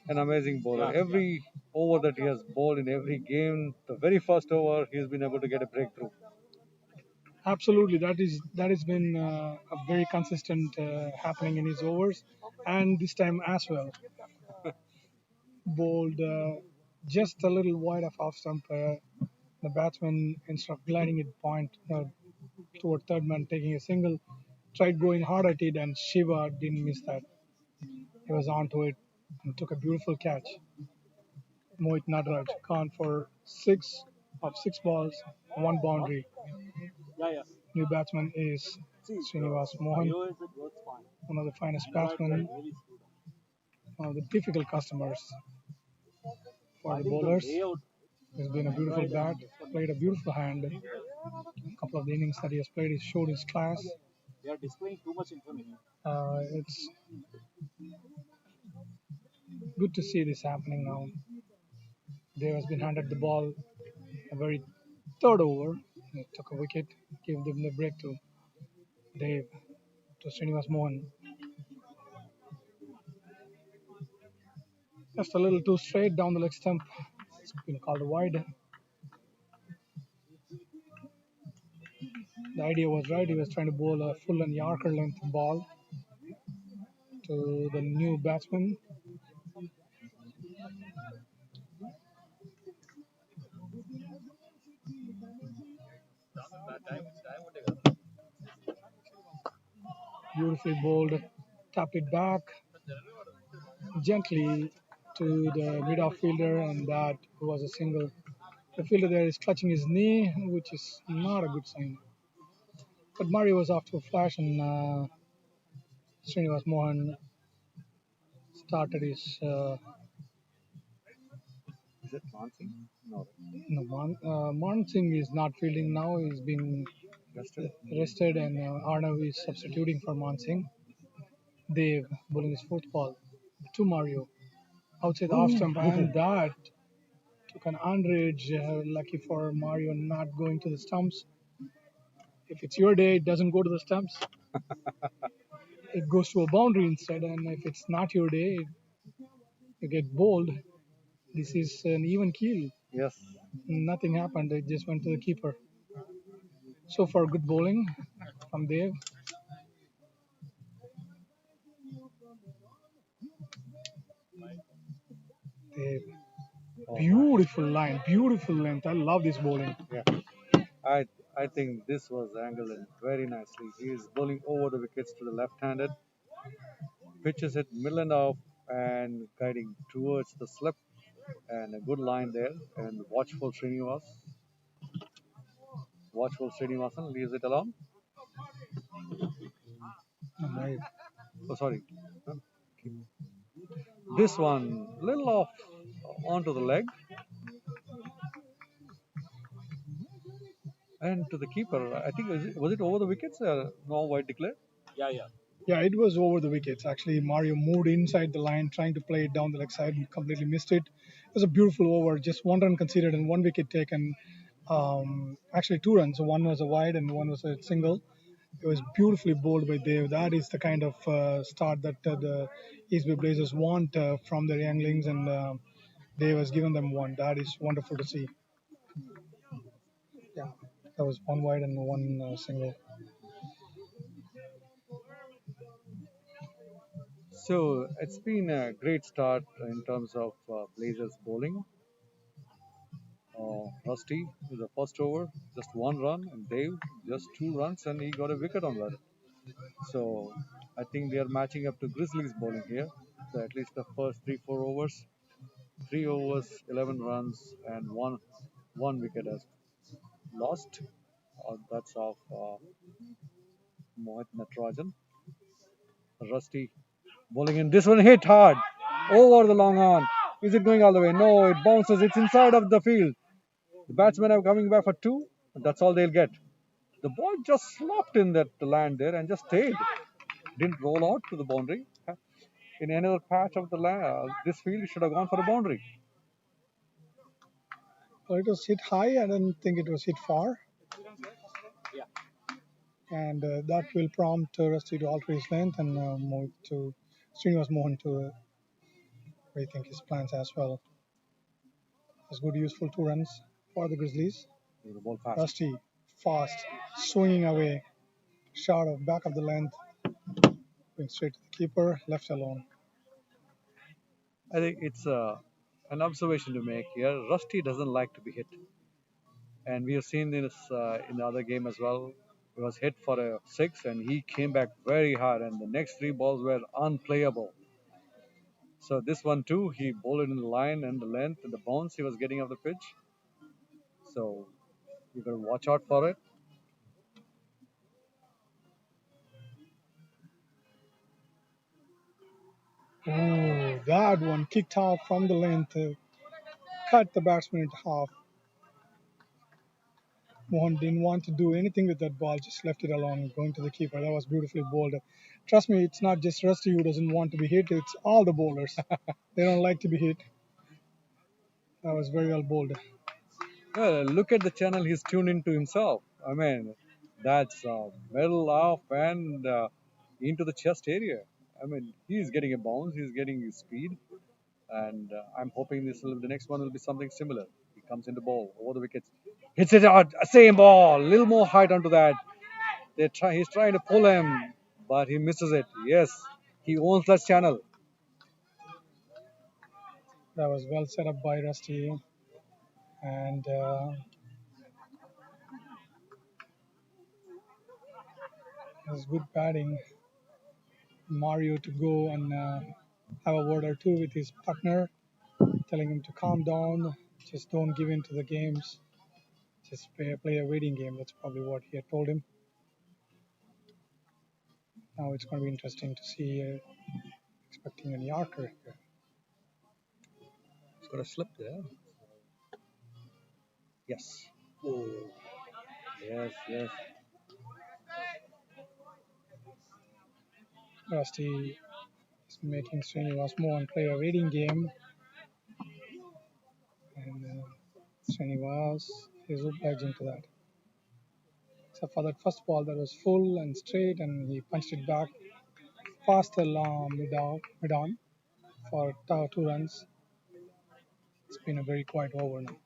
an amazing bowler. Every over that he has bowled in every game, the very first over, he has been able to get a breakthrough. Absolutely, that has been a very consistent happening in his overs, and this time as well. Bowled just a little wide of off stump. The batsman, instead of gliding it point toward third man, taking a single, tried going hard at it, and Shiva didn't miss that. He was onto it and took a beautiful catch. Mohit Nadraj gone for six balls, one boundary. Yeah. New batsman is Srinivas Mohan, IO is it works fine. one of the finest Android can batsmen, really screw down. one of the difficult customers for I the think the bowlers. layout, He's been a beautiful Android bat, and this one, played a beautiful hand. A couple of the innings that he has played, he showed his class. they are displaying too much information. It's good to see this happening now. Dave has been handed the ball a very third over. He took a wicket, gave them the breakthrough. Dave to Srinivas Mohan. Just a little too straight down the leg stump. It's been called wide. The idea was right. He was trying to bowl a full and Yorker length ball to the new batsman. Beautifully bowled, tapped it back gently to the mid off fielder, and that was a single. The fielder there is clutching his knee, which is not a good sign. But Murray was off to a flash, and Srinivas Mohan started his. Is it Mansingh? No. No, Man Singh is not fielding now. He's been rested, and Arnav is substituting for Man Singh. Dev bowling his fourth ball to Mario outside the off stump, and that took an underage. Lucky for Mario not going to the stumps. If it's your day, it doesn't go to the stumps. It goes to a boundary instead, and if it's not your day, you get bowled. This is an even keel. Yes. Nothing happened. It just went to the keeper. So far, good bowling from Dev. Dev. Beautiful line, beautiful length. I love this bowling. Yeah. I think this was angled in very nicely. He is bowling over the wickets to the left-handed, pitches it middle and off, and guiding towards the slip, and a good line there. And watchful Srinivasan leaves it alone. Right. Oh, sorry. This one, little off onto the leg. And to the keeper, I think, was it over the wickets? No wide declared? Yeah. Yeah, it was over the wickets. Actually, Mario moved inside the line, trying to play it down the leg side, and completely missed it. It was a beautiful over, just one run conceded and one wicket taken. Actually, two runs. So one was a wide and one was a single. It was beautifully bowled by Dev. That is the kind of start that the East Bay Blazers want from their younglings, and Dev has given them one. That is wonderful to see. Yeah, that was one wide and one single. So it's been a great start in terms of Blazers bowling. Rusty with the first over, just one run, and Dave just two runs, and he got a wicket on that. So I think they are matching up to Grizzlies bowling here. So at least the first 3 4 overs, 3 overs, 11 runs, and one wicket has lost. That's of Mohit Natarajan. Rusty bowling in. This one hit hard over the long on. Is it going all the way? No, it bounces. It's inside of the field. The batsmen are coming back for two. That's all they'll get. The ball just slopped in that land there and just stayed. Didn't roll out to the boundary. In another patch of the land, this field should have gone for a boundary. Well, it was hit high. I don't think it was hit far. Yeah. And that will prompt Rusty to alter his length and move to Srinivas Mohan to rethink his plans as well. It's good, useful 2 runs for the Grizzlies. The ball fast. Rusty, fast, swinging away, shot of back of the length, going straight to the keeper, left alone. I think it's an observation to make here. Rusty doesn't like to be hit, and we have seen this in the other game as well. He was hit for a six, and he came back very hard, and the next three balls were unplayable. So this one too, he bowled in the line and the length and the bounce he was getting off the pitch. So you got to watch out for it. Oh, that one kicked off from the length, cut the batsman into half. Mohan didn't want to do anything with that ball, just left it alone, going to the keeper. That was beautifully bowled. Trust me, it's not just Rusty who doesn't want to be hit, it's all the bowlers. They don't like to be hit. That was very well bowled. Well, look at the channel he's tuned into himself. I mean, that's middle off and into the chest area. I mean, he's getting a bounce, he's getting his speed, and I'm hoping the next one will be something similar. He comes into ball over the wickets, hits it out, same ball, a little more height onto that. He's trying to pull him, but he misses it. Yes, he owns that channel. That was well set up by Rusty. And it was good batting. Mario to go and have a word or two with his partner, telling him to calm down, just don't give in to the games, just play a waiting game. That's probably what he had told him. Now it's going to be interesting to see, expecting an Yorker here. It's got a slip there. Yes. Oh. Yes, yes. Rusty is making Srinivas Mohan play a waiting game. And Srinivas is obliged into that. Except for that first ball that was full and straight, and he punched it back fast along mid on for 2 runs. It's been a very quiet over now.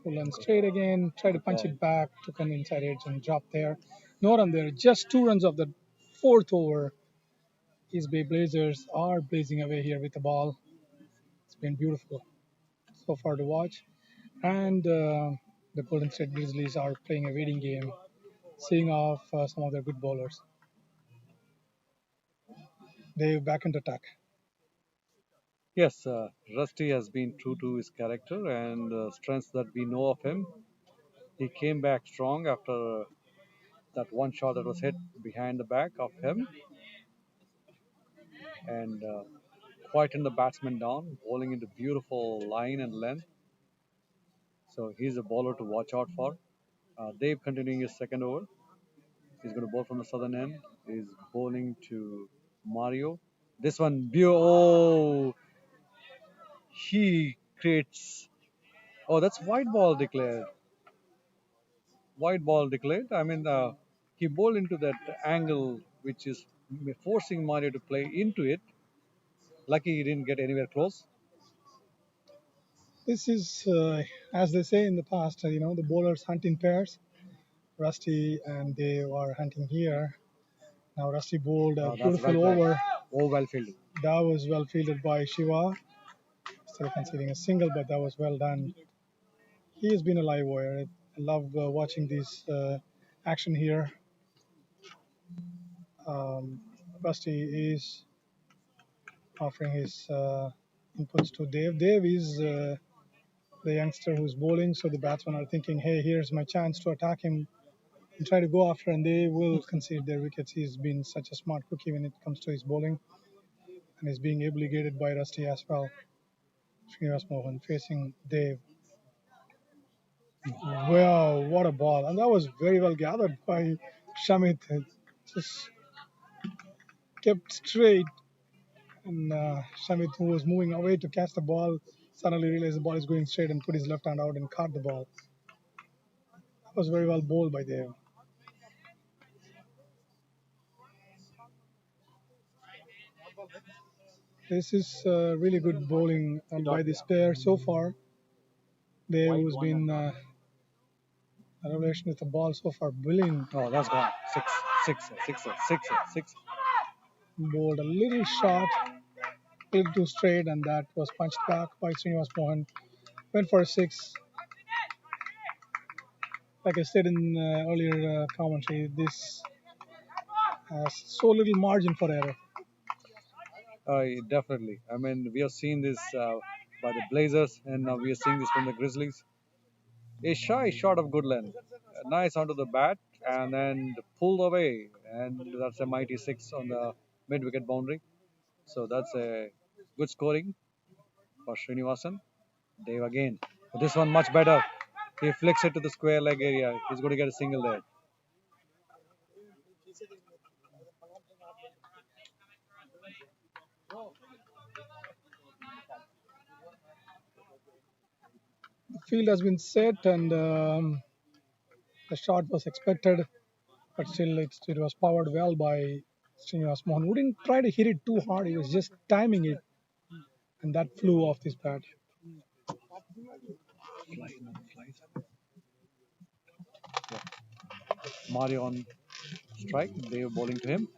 Full and straight again, try to punch it back, took an inside edge and dropped there. No run there, just 2 runs of the fourth over. East Bay Blazers are blazing away here with the ball. It's been beautiful so far to watch. And the Golden State Grizzlies are playing a waiting game, seeing off some of their good bowlers. They're back into attack. Yes, Rusty has been true to his character and strengths that we know of him. He came back strong after that one shot that was hit behind the back of him and quietened the batsman down, bowling into beautiful line and length. So he's a bowler to watch out for. Dave continuing his second over. He's going to bowl from the southern end. He's bowling to Mario. This one, oh, he creates. Oh, that's white ball declared. White ball declared. I mean, he bowled into that angle, which is forcing Mario to play into it. Lucky he didn't get anywhere close. This is, as they say in the past, the bowlers hunt in pairs. Rusty and they were hunting here. Now Rusty bowled a beautiful over. Oh, well fielded. That was well fielded by Shiva. still conceding a single, but that was well done. He has been a live wire. I love watching this action here. Rusty is offering his inputs to Dave. Dave is the youngster who's bowling, so the batsmen are thinking, hey, here's my chance to attack him and try to go after, and they will concede their wickets. He's been such a smart cookie when it comes to his bowling, and is being obligated by Rusty as well. Srinivas Mohan facing Dave. Wow, what a ball. And that was very well gathered by Shamit. It just kept straight. And Shamit, who was moving away to catch the ball, suddenly realized the ball is going straight and put his left hand out and caught the ball. That was very well bowled by Dave. This is really good bowling by this pair so far. Dave, who's been a revelation with the ball so far, brilliant. Oh, that's gone. Six. Bowled a little short, a little too straight, and that was punched back by Srinivas Mohan. Went for a 6. Like I said in earlier commentary, this has so little margin for error. Definitely. I mean, we have seen this by the Blazers, and now we are seeing this from the Grizzlies. A shy shot of good length, nice onto the bat, and then pulled away, and that's a mighty 6 on the mid-wicket boundary. So that's a good scoring for Srinivasan. Dave again. But this one much better. He flicks it to the square leg area. He's going to get a single there. The field has been set, and the shot was expected, but still it was powered well by Srinivas Mohan, who didn't try to hit it too hard. He was just timing it, and that flew off his bat. Mario on strike. Dave bowling to him.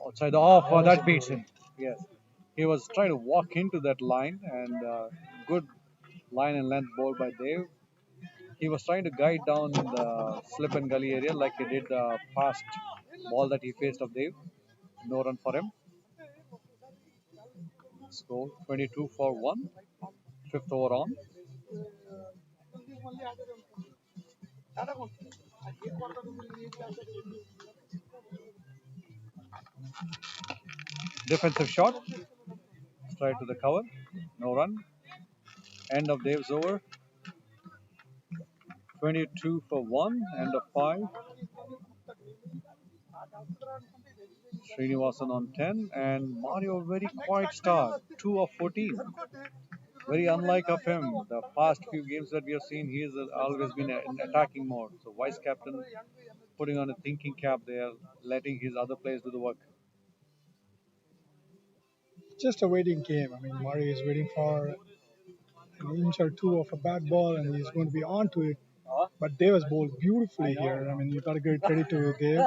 Outside the off. Oh, that beats him. Yes. He was trying to walk into that line, and good line and length ball by Dave. He was trying to guide down the slip and gully area like he did the past ball that he faced of Dave. No run for him. Score 22 for 1. Fifth over on. Defensive shot. Straight to the cover. No run. End of Dave's over. 22 for 1. End of 5. Srinivasan on 10. And Mario very quiet start. 2 of 14. Very unlike of him. The past few games that we have seen, he has always been in attacking mode. So vice captain putting on a thinking cap there, letting his other players do the work. Just a waiting game. I mean, Mario is waiting for an inch or two of a bad ball, and he's going to be on to it. But Dave has bowled beautifully here. I mean, you got to give credit to Dave.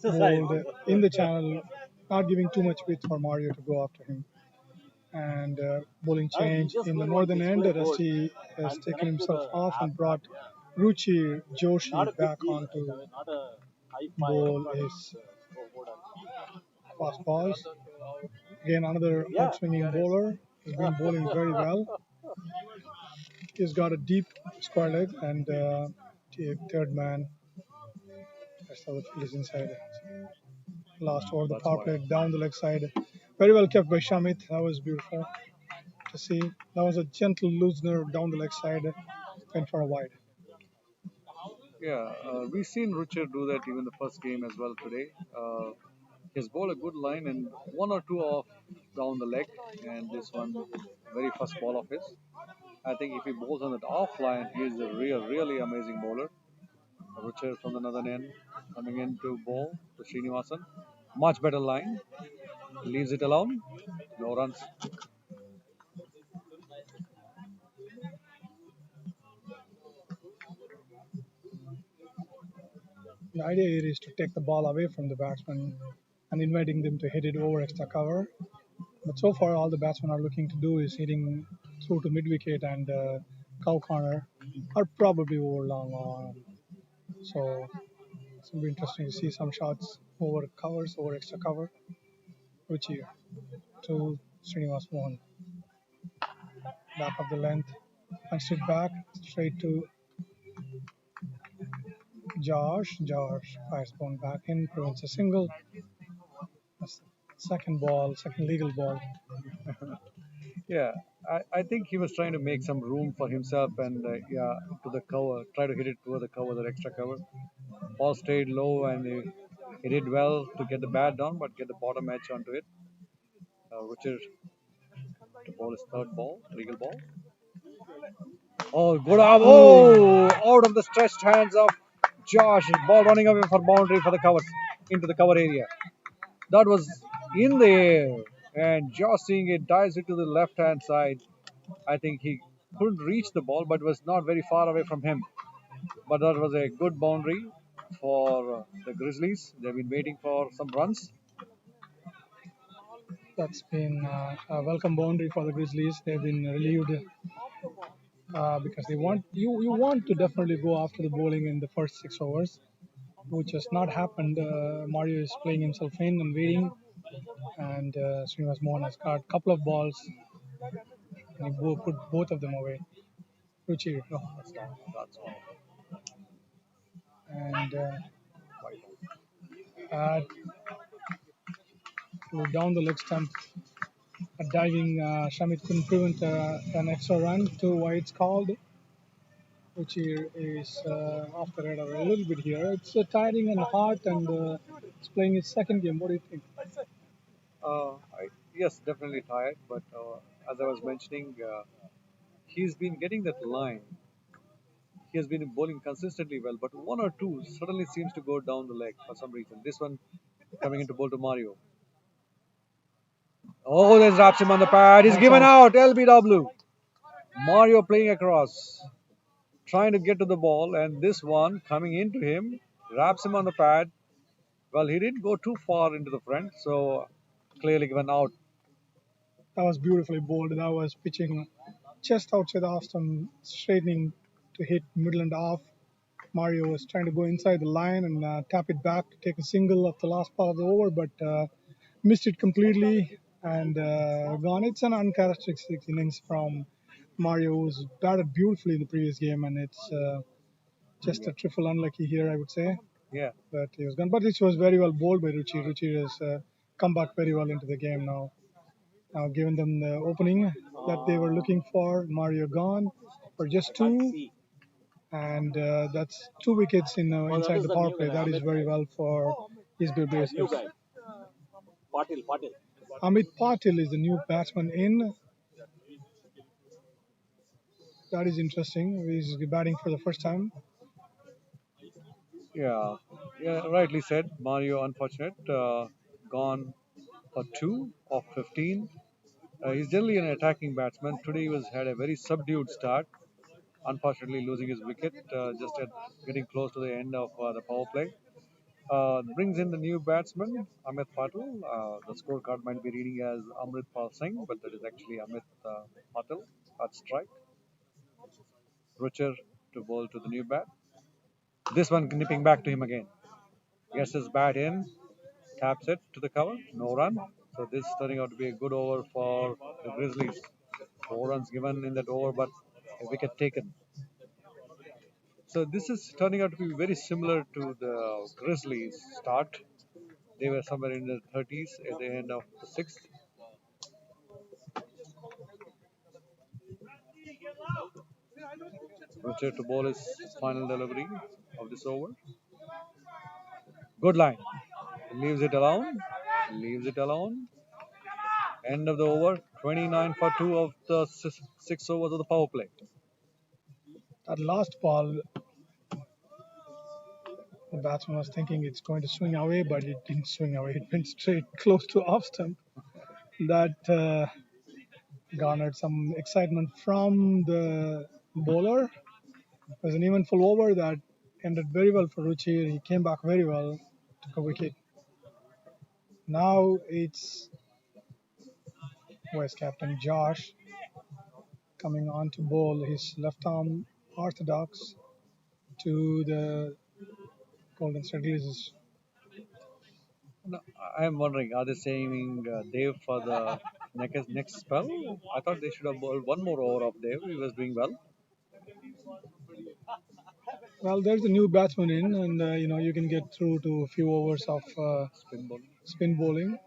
Bowled in the channel, not giving too much width for Mario to go after him. And bowling change in the northern end. Rusty has taken himself off and brought Ruchi Joshi back onto bowl his fast balls. Again, another outswinging bowler. He's been bowling very well. He's got a deep square leg, and the third man. That's how the field is inside. Last over the power play down the leg side. Very well kept by Shamit. That was beautiful to see. That was a gentle loosener down the leg side. Went for a wide. Yeah, we've seen Ruchir do that even the first game as well today. He's bowled a good line and 1 or 2 off down the leg, and this one, very first ball of his. I think if he bowls on that off line, he is a really amazing bowler. Ruchir from the northern end coming in to bowl to Srinivasan. Much better line. Leaves it alone. No runs. The idea here is to take the ball away from the batsman and inviting them to hit it over extra cover. But so far, all the batsmen are looking to do is hitting through to mid wicket and cow corner, or probably over long on. So it's going to be interesting to see some shots over covers, over extra cover. Ruchi to Srinivas Mohan. Back of the length, punched it back straight to Josh. Josh fires ball back in, prevents a single. Second ball, second legal ball. Yeah, I think he was trying to make some room for himself and yeah, to the cover, try to hit it toward the cover, the extra cover. Ball stayed low and he did well to get the bat down, but get the bottom edge onto it. Richard to bowl his third ball, legal ball. Oh, good up! Oh, out of the stretched hands of Josh. Ball running away for boundary for the covers into the cover area. That was in the air, and Josh seeing it dives it to the left hand side. I think he couldn't reach the ball, but was not very far away from him. But that was a good boundary for the Grizzlies. They've been waiting for some runs. That's been a welcome boundary for the Grizzlies. They've been relieved because they want you want to definitely go after the bowling in the first 6 overs, which has not happened. Mario is playing himself in and waiting, and Srinivas Mohan has got a couple of balls and he put both of them away. Ruchi, no. That's all. And uh, down the leg stump, a diving Shamit couldn't prevent an extra run. 2 wides called, which is off the radar a little bit here. It's tiring and hot, and it's playing his second game. What do you think? Yes, definitely tired, but as I was mentioning, he's been getting that line. He has been bowling consistently well, but one or two suddenly seems to go down the leg for some reason. This one coming into bowl to Mario. Oh, there's wraps him on the pad. He's given out. LBW. Mario playing across, trying to get to the ball, and this one coming into him, wraps him on the pad. Well, he didn't go too far into the front, so clearly given out. That was beautifully bowled. That was pitching just outside the off stump, straightening to hit middle and off. Mario was trying to go inside the line and tap it back to take a single of the last part of the over, but missed it completely and gone. It's an uncharacteristic innings from Mario, who's batted beautifully in the previous game, and it's just a trifle unlucky here, I would say. Yeah. That he was gone. But this was very well bowled by Ruchi. Ruchi has come back very well into the game now. Now given them the opening that they were looking for. Mario gone for just 2. And that's 2 wickets inside the power play. That is very well for his Blazers. Amit Patil is the new batsman in. That is interesting. He's batting for the first time. Yeah, rightly said. Mario, unfortunate, gone for 2 of 15. He's generally an attacking batsman. Today he was had a very subdued start. Unfortunately, losing his wicket just at getting close to the end of the power play. Brings in the new batsman, Amit Patil. The scorecard might be reading as Amrit Pal Singh, but that is actually Amit Patil at strike. Rucher to bowl to the new bat. This one nipping back to him again. Gets his bat in, taps it to the cover, no run. So this is turning out to be a good over for the Grizzlies. 4 runs given in that over, but a wicket taken. So this is turning out to be very similar to the Grizzlies start. They were somewhere in the 30s at the end of the 6th. Richard to bowl his final delivery of this over. Good line. Leaves it alone. Leaves it alone. End of the over. 29 for 2 of the 6 overs of the power play. That last ball, the batsman was thinking it's going to swing away, but it didn't swing away. It went straight close to off stump. That garnered some excitement from the bowler. It was an eventful over that ended very well for Ruchi. He came back very well, took a wicket. Now it's Vice captain Josh coming on to bowl his left arm orthodox to the Golden State Grizzlies. No, I'm wondering, are they saving Dave for the next spell? I thought they should have bowled one more over of Dave. He was doing well. Well, there's a new batsman in, and you can get through to a few overs of Spin bowling. spin bowling.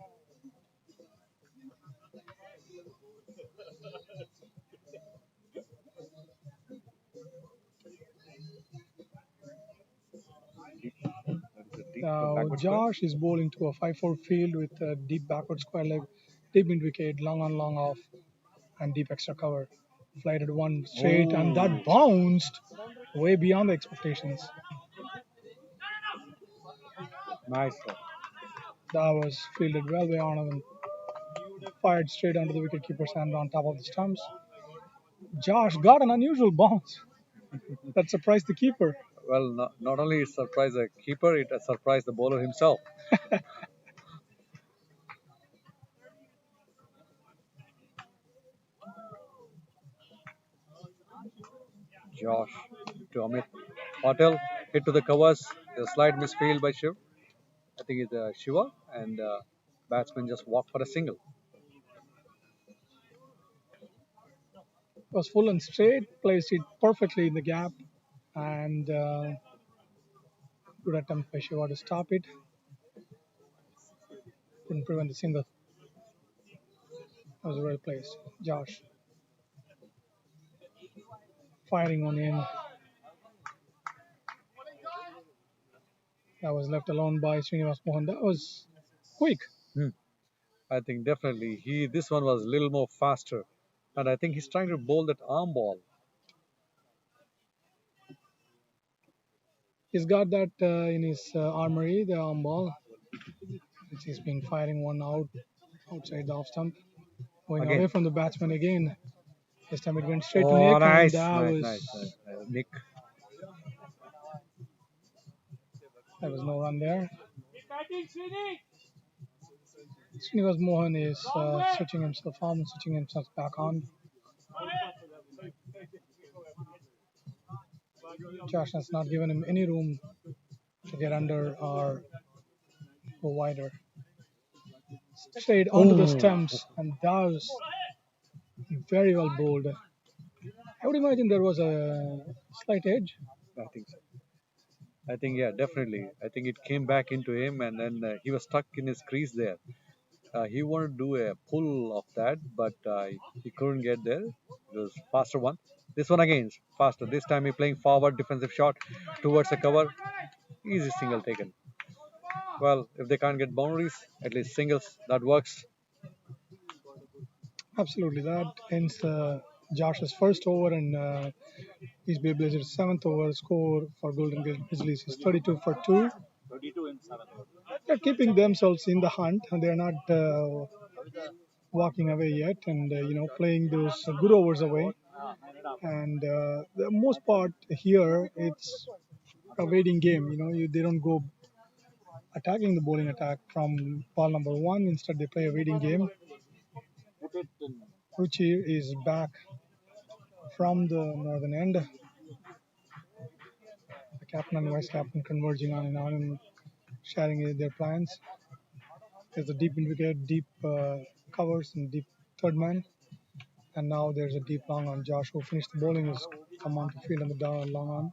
Deep. That is a deep Now backward square. Josh is bowling to a 5-4 field with a deep backward square leg, deep mid wicket, long on, long off, and deep extra cover. Flighted one straight, and that bounced way beyond the expectations. Nice. That was fielded well by Arnav and fired straight onto the wicketkeeper's hand on top of the stumps. Josh got an unusual bounce that surprised the keeper. Well, not only it surprised the keeper, it surprised the bowler himself. Josh to Amit. Patel hit to the covers. A slight misfield by Shiv. I think it's Shiva, and batsman just walked for a single. It was full and straight, placed it perfectly in the gap, and good attempt by Shiva to stop it. Couldn't prevent the single. That was well placed. Josh firing one in. That was left alone by Srinivas Mohan. That was quick. I think definitely this one was a little more faster, and I think he's trying to bowl that arm ball. He's got that in his armory, the arm ball. He's been firing one outside the off stump, going Again. away from the batsman again. This time it went straight to Oh, Nick, nice, and that was nice. Nick. there was no run there. Srinivas Mohan is switching himself on, switching himself back on. Josh has not given him any room to get under or go wider. Straight onto the stumps, and that was very well bowled. I would imagine there was a slight edge. I think so. I think, yeah, definitely. I think it came back into him, and then he was stuck in his crease there. He wanted to do a pull of that, but he couldn't get there. It was faster one. This one again is faster. This time he playing forward, defensive shot towards the cover. Easy single taken. Well, if they can't get boundaries, at least singles, that works. Absolutely, that ends Josh's first over, and East Bay Blazers' seventh over score for Golden Grizzlies is 32 for 2. 32 in 7. They're keeping themselves in the hunt, and they're not walking away yet, and playing those good overs away. And the most part here, it's a waiting game. They don't go attacking the bowling attack from ball number one. Instead, they play a waiting game. Ruchi is back from the northern end. The captain and vice captain converging on and sharing their plans. There's a deep in wicket, deep covers, and deep third man. And now there's a deep long on. Josh, who finished the bowling, has come on to field on the long on.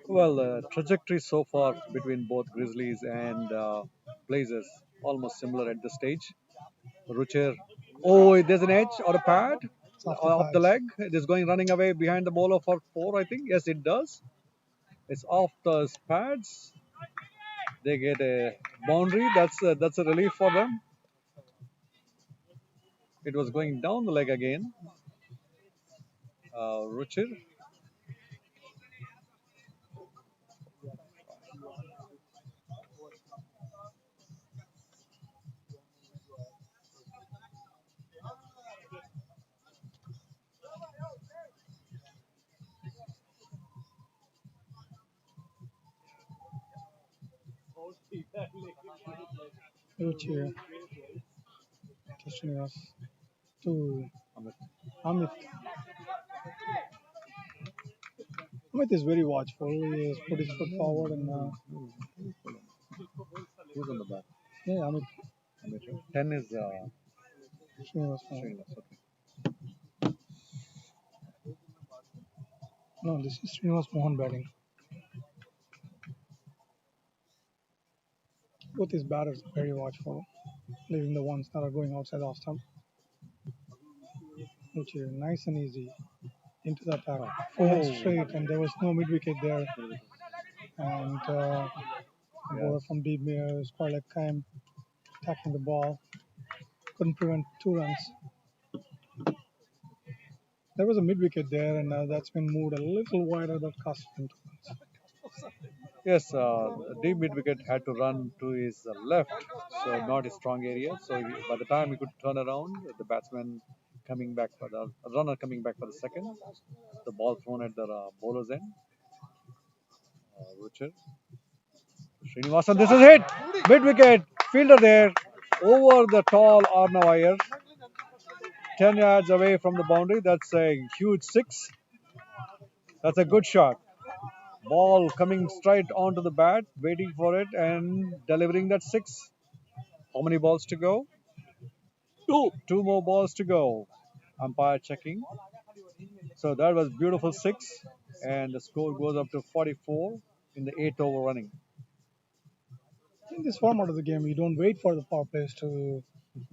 Well, trajectory so far between both Grizzlies and Blazers almost similar at this stage. Rucher, oh, there's an edge or a pad off the leg. It is going running away behind the bowler for 4, I think. Yes, it does. It's off the pads. They get a boundary. That's a relief for them. It was going down the leg again. Rucher. Ruchi Srinivas to Amit. Amit. Amit is very watchful. He has put his foot forward and Who's on the back? yeah, Amit. Amit. 10 is Srinivas. Srinivas. Okay. No, this is Srinivas Mohan batting. Both his batters are very watchful, leaving the ones that are going outside the off stump, which is nice and easy into the attack. Full and straight, and there was no mid wicket there. And the bowler from deep scored like Kaim attacking the ball, couldn't prevent 2 runs. There was a mid wicket there, and that's been moved a little wider, that cost him 2 runs. Yes, deep mid wicket had to run to his left, so not his strong area. So by the time he could turn around, the batsman coming back for the runner coming back for the second, the ball thrown at the bowler's end. Richard Srinivasan, this is hit, mid wicket, fielder there, over the tall Arnav Iyer, 10 yards away from the boundary. That's a huge 6. That's a good shot. Ball coming straight onto the bat, waiting for it and delivering that 6. How many balls to go? 2. 2 more balls to go. Umpire checking. So that was beautiful 6, and the score goes up to 44 in the 8th over running. In this format of the game, you don't wait for the power plays to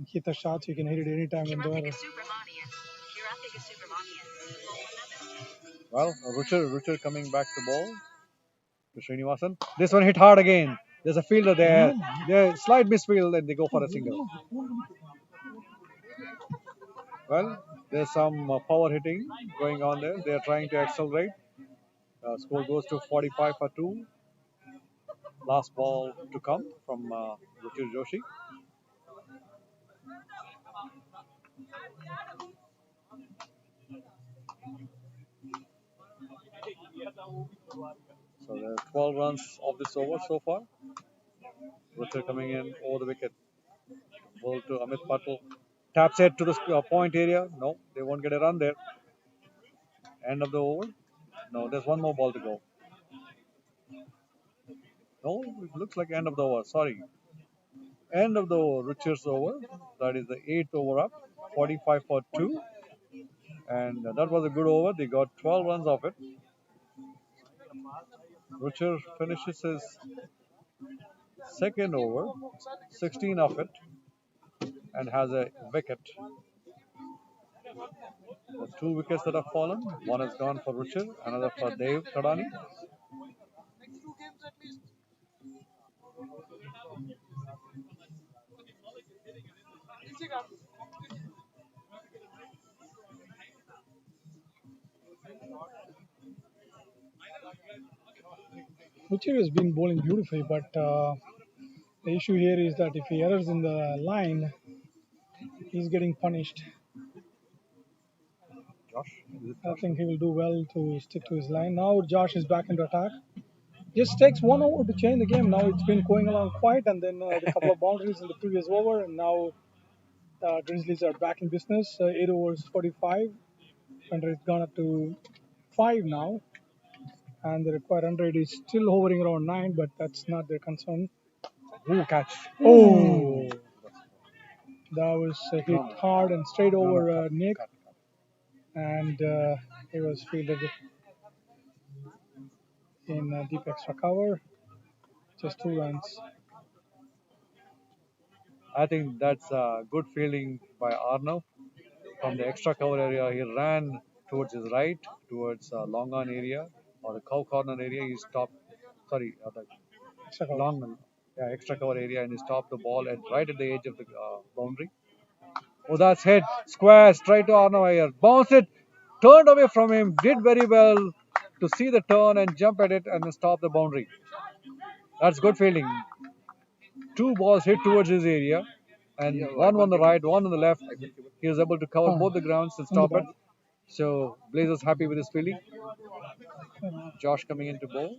hit the shots. You can hit it anytime when they're. Well, Richard coming back to ball to Srinivasan. This one hit hard again. There's a fielder there. There, slight misfield, and they go for a single. Well, there's some power hitting going on there. They're trying to accelerate. Score goes to 45 for 2. Last ball to come from Ruchir Joshi. So there are 12 runs of this over so far. Ruchir coming in over the wicket. Ball to Amit Patel. Taps it to the point area. No, they won't get a run there. End of the over. No, there's one more ball to go. No, it looks like end of the over. Sorry. End of the over. Richard's over. That is the 8th over up. 45 for 2. And that was a good over. They got 12 runs off it. Richard finishes his second over, 16 of it, and has a wicket. The 2 wickets that have fallen, one has gone for Richard, another for Dev Kadani. Ruchir has been bowling beautifully, but the issue here is that if he errors in the line, he's getting punished. Josh? I think he will do well to stick to his line. Now Josh is back into attack. Just takes 1 over to change the game. Now it's been going along quiet, and then a couple of boundaries in the previous over, and now Grizzlies are back in business. 8 overs, 45, and it's gone up to 5 now. And the required run rate is still hovering around 9, but that's not their concern. Ooh, catch. Oh! That was hit hard and straight over Nick, and it was fielded in deep extra cover. Just 2 runs. I think that's a good fielding by Arnav. From the extra cover area, he ran towards his right, towards long on area or the cow corner area. He stopped, sorry, the Extra cover. long, extra cover area, and he stopped the ball right at the edge of the boundary. Oh, that's hit. Square, straight to Arnav Iyer. Bounce it, turned away from him, did very well to see the turn and jump at it and stop the boundary. That's good fielding. 2 balls hit towards his area, and one on the right, one on the left. He was able to cover both the grounds and stop it. So Blazers happy with his fielding. Josh coming into bowl.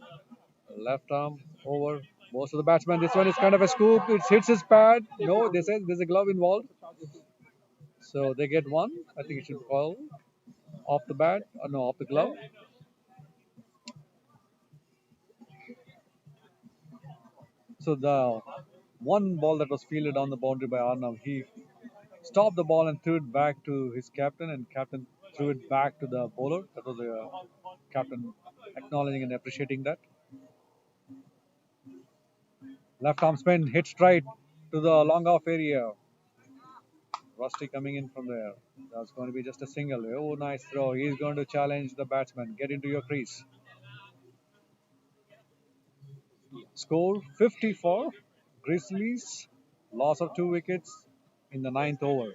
Left arm over. Most of the batsmen. This one is kind of a scoop. It hits his pad. No, they said there's a glove involved. So they get one. I think it should fall off the bat. No, off the glove. So the one ball that was fielded on the boundary by Arnav, he stopped the ball and threw it back to his captain, and captain threw it back to the bowler. That was the captain acknowledging and appreciating that. Left arm spin, hit straight to the long off area. Rusty coming in from there. That's going to be just a single. Oh, nice throw. He's going to challenge the batsman. Get into your crease. Score 54. Grizzlies. Loss of 2 wickets in the 9th over.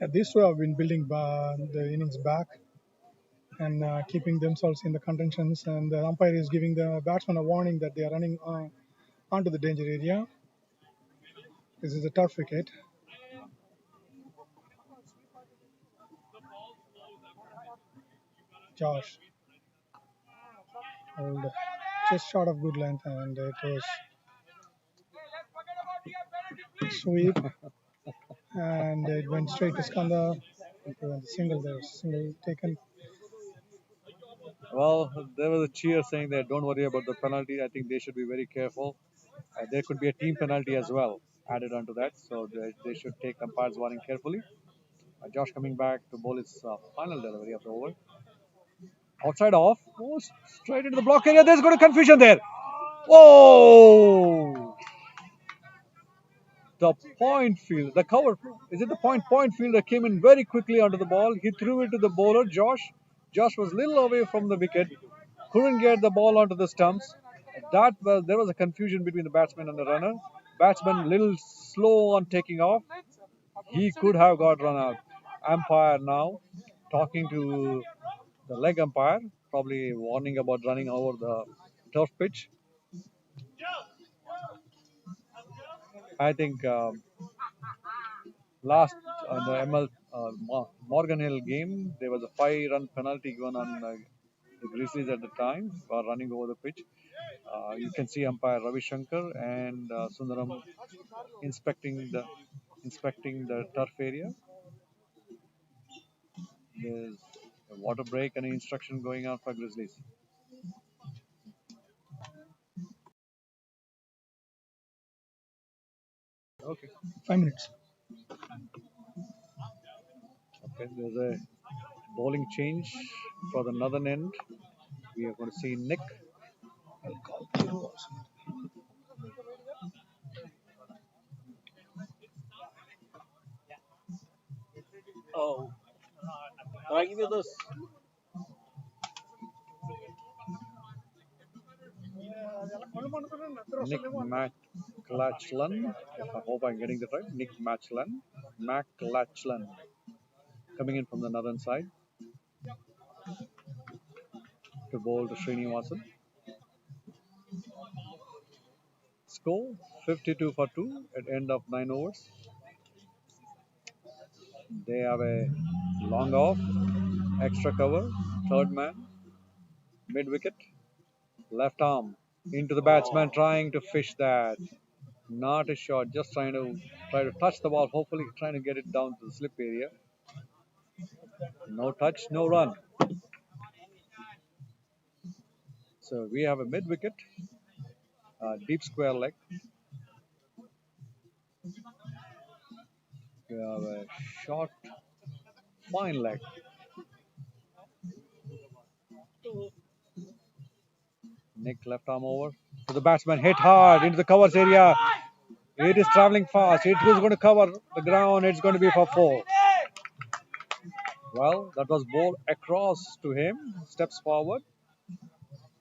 Yeah, these two have been building the innings back and keeping themselves in the contentions, and the umpire is giving the batsman a warning that they are running onto the danger area. This is a tough wicket. Josh hold just short of good length, and it was sweep, and it went straight to Skanda. The single there, single taken. Well, there was a cheer saying that don't worry about the penalty. I think they should be very careful. There could be a team penalty as well added onto that, so they should take umpire's warning carefully. Josh coming back to bowl his final delivery of the over. Outside off, oh, straight into the block area. There's got a confusion there. Oh! The point field, the cover, is it the point fielder came in very quickly onto the ball. He threw it to the bowler, Josh. Josh was little away from the wicket, couldn't get the ball onto the stumps. There was a confusion between the batsman and the runner. Batsman little slow on taking off. He could have got run out. Umpire now talking to the leg umpire, probably warning about running over the turf pitch. I think last the Morgan Hill game, there was a 5-run penalty given on the Grizzlies at the time for running over the pitch. You can see umpire Ravi Shankar and Sundaram inspecting the turf area. There's a water break and an instruction going on for Grizzlies. Okay. 5 minutes. Okay, there's a bowling change for the northern end. We are going to see Nick. Oh, can I give you this? Nick McLachlan. I hope I'm getting that right. Nick McLachlan. Coming in from the northern side to bowl to Srinivasan. Score 52 for 2 at end of 9 overs. They have a long off, extra cover, third man, mid wicket, left arm into the batsman, trying to fish that. Not a shot, just trying to touch the ball, hopefully trying to get it down to the slip area. No touch, no run. So we have a mid wicket, deep square leg. We have a short, fine leg. Nick left arm over to the batsman, hit hard into the covers area. It is traveling fast. It is going to cover the ground. It's going to be for 4. Well, that was ball across to him. Steps forward,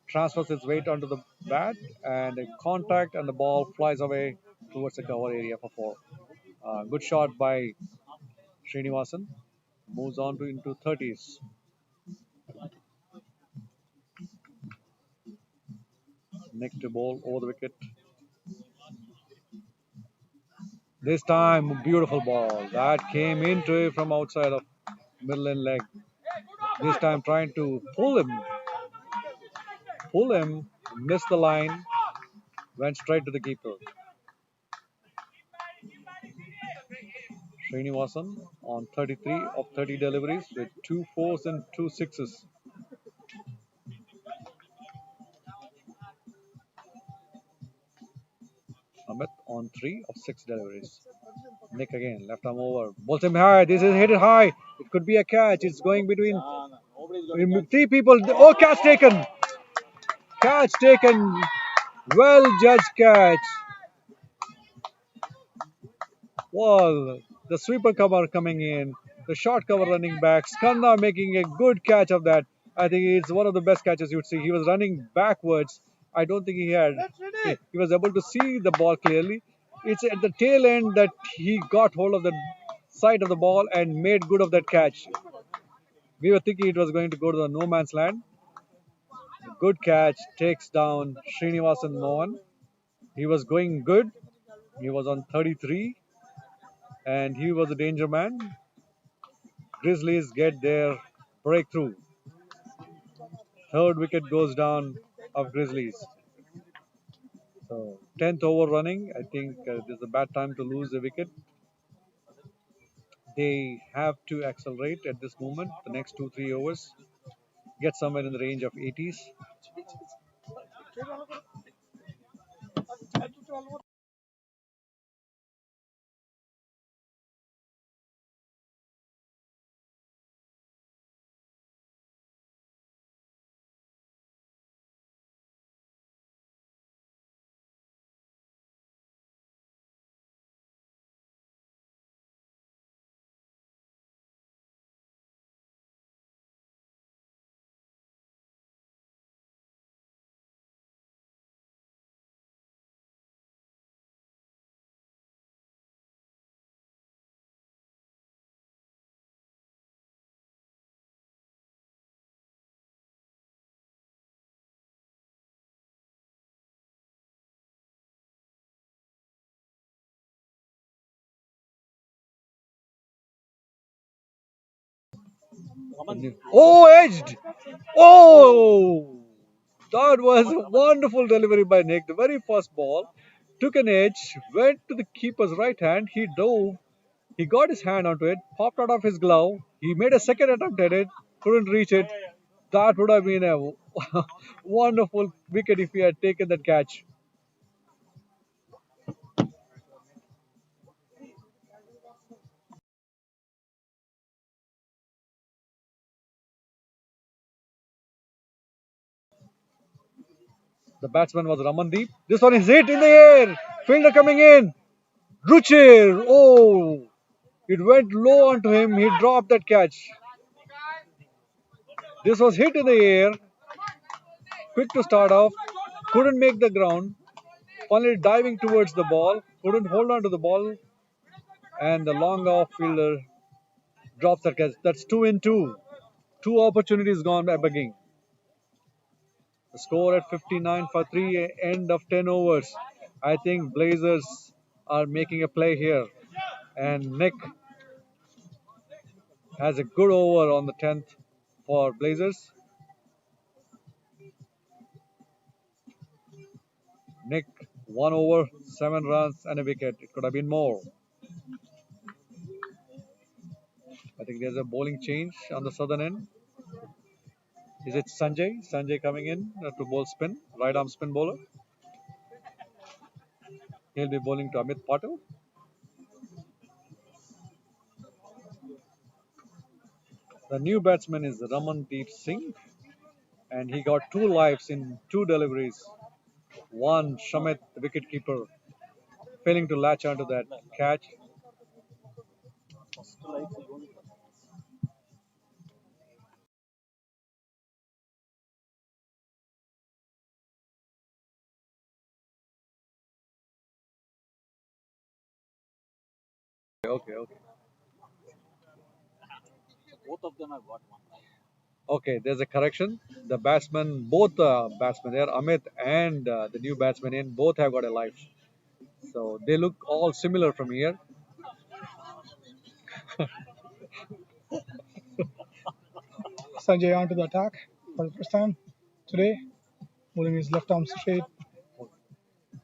transfers his weight onto the bat, and a contact, and the ball flies away towards the cover area for 4. Good shot by Srinivasan. Moves on to into 30s. Nick to bowl over the wicket. This time, beautiful ball. That came into it from outside of middle and leg. This time trying to pull him, missed the line, went straight to the keeper. Srinivasan on 33 of 30 deliveries with 2 fours and 2 sixes. Amit on 3 of 6 deliveries. Nick again, left arm over. Bowls him high. This is hit it high. It could be a catch. It's going between three people. Oh, catch taken. Catch taken. Well judged catch. Well, the sweeper cover coming in. The short cover running back. Skanda making a good catch of that. I think it's one of the best catches you'd see. He was running backwards. I don't think he was able to see the ball clearly. It's at the tail end that he got hold of the side of the ball and made good of that catch. We were thinking it was going to go to the no man's land. Good catch, takes down Srinivasan Mohan. He was going good. He was on 33 and he was a danger man. Grizzlies get their breakthrough. Third wicket goes down of Grizzlies. So 10th over running. I think this is a bad time to lose a wicket. They have to accelerate at this moment. The next 2-3 overs, get somewhere in the range of 80s. Oh, edged! Oh! That was a wonderful delivery by Nick. The very first ball took an edge, went to the keeper's right hand. He dove, he got his hand onto it, popped out of his glove. He made a second attempt at it, couldn't reach it. That would have been a wonderful wicket if he had taken that catch. The batsman was Ramandeep. This one is hit in the air. Fielder coming in. Ruchir. Oh, it went low onto him. He dropped that catch. This was hit in the air. Quick to start off. Couldn't make the ground. Finally diving towards the ball. Couldn't hold on to the ball. And the long off fielder drops that catch. That's 2 in 2. Two opportunities gone by begging. The score at 59 for 3, end of 10 overs. I think Blazers are making a play here. And Nick has a good over on the 10th for Blazers. Nick, 1 over, 7 runs and a wicket. It could have been more. I think there's a bowling change on the southern end. Is it Sanjay? Sanjay coming in to bowl spin, right arm spin bowler. He'll be bowling to Amit Patel. The new batsman is Ramandeep Singh, and he got 2 lives in 2 deliveries. One, Shamit, the wicketkeeper, failing to latch onto that catch. Okay. Both of them have got one. Okay, there's a correction. The batsmen, both batsmen there, Amit and the new batsman in, both have got a life. So they look all similar from here. Sanjay onto the attack for the first time today, bowling his left arm straight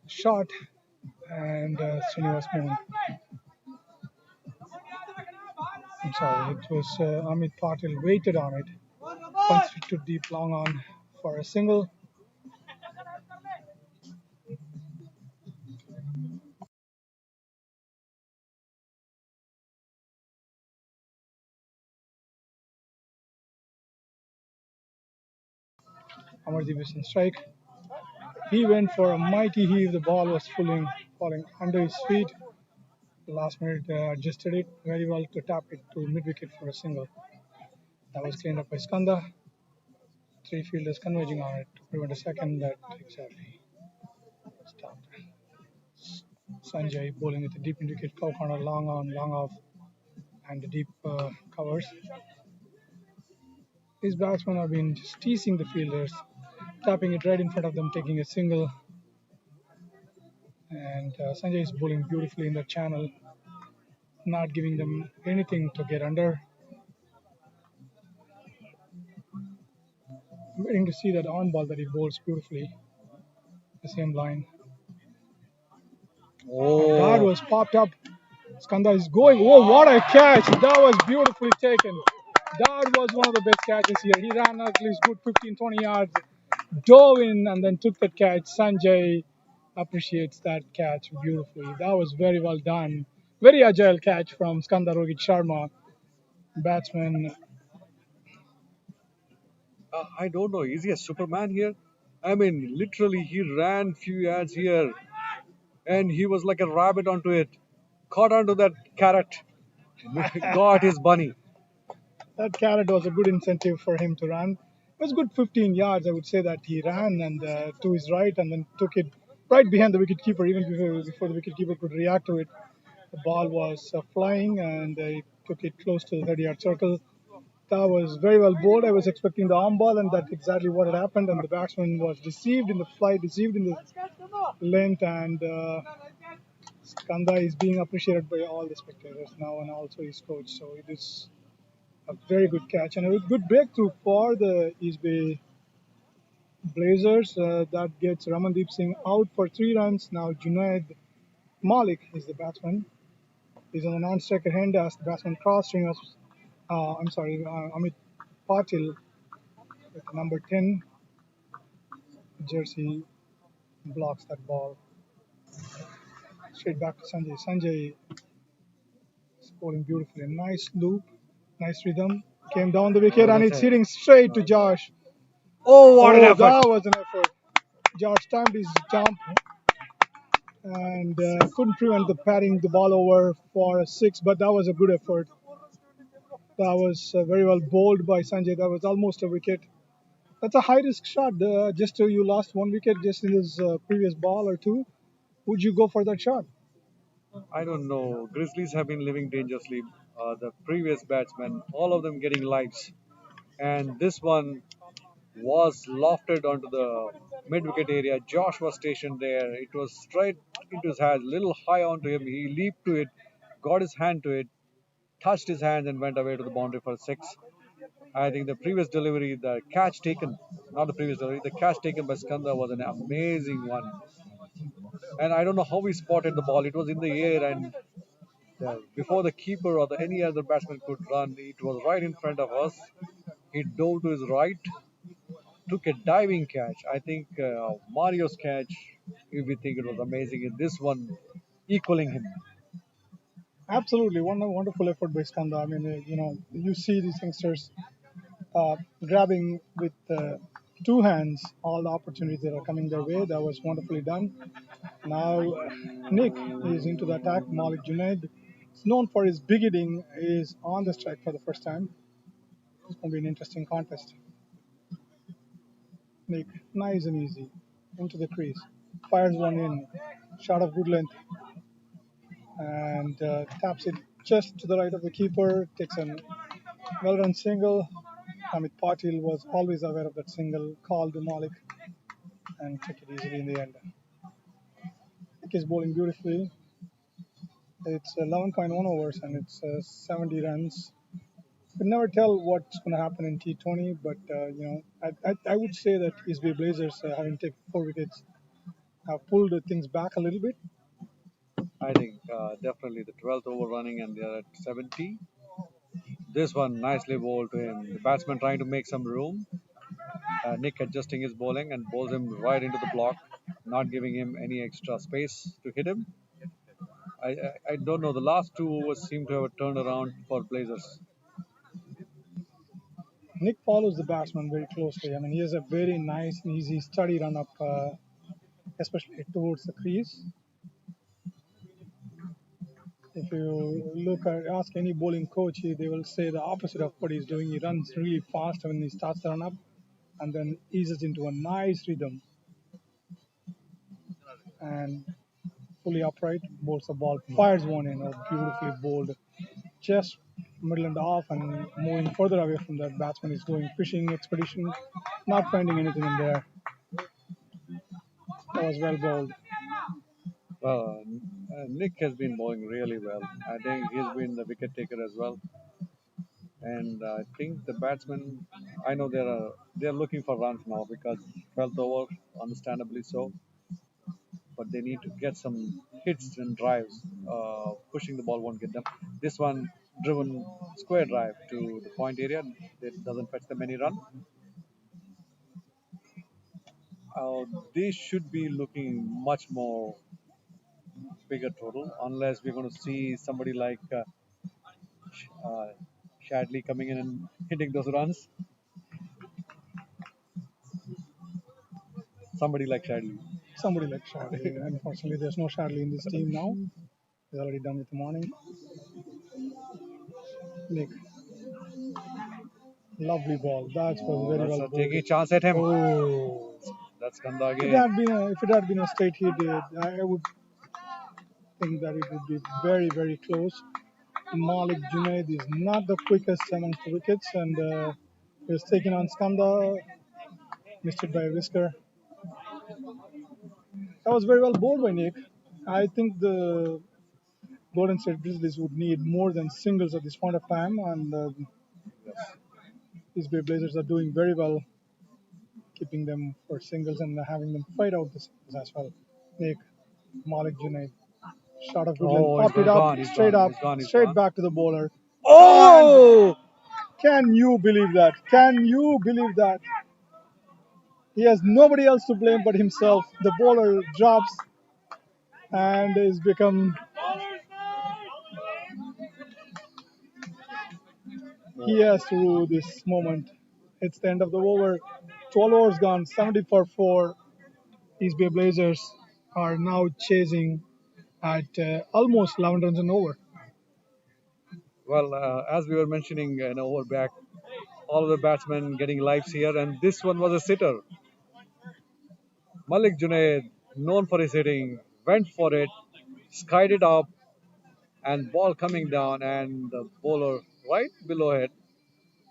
shot, and Srinivas Mohan. I'm sorry, it was Amit Patil waited on it, punched it to deep long on for a single. Amardeep is in strike. He went for a mighty heave. The ball was falling under his feet. The last minute adjusted it very well to tap it to mid wicket for a single. That was cleaned up by Skanda. Three fielders converging on it to prevent a second that exactly stopped. Sanjay bowling with a deep mid wicket, cow corner, long on, long off, and the deep covers. These batsmen have been just teasing the fielders, tapping it right in front of them, taking a single. And Sanjay is bowling beautifully in the channel, not giving them anything to get under. I'm waiting to see that on ball that he bowls beautifully, the same line. And that Oh, was popped up. Skanda is going. Oh, what a catch! That was beautifully taken. That was one of the best catches here. He ran at least good 15, 20 yards, dove in, and then took that catch. Sanjay appreciates that catch beautifully. That was very well done. Very agile catch from Skanda Rohit Sharma, batsman. I don't know. Is he a Superman here? I mean, literally, he ran few yards here, and he was like a rabbit onto it, caught onto that carrot, got his bunny. That carrot was a good incentive for him to run. It was good 15 yards. I would say that he ran and to his right and then took it right behind the wicketkeeper, even before the wicketkeeper could react to it. The ball was flying and they took it close to the 30-yard circle. That was very well bowled. I was expecting the arm ball, and that's exactly what had happened. And the batsman was deceived in the flight, deceived in the length, and Skanda is being appreciated by all the spectators now and also his coach. So it is a very good catch and a good breakthrough for the East Bay Blazers. That gets Ramandeep Singh out for 3 runs. Now Junaid Malik is the batsman. He's on the non-striker hand as the batsman crossing us. Amit Patil with number 10 jersey blocks that ball. Straight back to Sanjay. Sanjay is bowling beautifully. Nice loop, nice rhythm. Came down the wicket Oh, and that's it's it. hitting straight to Josh. Oh, what an Oh, effort! that was an effort. Josh timed his jump and couldn't prevent the patting the ball over for a six, but that was a good effort. That was very well bowled by Sanjay. That was almost a wicket. That's a high risk shot. Just you lost one wicket just in his previous ball or two. Would you go for that shot? I don't know. Grizzlies have been living dangerously. The previous batsmen, all of them getting lives, and this one was lofted onto the mid-wicket area. Josh was stationed there. It was straight into his hands, little high onto him. He leaped to it, got his hand to it, touched his hands, and went away to the boundary for six. I think the previous delivery, the catch taken, not the previous delivery, the catch taken by Skanda was an amazing one. And I don't know how he spotted the ball. It was in the air, and before the keeper or any other batsman could run, it was right in front of us. He dove to his right, took a diving catch. I think Mario's catch, if we think it was amazing, this one equaling him. Absolutely, one wonderful effort by Skanda. I mean, you see these youngsters grabbing with two hands all the opportunities that are coming their way. That was wonderfully done. Now, Nick is into the attack. Malik Junaid is known for his big hitting. Is on the strike for the first time. It's going to be an interesting contest. Nick, nice and easy, into the crease, fires one in, shot of good length, and taps it just to the right of the keeper. Takes a well-run single. Amit Patil was always aware of that single, called to Malik, and took it easily in the end. Nick is bowling beautifully. It's 11.1 overs and it's 70 runs. You can never tell what's going to happen in T20, but I would say that East Bay Blazers, having taken 4 wickets, have pulled things back a little bit. I think definitely the 12th over running and they're at 70. This one nicely bowled to him. The batsman trying to make some room. Nick adjusting his bowling and bowls him right into the block, not giving him any extra space to hit him. I don't know. The last two overs seem to have turned around for Blazers. Nick follows the batsman very closely. I mean, he has a very nice, easy, steady run up, especially towards the crease. If you look at ask any bowling coach, they will say the opposite of what he's doing. He runs really fast when he starts the run up, and then eases into a nice rhythm and fully upright, bowls the ball, fires one in, beautifully bowled, just middle and off, and moving further away from that batsman is going fishing expedition, not finding anything in there. That was well bowled. Well, Nick has been bowling really well. I think he's been the wicket taker as well. And I think the batsmen, I know they're looking for runs now because 12th over, understandably so. But they need to get some hits and drives. Pushing the ball won't get them. This one driven square drive to the point area. It doesn't fetch them any run. Uh, they should be looking much more bigger total unless we're going to see somebody like uh, Shadley coming in and hitting those runs. Somebody like Shadley. Somebody like Shadley. Unfortunately, there's no Shadley in this team now. He's already done with the morning. Nick, lovely ball. That's was very That's well a bowled. taking a chance at him. Oh, That's Kanda if it again. had been if it had been a straight hit, I would think that it would be very very close. Malik Junaid is not the quickest amongst the wickets, and he was taken on Skanda, missed it by a whisker. That was very well bowled by Nick. I think the Golden State Grizzlies would need more than singles at this point of time, and these Bay Blazers are doing very well, keeping them for singles and having them fight out the singles as well. Nick, Malik Junaid, shot of good length, Oh, popped it up, gone. He's straight gone. up, He's gone. He's straight gone. back to the bowler. And Oh! can you believe that? Can you believe that? He has nobody else to blame but himself. The bowler drops and is become. He has to rue this moment. It's the end of the over. 12 overs gone, 70 for 4. These Bay Blazers are now chasing at almost 11 runs and over. Well, as we were mentioning an over back, all of the batsmen getting lives here, and this one was a sitter. Malik Junaid, known for his hitting, went for it, skied it up, and ball coming down, and the bowler right below it.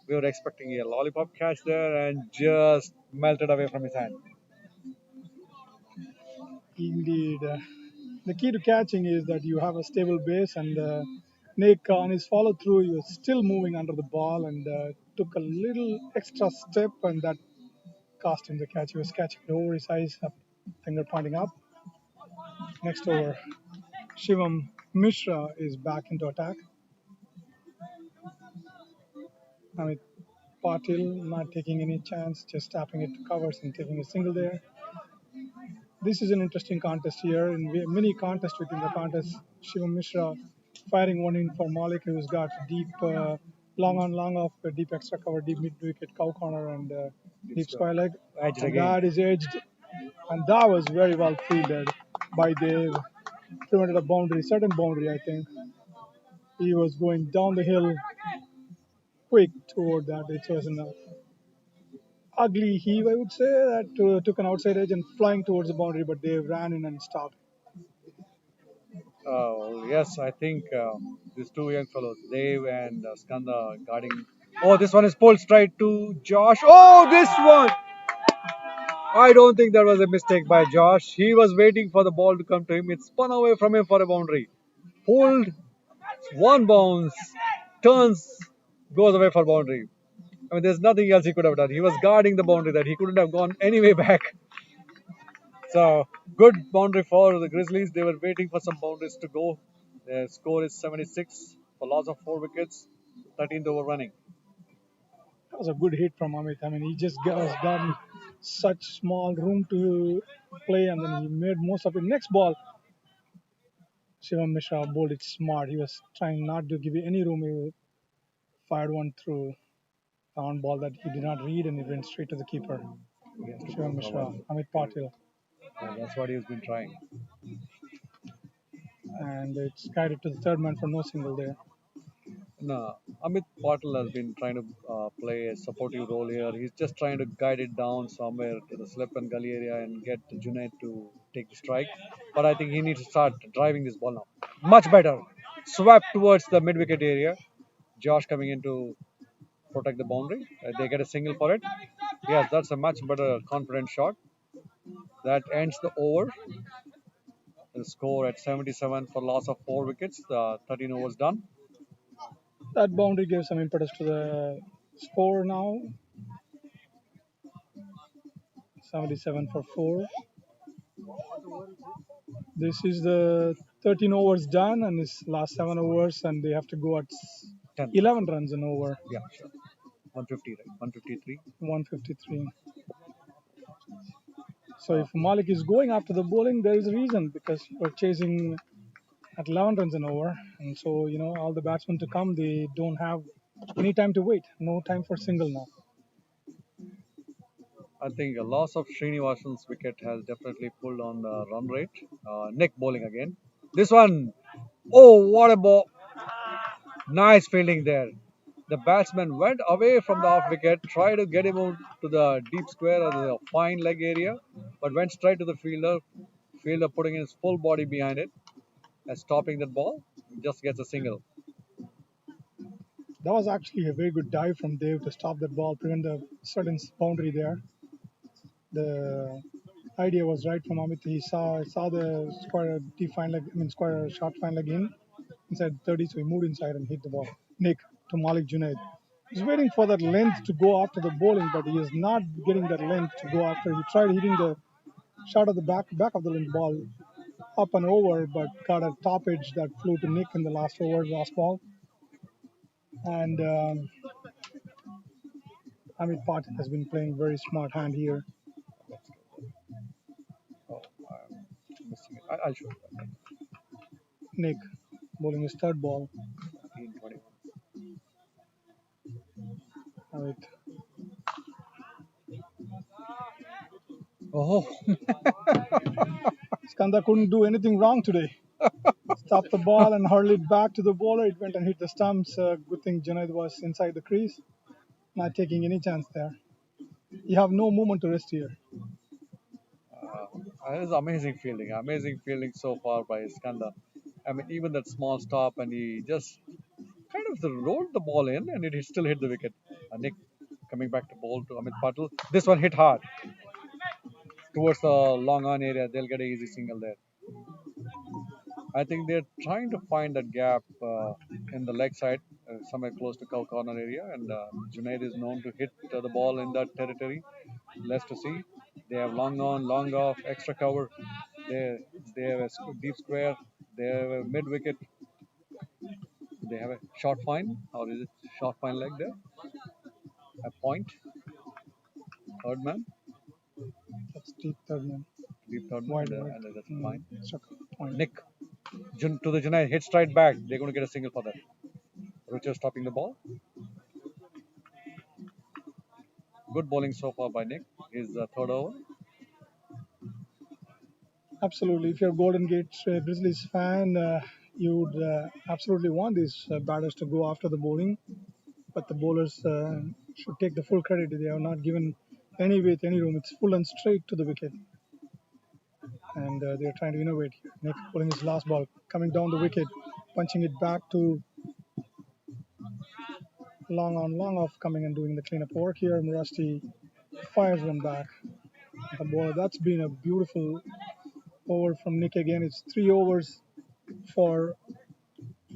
We were expecting a lollipop catch there, and just melted away from his hand. Indeed. The key to catching is that you have a stable base, and Nick, on his follow through, he was still moving under the ball and took a little extra step, and that cost him the catch. He was catching it over his eyes, finger pointing up. Next over, Shivam Mishra is back into attack. Amit Patil not taking any chance, just tapping it to covers and taking a single there. This is an interesting contest here. In mini contest within the contest, Shivam Mishra firing one in for Malik, who's got deep, long on, long off, deep extra cover, deep mid wicket, cow corner, and deep square leg. Edged And again. that is edged, and that was very well fielded by Dave. Prevented a boundary, certain boundary, I think. He was going down the hill quick toward that. It was an ugly heave, I would say, that took an outside edge and flying towards the boundary, but Dave ran in and stopped. Yes, I think these two young fellows, Dave and Skanda, guarding. Oh, this one is pulled straight to Josh. Oh, this one! I don't think that was a mistake by Josh. He was waiting for the ball to come to him. It spun away from him for a boundary. Pulled, one bounce, turns, goes away for boundary. I mean, there's nothing else he could have done. He was guarding the boundary that he couldn't have gone any way back. So, good boundary for the Grizzlies. They were waiting for some boundaries to go. Their score is 76 for loss of 4 wickets. 13th over running. That was a good hit from Amit. I mean, he just has gotten such small room to play, and then he made most of it. Next ball, Shivam Mishra bowled it smart. He was trying not to give you any room. He fired one through the on ball that he did not read, and it went straight to the keeper. He has to Shivam go Mishra, cover. Amit Patil, That's what he's been trying. and it's guided to the third man for no single there. No, Amit Patil has been trying to play a supportive role here. He's just trying to guide it down somewhere to the slip and gully area and get Junaid to take the strike. But I think he needs to start driving this ball now. Much better. Swept towards the mid wicket area. Josh coming in to protect the boundary. They get a single for it. Yes, that's a much better confident shot. That ends the over. The score at 77 for loss of 4 wickets. 13 overs done. That boundary gives some impetus to the score now. 77 for 4. This is the 13 overs done, and it's last 7 overs, and they have to go at 10. 11 runs an over. Yeah, sure. 150, right? 153. 153. So if Malik is going after the bowling, there is a reason, because we're chasing at 11 runs an over, and so all the batsmen to come, they don't have any time to wait. No time for single now. I think a loss of Srinivasan's wicket has definitely pulled on the run rate. Nick bowling again. This one, oh, what a ball! Nice fielding there. The batsman went away from the off wicket, tried to get him out to the deep square or the fine leg area, but went straight to the fielder. Fielder putting his full body behind it and stopping that ball. Just gets a single. That was actually a very good dive from Dave to stop that ball, prevent the certain boundary there. The idea was right from Amit. He saw the square deep fine leg, square short fine leg inside 30, so he moved inside and hit the ball. Nick to Malik Junaid. He's waiting for that length to go after the bowling, but he is not getting that length to go after. He tried hitting the shot of the back of the length ball up and over, but got a top edge that flew to Nick in the last ball. And Amit Patil has been playing very smart hand here. Oh, I'm missing it. I'll show you. Nick bowling his third ball. 21. Amit. Oh, Skanda couldn't do anything wrong today. Stopped the ball and hurled it back to the bowler. It went and hit the stumps. Good thing Junaid was inside the crease, not taking any chance there. You have no moment to rest here. it is amazing fielding so far by Iskandar. I mean, even that small stop, and he just kind of rolled the ball in, and it still hit the wicket. Nick coming back to bowl to Amit Patil. This one hit hard towards the long on area. They'll get an easy single there. I think they're trying to find that gap in the leg side, somewhere close to cow corner area, and Junaid is known to hit the ball in that territory. Less to see. They have long on, long off, extra cover. They have a deep square. They have a mid wicket. They have a short fine, or is it short fine leg there? A point. Third man. That's deep third man. Deep third man. Wide, And that's fine. Point. Nick to the Junaid, hit straight back. They're going to get a single for that. Richard stopping the ball. Good bowling so far by Nick. His third over. Absolutely. If you're a Golden Gate Grizzlies fan, you would absolutely want these batters to go after the bowling. But the bowlers should take the full credit. They are not given any width, any room. It's full and straight to the wicket. And they're trying to innovate here. Nick bowling his last ball, coming down the wicket, punching it back to long on, long off, coming and doing the cleanup work here. Rusty fires one back. The ball, that's been a beautiful over from Nick again. It's 3 overs for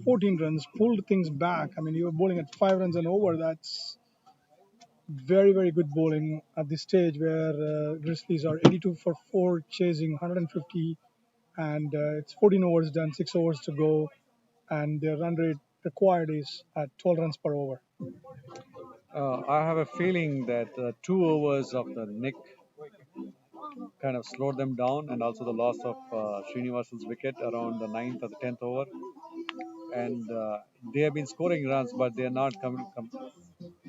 14 runs, pulled things back. I mean, you're bowling at 5 runs and over. That's very, very good bowling at this stage where Grizzlies are 82 for 4, chasing 150, and it's 14 overs done, 6 overs to go, and their run rate required is at 12 runs per over. I have a feeling that 2 overs of the Nick kind of slowed them down, and also the loss of Srinivasan's wicket around the 9th or the 10th over. And they have been scoring runs, but they are not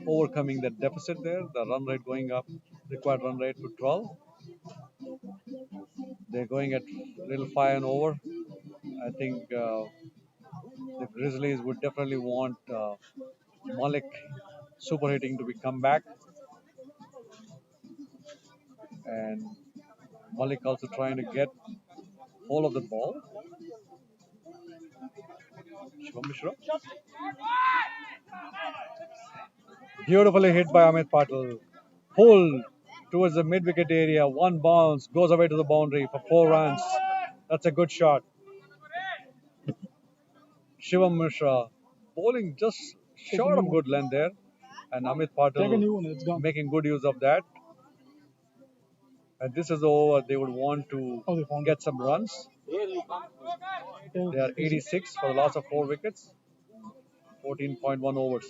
overcoming that deficit there. The run rate going up, required run rate to 12. They're going at little 5 and over. I think the Grizzlies would definitely want Malik super hitting to be come back, and Malik also trying to get hold of the ball. Shivam Mishra. Beautifully hit by Amit Patil. Pulled towards the mid-wicket area. One bounce goes away to the boundary for 4 runs. That's a good shot. Shivam Mishra bowling just short of good length there, and Amit Patil making good use of that. And this is the over they would want to get some runs. They are 86 for the loss of 4 wickets. 14.1 overs.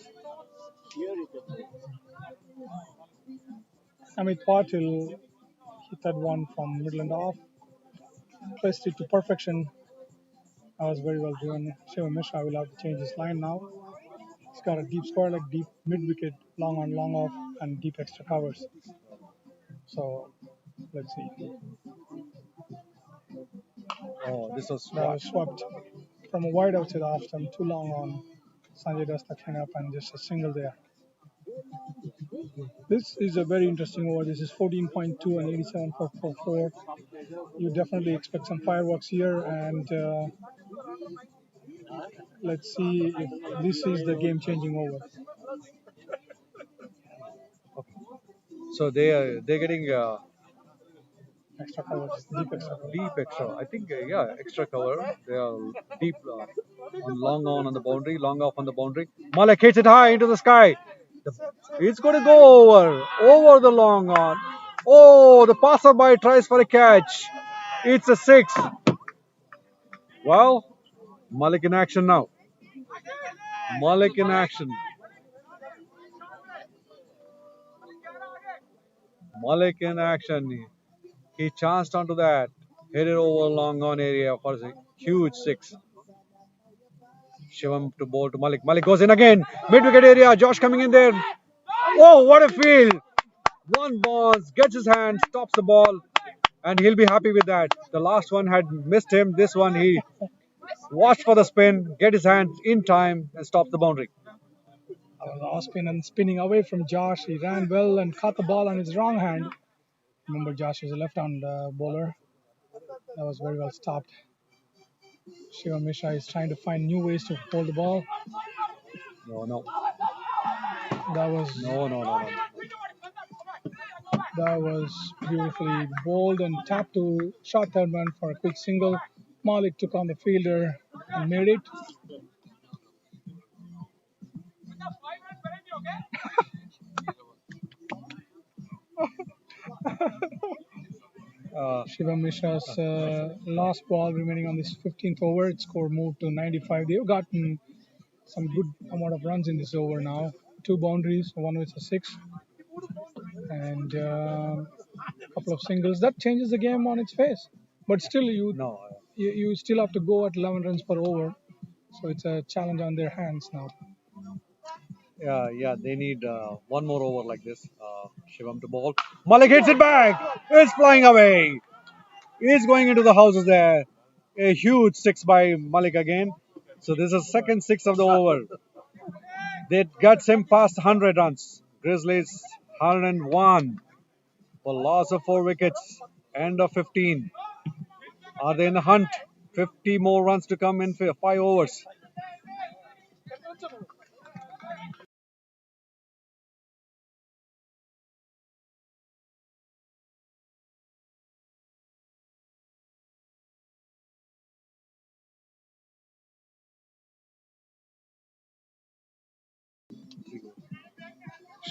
Amit Patil hit that one from middle and off, placed it to perfection. That was very well driven. Shivam Mishra will have to change his line now. He's got a deep square leg, deep mid wicket, long on, long off, and deep extra covers. So let's see. Oh, this was That was swept from a wide outside off stump, too long on. Sanjay Dasta came up and just a single there. This is a very interesting over. This is 14.2 and 87 for 4. You definitely expect some fireworks here, and let's see if this is the game-changing over. So they're getting Extra covers, deep extra covers. deep extra. I think extra cover. They are deep on long on the boundary, long off on the boundary. Malik hits it high into the sky. It's going to go over the long on. Oh, the passerby tries for a catch. It's a 6. Well, Malik in action now. Malik in action. Malik in action. He chanced onto that. Hit it over long on area for a huge 6. Shivam to bowl to Malik. Malik goes in again. Mid-wicket area. Josh coming in there. Oh, what a field. One bounce. Gets his hand. Stops the ball. And he'll be happy with that. The last one had missed him. This one he watched for the spin. Get his hand in time and stops the boundary. Off spin and spinning away from Josh. He ran well and caught the ball on his wrong hand. Remember, Josh is a left-hand bowler. That was very well stopped. Shivam Mishra is trying to find new ways to hold the ball. No. That was No. That was beautifully bowled and tapped to short third man for a quick single. Malik took on the fielder and made it. Shivam Mishra's last ball remaining on this 15th over. Its score moved to 95. They've gotten some good amount of runs in this over now. 2 boundaries, one with a 6, and a couple of singles. That changes the game on its face. But still, you still have to go at 11 runs per over. So it's a challenge on their hands now. Yeah, they need one more over like this. Shivam to bowl. Malik hits it back. It's flying away. He's going into the houses there. A huge 6 by Malik again. So this is second 6 of the over. They got him past 100 runs. Grizzlies 101 for loss of 4 wickets. End of 15. Are they in the hunt? 50 more runs to come in 5 overs.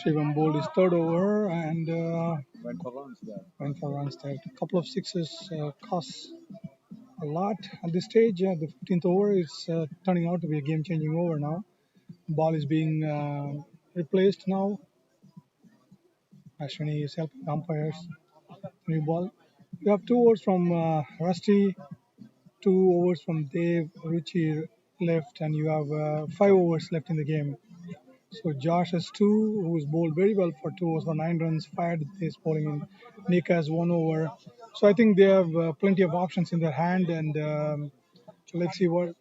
Shivam bowled his third over and Went for runs there. went for runs there. A couple of sixes cost a lot at this stage. The 15th over is turning out to be a game-changing over now. Ball is being replaced now. Ashwini is helping umpires. New ball. You have 2 overs from Rusty, 2 overs from Dev, Ruchi left, and you have 5 overs left in the game. So Josh has 2, who's bowled very well for 2 overs for 9 runs, fired this bowling in. Nick has 1 over. So I think they have plenty of options in their hand, and let's see what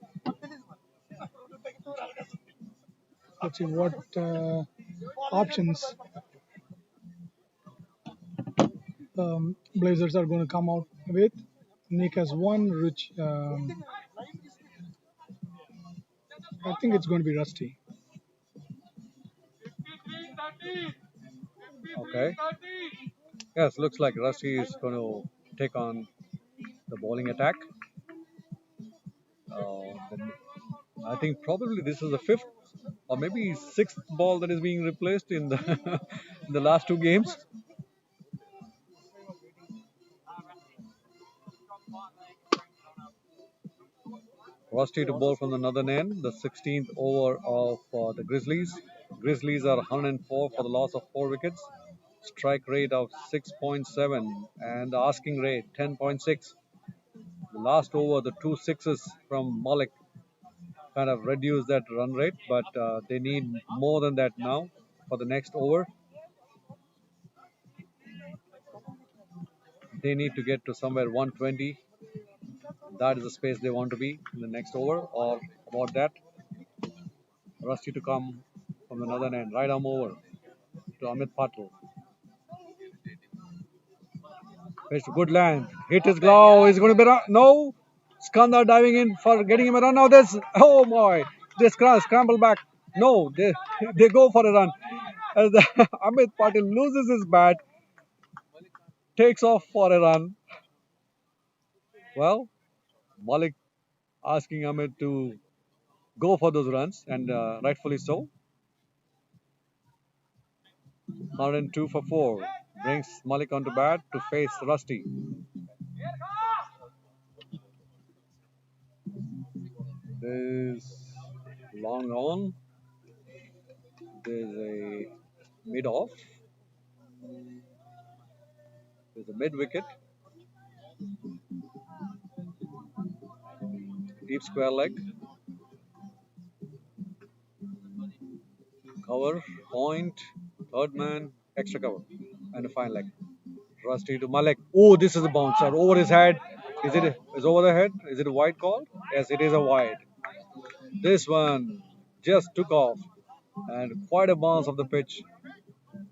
options Blazers are going to come out with. Nick has 1, Rich. I think it's going to be Rusty. Okay. Yes, looks like Rusty is going to take on the bowling attack. I think probably this is the 5th or maybe 6th ball that is being replaced in the in the last 2 games. Rusty to bowl from the northern end, the 16th over of the Grizzlies. Grizzlies are 104 for the loss of 4 wickets. Strike rate of 6.7 and the asking rate 10.6. The last over, the 2 sixes from Malik kind of reduced that run rate, but they need more than that now for the next over. They need to get to somewhere 120. That is the space they want to be in the next over, or about that. Rusty to come from the northern end, right arm over to Amit Patel. It's a good land. Hit his glove. He's going to be no. Skandar diving in for getting him a run. Now this. Oh boy. They scramble back. No, they go for a run. As Amit Patel loses his bat, takes off for a run. Well, Malik asking Amit to go for those runs, and rightfully so. 102 for 4 brings Malik onto bat to face Rusty. There's long on. There's a mid off. There's a mid wicket. Deep square leg. Cover, point, third man, extra cover, and a fine leg. Rusty to Malik. Oh, this is a bouncer over his head. Is over the head? Is it a wide call? Yes, it is a wide. This one just took off and quite a bounce of the pitch.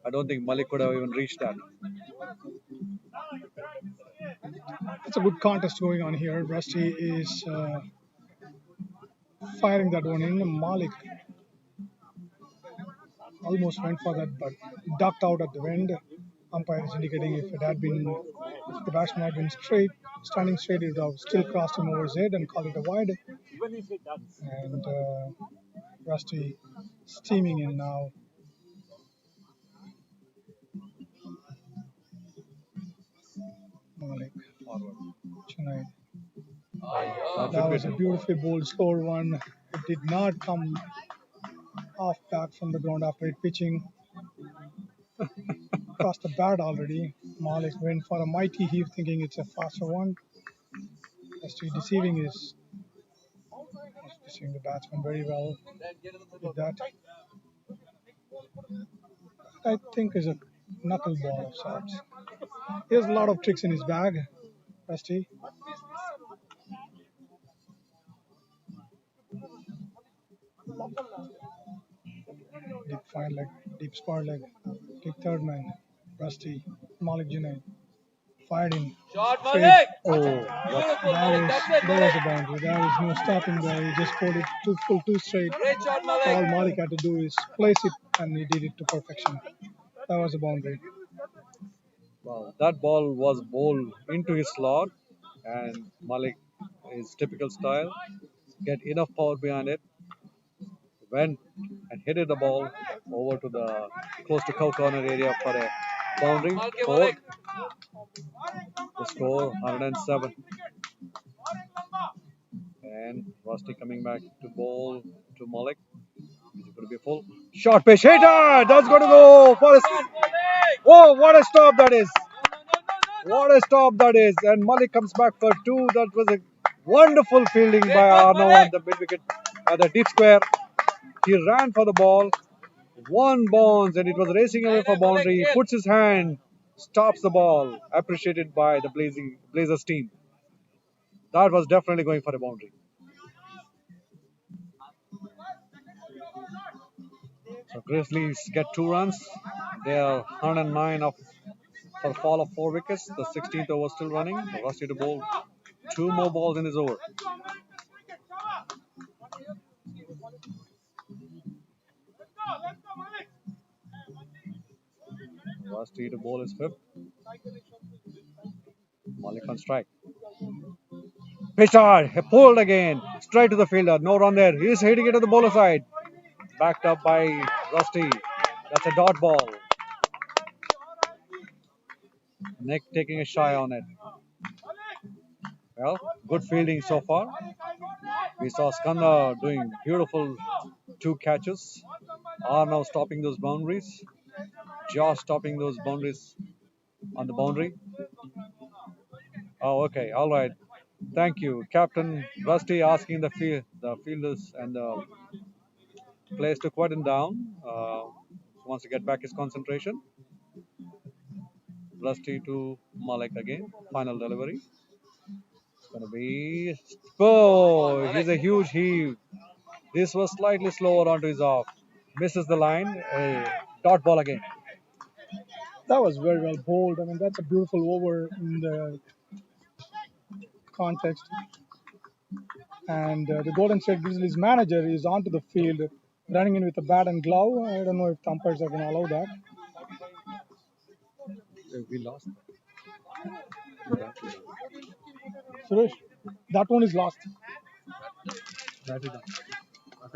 I don't think Malik could have even reached that. It's a good contest going on here. Rusty is firing that one in. Malik almost went for that, but ducked out at the wind. Umpire is indicating if the batsman had been standing straight, it would have still crossed him over his head and called it a wide. And Rusty steaming in now. Malik forward. Chennai. That was a beautifully bowled, slower one. It did not come off back from the ground after it pitching. Crossed the bat already. Malik went for a mighty heave thinking it's a faster one. Rusty deceiving the batsman very well with that. I think is a knuckleball of sorts. He has a lot of tricks in his bag, Rusty. Deep fine leg, deep square leg, deep third man, Rusty, Malik Junaid. Fired in. Shot, Malik! Oh, that was a boundary. There is no stopping there. He just pulled it too straight. Great shot, Malik! All Malik had to do is place it, and he did it to perfection. That was a boundary. Well, that ball was bowled into his slot, and Malik, his typical style, get enough power behind it, went and hit the ball over to the close to cow corner area for a boundary. Four. The score 107. And Rusty coming back to bowl to Malik. Is it going to be a full? Short pitch hitter! That's going to go for a... Oh, what a stop that is! What a stop that is! And Malik comes back for two. That was a wonderful fielding by Arno on the mid wicket, the deep square. He ran for the ball, one bounce, and it was racing away for boundary. He puts his hand, stops the ball. Appreciated by the Blazers team. That was definitely going for a boundary. So Grizzlies get 2 runs. They are 109 for a fall of 4 wickets. The 16th over still running. Rusty to bowl 2 more balls in his over. Rusty to bowl is fifth. Malik on strike. Pitch hard, pulled again, straight to the fielder. No run there. He's hitting it to the bowler side. Backed up by Rusty. That's a dot ball. Nick taking a shy on it. Well, good fielding so far. We saw Skanda doing beautiful 2 catches. Arnav stopping those boundaries. Josh stopping those boundaries on the boundary. Oh, okay. All right. Thank you. Captain Rusty asking the fielders and the players to quieten down. Wants to get back his concentration. Rusty to Malik again. Final delivery. It's going to be... Oh, he's a huge heave. This was slightly slower onto his off. Misses the line. Dot ball again. That was very well bowled. I mean, that's a beautiful over in the context. And the Golden State Grizzlies manager is onto the field, running in with a bat and glove. I don't know if the umpires are going to allow that. We lost. Suresh, that one is lost. Batted. What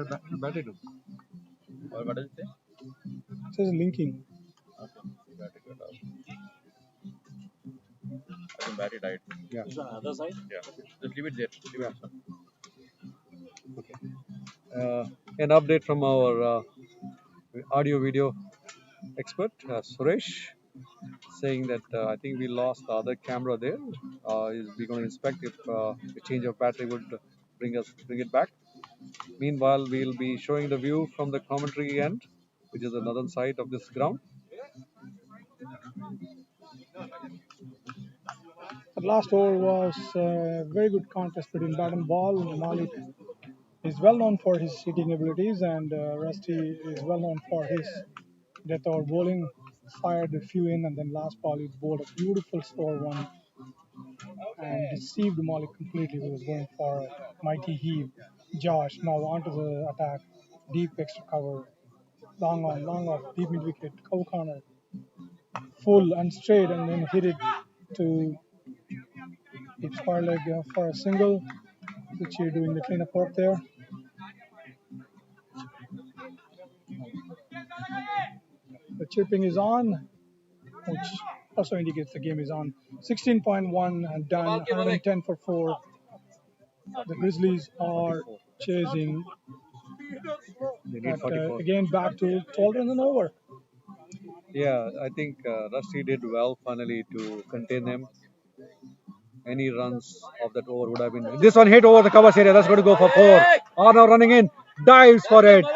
does it say? It says linking. Battery died. Yeah. This on the other side? Yeah. Just leave it there. Leave it. Okay. An update from our audio video expert, Suresh, saying that I think we lost the other camera there. We're going to inspect if a change of battery would bring it back. Meanwhile, we'll be showing the view from the commentary end, which is the northern side of this ground. The last over was a very good contest between bat and ball. Malik is well known for his hitting abilities, and Rusty is well known for his death over bowling. Fired a few in, and then last ball he bowled a beautiful score one and deceived Malik completely. He was going for a mighty heave. Josh now onto the attack, deep extra cover, long on, long off, deep mid wicket, cover corner, full and straight, and then hit it to deep square leg for a single, which you're doing the cleanup work there. The chipping is on, which also indicates the game is on. 16.1 and done, 110 for 4. The Grizzlies are chasing. They need But, 44. again, back to 12 runs and over. Yeah, I think Rusty did well finally to contain them. Any runs of that over would have been... This one hit over the covers area. That's going to go for 4. Arnav running in. Dives for it.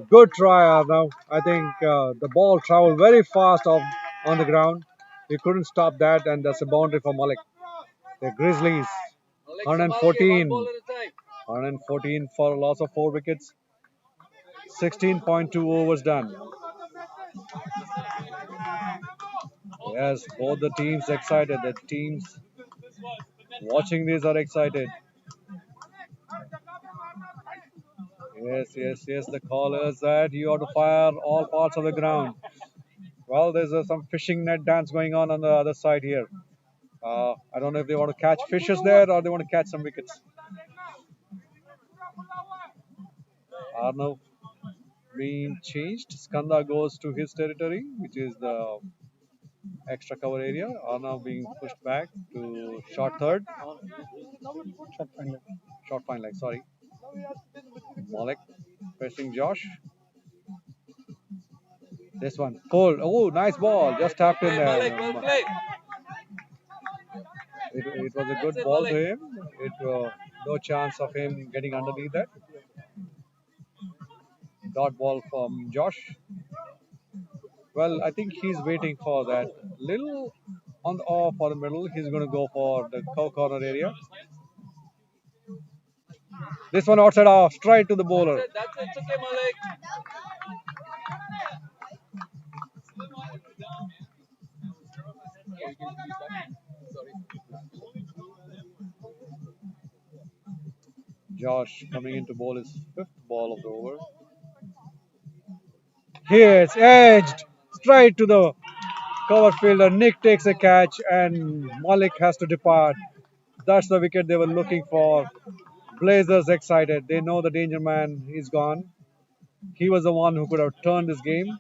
Good try, Arnav. I think the ball traveled very fast on the ground. He couldn't stop that, and that's a boundary for Malik. The Grizzlies, 114. 114 for a loss of 4 wickets. 16.2 overs done. Yes, both the teams excited. The teams watching this are excited. Yes. The callers that you have to fire all parts of the ground. Well, there's some fishing net dance going on the other side here. I don't know if they want to catch fishes there or they want to catch some wickets. Arnav being changed. Skanda goes to his territory, which is the extra cover area. Arnav being pushed back to short third. Short fine leg, sorry. Malik facing Josh. This one, cold. Oh, nice ball. Just tapped in there. It was a good ball to him. No chance of him getting underneath that. Dot ball from Josh. Well, I think he's waiting for that little on the off for the middle. He's going to go for the cow corner area. This one outside off, straight to the bowler. It's okay, Malik. Josh coming in to bowl his fifth ball of the over. Here it's edged straight to the cover fielder. Nick takes a catch and Malik has to depart. That's the wicket they were looking for. Blazers excited. They know the danger man is gone. He was the one who could have turned this game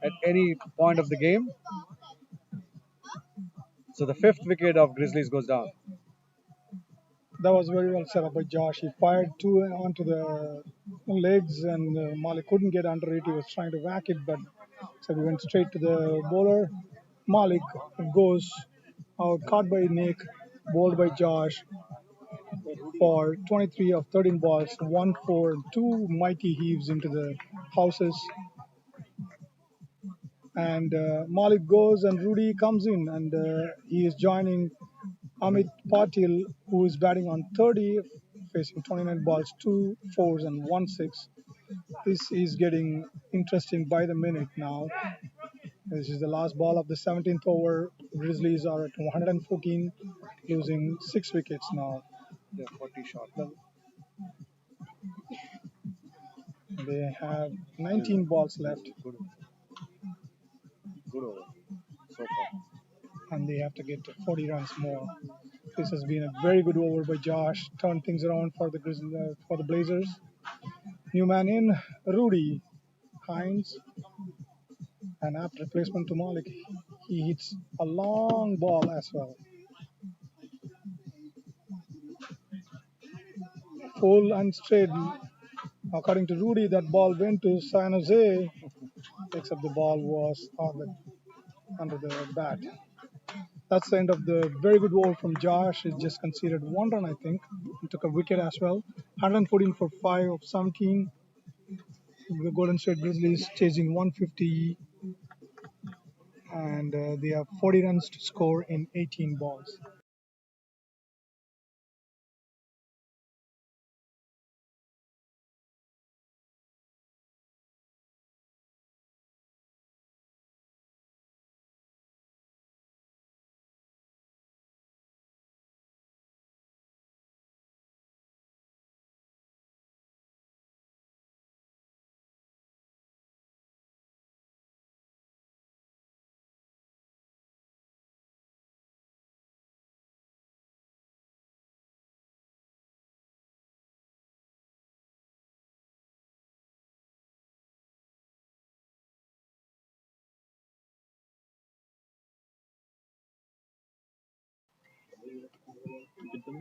at any point of the game. So the fifth wicket of Grizzlies goes down. That was very well set up by Josh. He fired two onto the legs, and Malik couldn't get under it. He was trying to whack it, but so we went straight to the bowler. Malik goes out, caught by Nick, bowled by Josh for 23 of 13 balls, 1 4, two mighty heaves into the houses. And Malik goes, and Rudy comes in, and he is joining Amit Patil, who is batting on 30, facing 29 balls, 2 4s, and 1 6. This is getting interesting by the minute now. This is the last ball of the 17th over. Grizzlies are at 114, losing 6 wickets now. They're 40 short. They have 19 balls left. Good over so far. And they have to get 40 runs more. This has been a very good over by Josh. Turned things around for the Blazers. New man in, Rudy Hines. An apt replacement to Malik. He hits a long ball as well. Full and straight. According to Rudy, that ball went to San Jose, except the ball was under the bat. That's the end of the very good over from Josh. He just conceded 1 run, I think. He took a wicket as well. 114 for 5 of 17. The Golden State Grizzlies chasing 150, and they have 40 runs to score in 18 balls.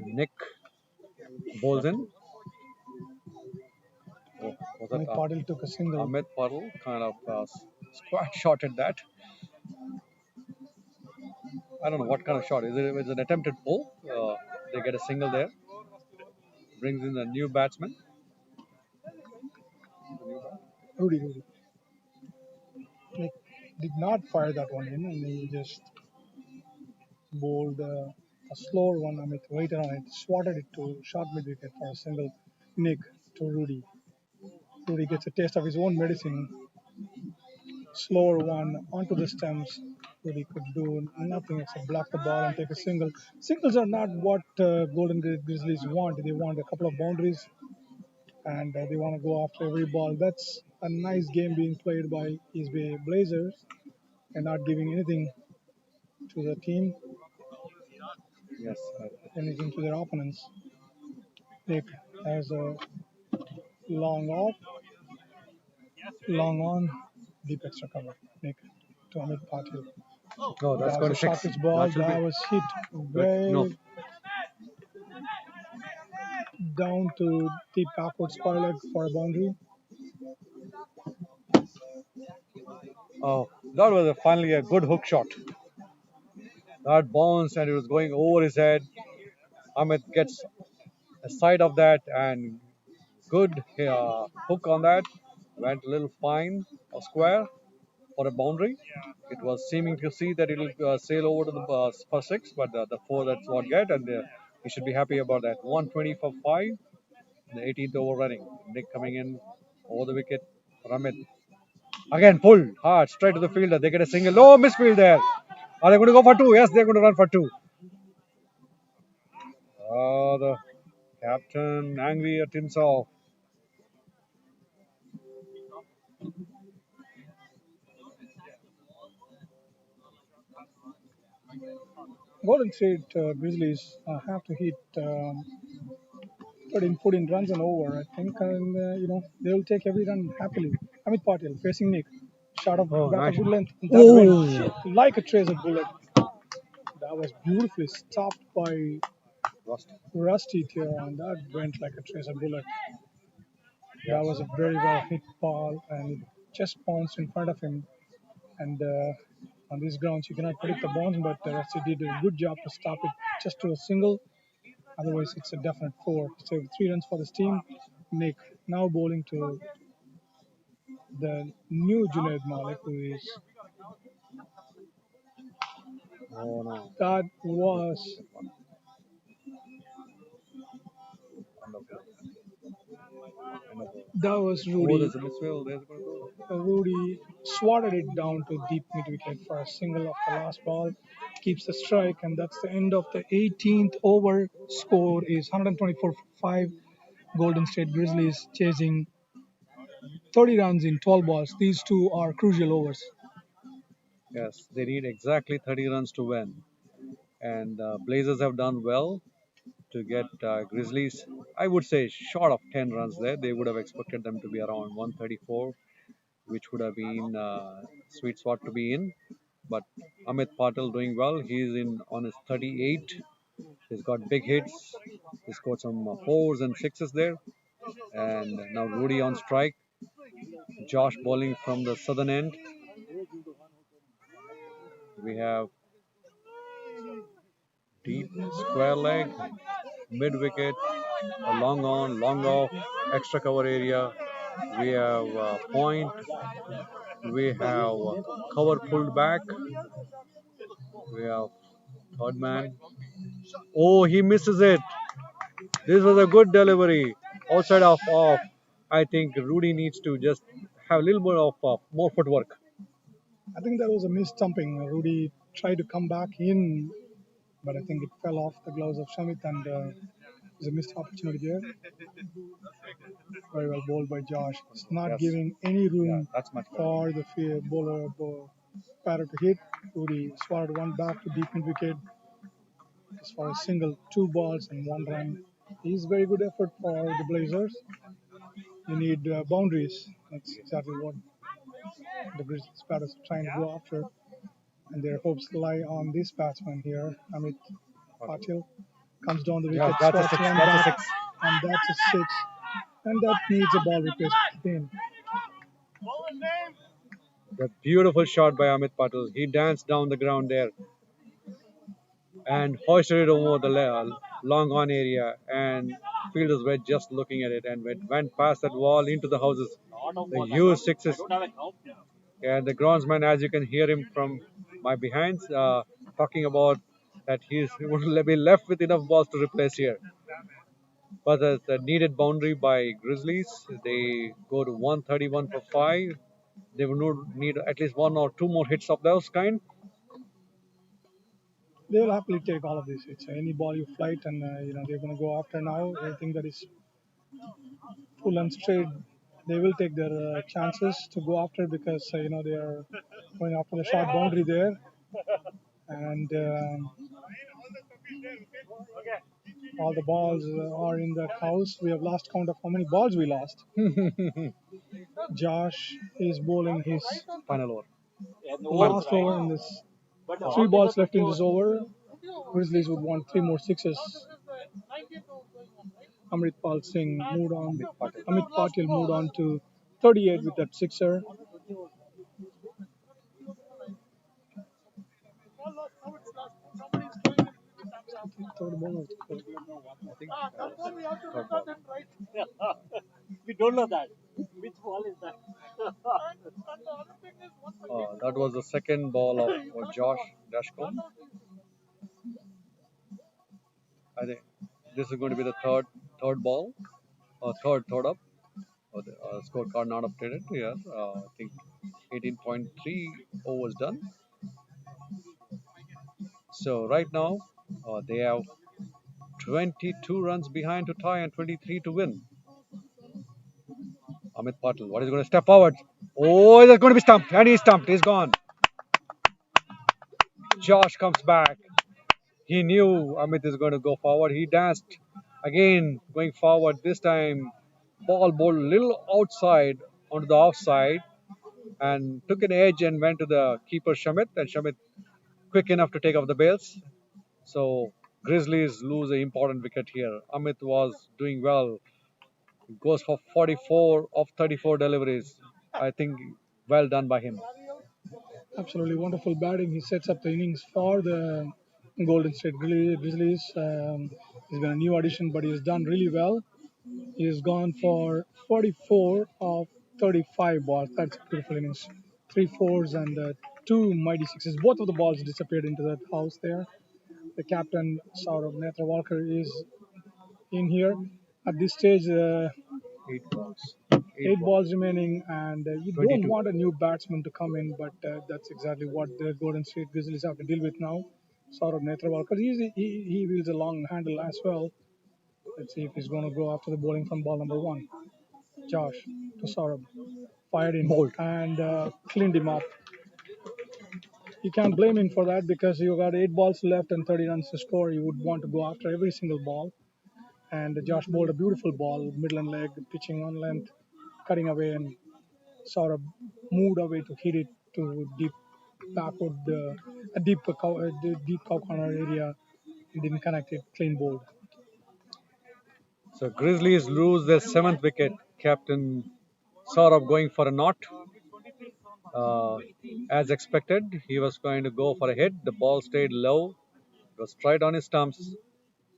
Nick bowls in. Oh, was that Patil took a single. Amit Patil kind of squat shot at that. I don't know what kind of shot. It's an attempted pull. They get a single there. Brings in a new batsman. Rudy. Nick did not fire that one in, and he just bowled a slower one. Amit waited on it, swatted it to short mid wicket for a single. Nick to Rudy. Rudy gets a taste of his own medicine. Slower one onto the stems. Rudy could do nothing except block the ball and take a single. Singles are not what Golden Grizzlies want. They want a couple of boundaries, and they want to go after every ball. That's a nice game being played by East Bay Blazers and not giving anything to the team, Yes. anything to their opponents. Nick has a long off, long on, deep extra cover. Nick to Amit Patil. No, that's That going was to a fix. short pitch ball. That was hit very No. down to deep backward square leg for a boundary. Oh, that was finally a good hook shot. That bounced and it was going over his head. Amit gets a side of that and good hook on that. Went a little fine or square for a boundary. It was seeming to see that it will sail over to the for six, but the four that's what get, and he should be happy about that. 120 for five, the 18th over running. Nick coming in over the wicket. Ramit again pulled hard straight to the fielder. They get a single. No misfield there. Are they going to go for two? Yes, they're going to run for two. Oh, the captain angry at himself. Golden State Grizzlies have to hit 13, 14 runs and over, I think, and they will take every run happily. Amit Patil facing Nick, shot of Oh, back nice. of good length. That went like a tracer bullet. That was beautifully stopped by Rusty here, and that went like a tracer bullet. That was a very well hit ball, and it just bounced in front of him. And on these grounds, you cannot predict the bounce, but Rusty did a good job to stop it just to a single. Otherwise, it's a definite four. So 3 runs for this team. Nick now bowling to the new Junaid Malik, who is Oh no. that was that was Oh, Rudy. there's a misfield. There's going to go. Rudy swatted it down to deep mid wicket for a single of the last ball. Keeps the strike, and that's the end of the 18th over. Score is 124 for 5. Golden State Grizzlies chasing 30 runs in 12 balls. These two are crucial overs. Yes, they need exactly 30 runs to win. And Blazers have done well to get Grizzlies, I would say, short of 10 runs there. They would have expected them to be around 134, which would have been sweet spot to be in. But Amit Patel doing well. He's in on his 38. He's got big hits. He's got some fours and sixes there. And now Rudy on strike. Josh bowling from the southern end. We have deep square leg, mid wicket, a long on, long off, extra cover area. We have point. We have cover pulled back. We have third man. Oh, he misses it. This was a good delivery. Outside of off. I think Rudy needs to just have a little more of more footwork. I think that was a missed stumping. Rudy tried to come back in, but I think it fell off the gloves of Shamit, and it was a missed opportunity there. Very well bowled by Josh. It's not Yes. giving any Yeah, room that's much better. for the batter to hit. Rudy swatted one back to deep mid wicket. As far as single, 2 balls and 1 run. Is very good effort for the Blazers. You need boundaries. That's exactly what the Grizzlies batters are trying to go after. And their hopes lie on this batsman here, Amit Patil. Comes down the wicket, Yeah, that's a swats six. one That's a back, six. and that's a six. And that needs a ball replacement again. The beautiful shot by Amit Patel. He danced down the ground there and hoisted it over the long on area, and fielders were just looking at it and went past that wall into the houses. The huge sixes, and the groundsman, as you can hear him from my behind, talking about that he would be left with enough balls to replace here. But the needed boundary by Grizzlies, they go to 131 for 5. They would need at least one or two more hits of those kind. They will happily take all of these hits. Any ball you flight, and they're going to go after now. Anything that is full and straight, they will take their chances to go after because they are going after the short boundary there, and all the balls are in that house. We have lost count of how many balls we lost. Josh is bowling his Final over. last over in this. 3 balls left in this over. Grizzlies would want 3 more sixes. Amritpal Singh moved on. Amit Patil moved on to 38 with that sixer. Third ball or the fourth? I think third ball. We don't know that. Which ball is that? That was the second ball of Josh Dashcom. I think this is going to be the third ball, third up. The scorecard not updated here. I think 18.3 overs done. So right now they have 22 runs behind to tie and 23 to win. Amit Patil, what is going to step forward? Oh, it's going to be stumped, and he's stumped. He's gone. Josh comes back. He knew Amit is going to go forward. He danced again, going forward. This time, ball bowled a little outside onto the offside and took an edge and went to the keeper Shamit. And Shamit quick enough to take off the bails. So Grizzlies lose an important wicket here. Amit was doing well. Goes for 44 of 34 deliveries. I think well done by him. Absolutely wonderful batting. He sets up the innings for the Golden State Grizzlies. He's been a new addition, but he's done really well. He's gone for 44 of 35 balls. That's a beautiful innings. Three fours and two mighty sixes. Both of the balls disappeared into that house there. The captain, Saurav Netrawalkar, is in here. At this stage, 8 balls. eight balls remaining, and you 22. don't want a new batsman to come in, but that's exactly what the Golden State Grizzlies have to deal with now. Saurav Netrawalkar, he wields a long handle as well. Let's see if he's going to go after the bowling from ball number one. Josh to Saurabh, fired in Bold. and cleaned him up. You can't blame him for that because you got 8 balls left and 30 runs to score. You would want to go after every single ball. And Josh bowled a beautiful ball, middle and leg, pitching on length, cutting away, and Saurabh moved away to hit it to deep backward, deep cow corner area. Didn't connect it, clean bowled. So Grizzlies lose their 7th wicket. Captain Saurabh going for a knot. Uh, as expected, he was going to go for a hit. The ball stayed low. It was straight on his stumps.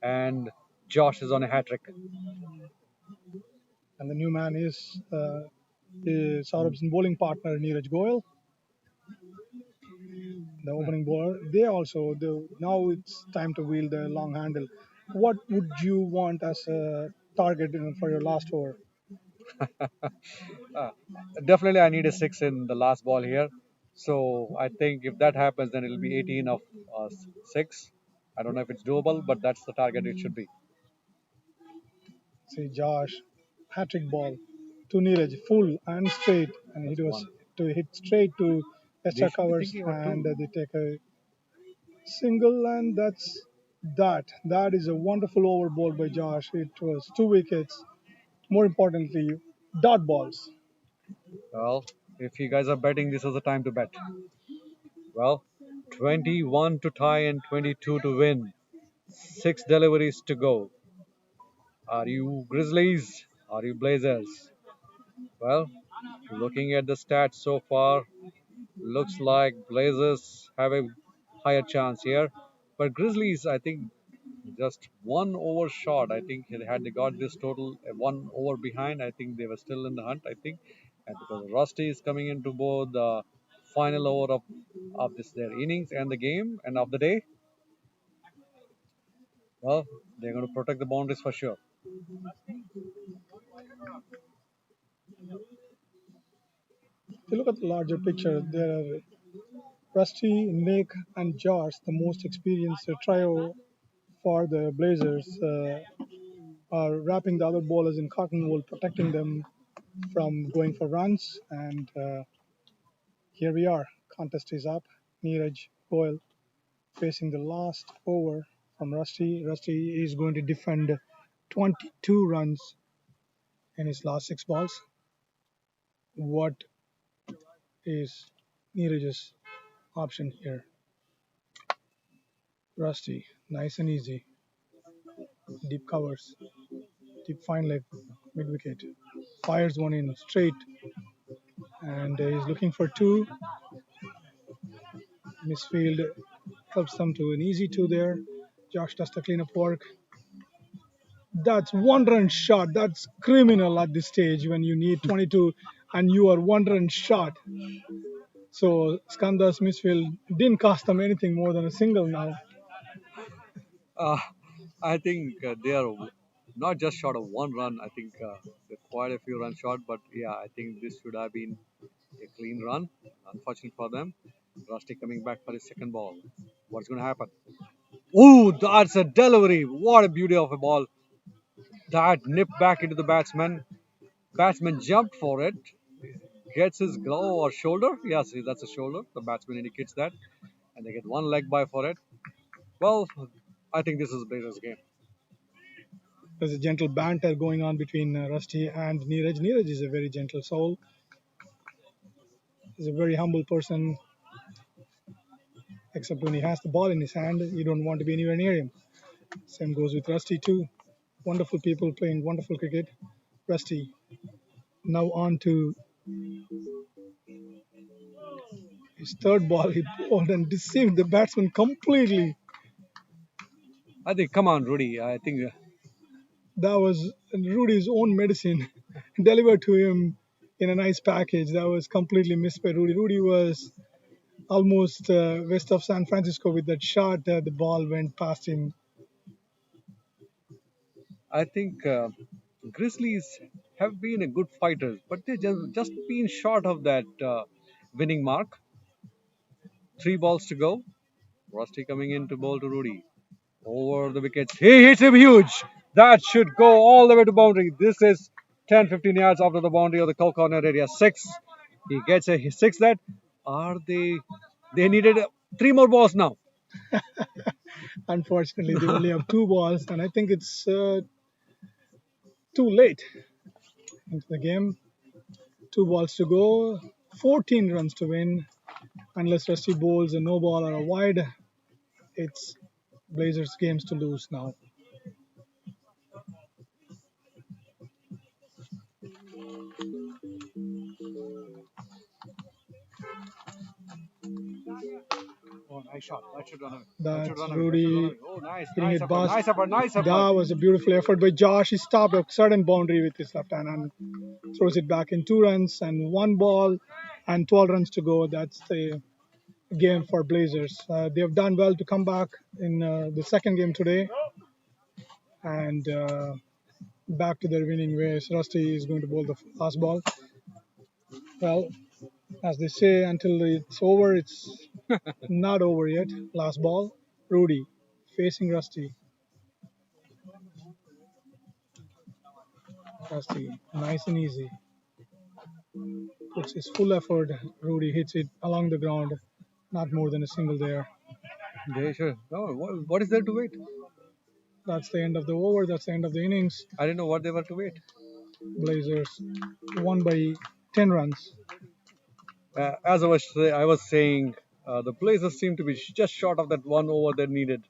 And Josh is on a hat trick. And the new man is Saurabh's bowling partner, Neeraj Goyal. The opening bowler. Now it's time to wield the long handle. What would you want as a target for your last over? Definitely, I need a 6 in the last ball here. So I think if that happens, then it'll be 18 of 6. I don't know if it's doable, but that's the target it should be. See Josh, hat-trick ball to Neeraj, full and straight, and it was to hit straight to extra covers, and they take a single, and that's that. That is a wonderful over ball by Josh. It was 2 wickets. More importantly, dot balls. Well, if you guys are betting, this is the time to bet. Well, 21 to tie and 22 to win. 6 deliveries to go. Are you Grizzlies? Are you Blazers? Well, looking at the stats so far, looks like Blazers have a higher chance here. But Grizzlies, I think, just 1 over short. I think had they got this total 1 over behind, I think they were still in the hunt. I think, and because Rusty is coming into both the final over of this their innings and the game and of the day, well, they're going to protect the boundaries for sure. If you look at the larger picture, there are Rusty, Nick, and Josh, the most experienced trio for the Blazers, are wrapping the other bowlers in cotton wool, protecting them from going for runs. And here we are. Contest is up. Neeraj Goyal facing the last over from Rusty. Rusty is going to defend 22 runs in his last 6 balls. What is Neeraj's option here? Rusty, nice and easy. Deep covers. Deep fine leg, mid wicket. Fires one in straight, and he's looking for two. Misfield helps them to an easy two there. Josh does the cleanup work. That's one run shot. That's criminal at this stage when you need 22 and you are one run shot. So Skanda's Misfield didn't cost them anything more than a single now. Uh, I think they are not just short of one run. I think they're quite a few runs short. But yeah, I think this should have been a clean run. Unfortunate for them. Rusty coming back for his second ball. What's going to happen? Ooh, that's a delivery. What a beauty of a ball. That nipped back into the batsman. Batsman jumped for it. Gets his glove or shoulder. Yes, that's a shoulder. The batsman indicates that. And they get one leg by for it. Well, I think this is Blazers' game. There's a gentle banter going on between Rusty and Neeraj. Neeraj is a very gentle soul. He's a very humble person, except when he has the ball in his hand, you don't want to be anywhere near him. Same goes with Rusty too. Wonderful people playing wonderful cricket. Rusty now on to his third ball. He bowled and deceived the batsman completely. I think, come on, Rudy. I think That was Rudy's own medicine delivered to him in a nice package. That was completely missed by Rudy. Rudy was almost west of San Francisco with that shot. The ball went past him. I think Grizzlies have been a good fighters, but they just been short of that winning mark. 3 balls to go. Rusty coming in to bowl to Rudy. Over the wickets. He hits him huge. That should go all the way to boundary. This is 10-15 yards after the boundary of the corner area. 6. He gets a 6 that. Are they? They needed 3 more balls now. Unfortunately, they only have 2 balls, and I think it's too late into the game. 2 balls to go, 14 runs to win. Unless Rusty bowls a no ball or a wide, it's Blazers games to lose now. Oh, nice shot. That should run away. That's Rudy Oh, nice. hitting Nice it effort. past. Nice effort. Nice effort. That was a beautiful effort by Josh. He stopped a sudden boundary with his left hand and throws it back in 2 runs and 1 ball and 12 runs to go. That's the game for Blazers. They have done well to come back in the second game today and back to their winning ways. Rusty is going to bowl the last ball. Well, as they say, until it's over, it's not over yet. Last ball, Rudy facing Rusty. Rusty, nice and easy. Puts his full effort. Rudy hits it along the ground. Not more than a single there. They should. No, what is there to wait? That's the end of the over. That's the end of the innings. I didn't know what they were to wait. Blazers won by 10 runs. As I was saying, the Blazers seem to be just short of that 1 over they needed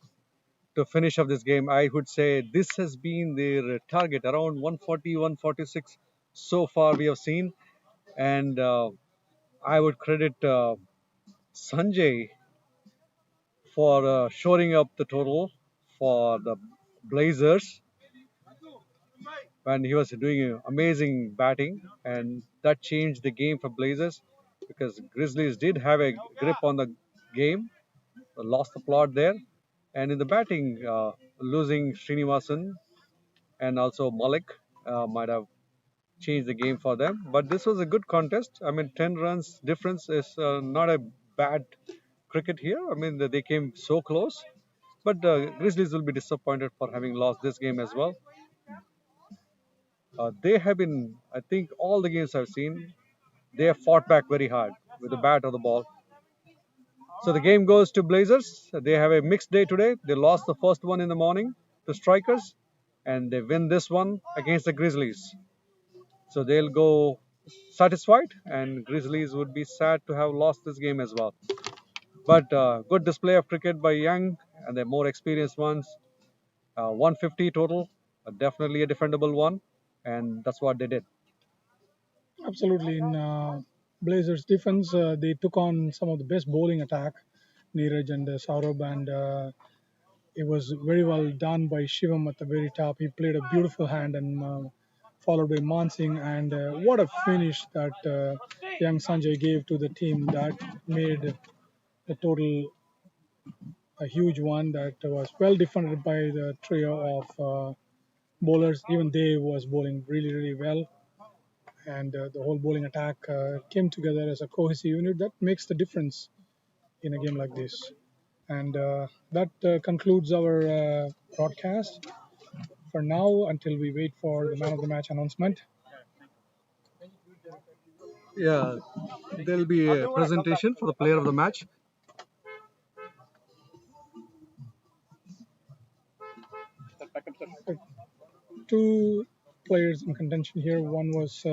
to finish up this game. I would say this has been their target around 140, 146 so far we have seen, and I would credit Sanjay for shoring up the total for the Blazers when he was doing amazing batting, and that changed the game for Blazers because Grizzlies did have a grip on the game, lost the plot there, and in the batting, losing Srinivasan and also Malik might have changed the game for them. But this was a good contest. I mean, 10 runs difference is not a bad cricket here. I mean, they came so close. But Grizzlies will be disappointed for having lost this game as well. They have been, I think, all the games I've seen, they have fought back very hard with the bat or the ball. So the game goes to Blazers. They have a mixed day today. They lost the first one in the morning to Strikers, and they win this one against the Grizzlies. So they'll go satisfied, and Grizzlies would be sad to have lost this game as well. But good display of cricket by Young and the more experienced ones. 150 total. definitely a defendable one, and that's what they did. Absolutely. In Blazers defense, they took on some of the best bowling attack, Neeraj and Saurabh, and it was very well done by Shivam at the very top. He played a beautiful hand and followed by Mansingh. And what a finish that young Sanjay gave to the team that made the total a huge one that was well defended by the trio of bowlers. Even they was bowling really, really well. And the whole bowling attack came together as a cohesive unit that makes the difference in a game like this. And that concludes our broadcast for now until we wait for the man of the match announcement. Yeah, there'll be a presentation for the player of the match. Two players in contention here. One was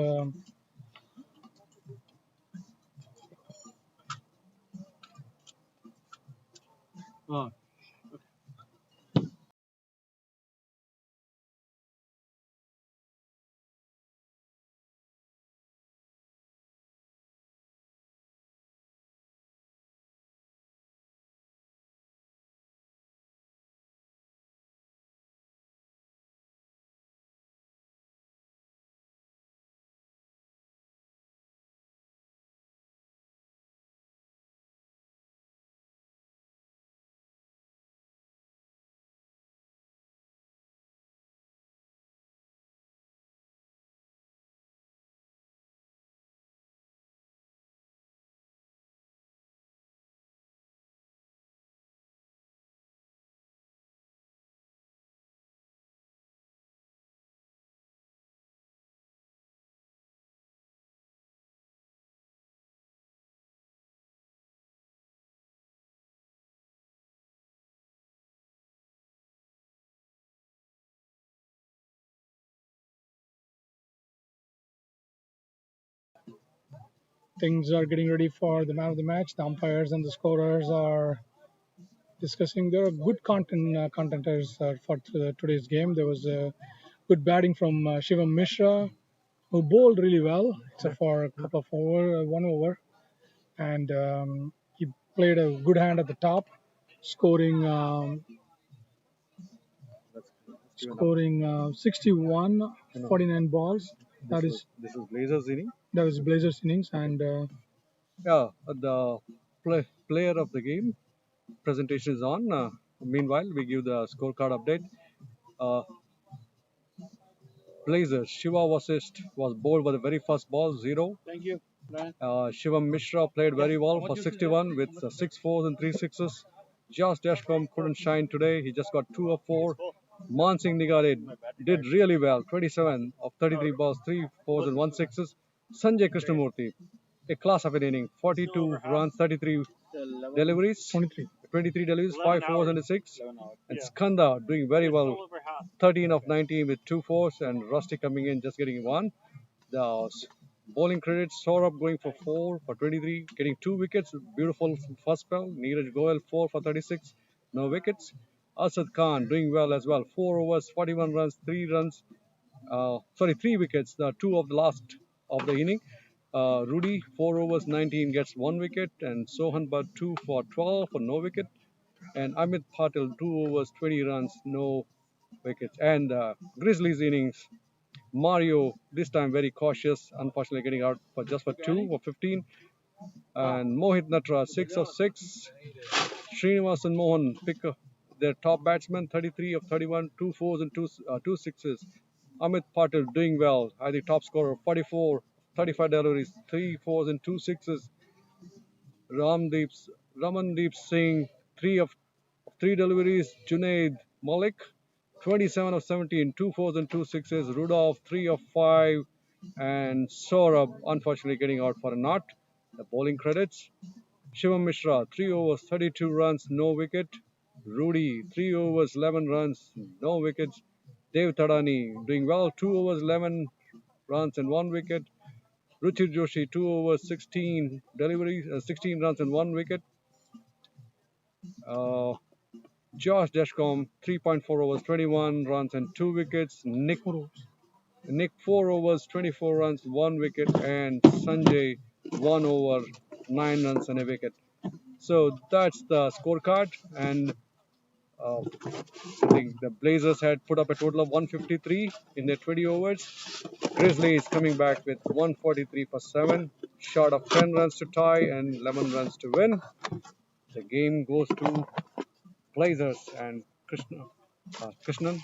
things are getting ready for the man of the match. The umpires and the scorers are discussing. There are good contenders for today's game. There was good batting from Shivam Mishra, who bowled really well, except for a couple of one over, and he played a good hand at the top, scoring 61, 49 balls. This is Blazers inning. That is Blazers innings, and Yeah, the player of the game presentation is on. Meanwhile, we give the scorecard update. Uh, Blazers, Shiva Vasist was bowled by the very first ball, 0. Thank you, Brian. Shivam Mishra played very well for 61 with 6 fours and 3 sixes. Josh Dashcom couldn't shine today. He just got 2 of 4. Mansingh Nigare did really well, 27 of 33 balls, 3 fours and 1 sixes. Sanjay Krishnamurthy, a class of an inning, 42 runs, 33 deliveries, 23 deliveries, 5 fours and a 6. And Skanda doing very well, 13 of 19 with 2 fours, and Rusty coming in just getting 1. The bowling credits, Saurabh going for 4 for 23, getting 2 wickets. Beautiful first spell. Neeraj Goyal 4 for 36, no wickets. Asad Khan doing well as well. 4 overs, 41 runs, 3 wickets. The 2 of the last of the inning. Rudy 4 overs, 19 gets 1 wicket, and Sohan Bhatt 2 for 12 for no wicket. And Amit Patil 2 overs, 20 runs, no wickets. And Grizzlies innings. Mario this time very cautious, unfortunately getting out for just for 2 or 15. And Mohit Natra 6 of 6. Srinivasan Mohan pick their top batsman, 33 of 31, 2 fours and 2 sixes. Amit Patil doing well, I think top scorer, 44, 35 deliveries, 3 fours and 2 sixes. Ramandeep Singh 3 of 3 deliveries. Junaid Malik 27 of 17, 2 fours and 2 sixes. Rudolph 3 of 5, and Saurabh unfortunately getting out for a knot. The bowling credits: Shivam Mishra 3 overs, 32 runs, no wicket. Rudy 3 overs, 11 runs, no wickets. Dev Tadani doing well, 2 overs, 11 runs and 1 wicket. Ruchir Joshi 2 overs, 16 deliveries, 16 runs and 1 wicket. Uh, Josh Deshcom, 3.4 overs, 21 runs and 2 wickets. Nick 4 overs, 24 runs, 1 wicket, and Sanjay 1 over, 9 runs and a wicket. So that's the scorecard, and I think the Blazers had put up a total of 153 in their 20 overs. Grizzlies coming back with 143 for 7, short of 10 runs to tie and 11 runs to win. The game goes to Blazers and Krishnan.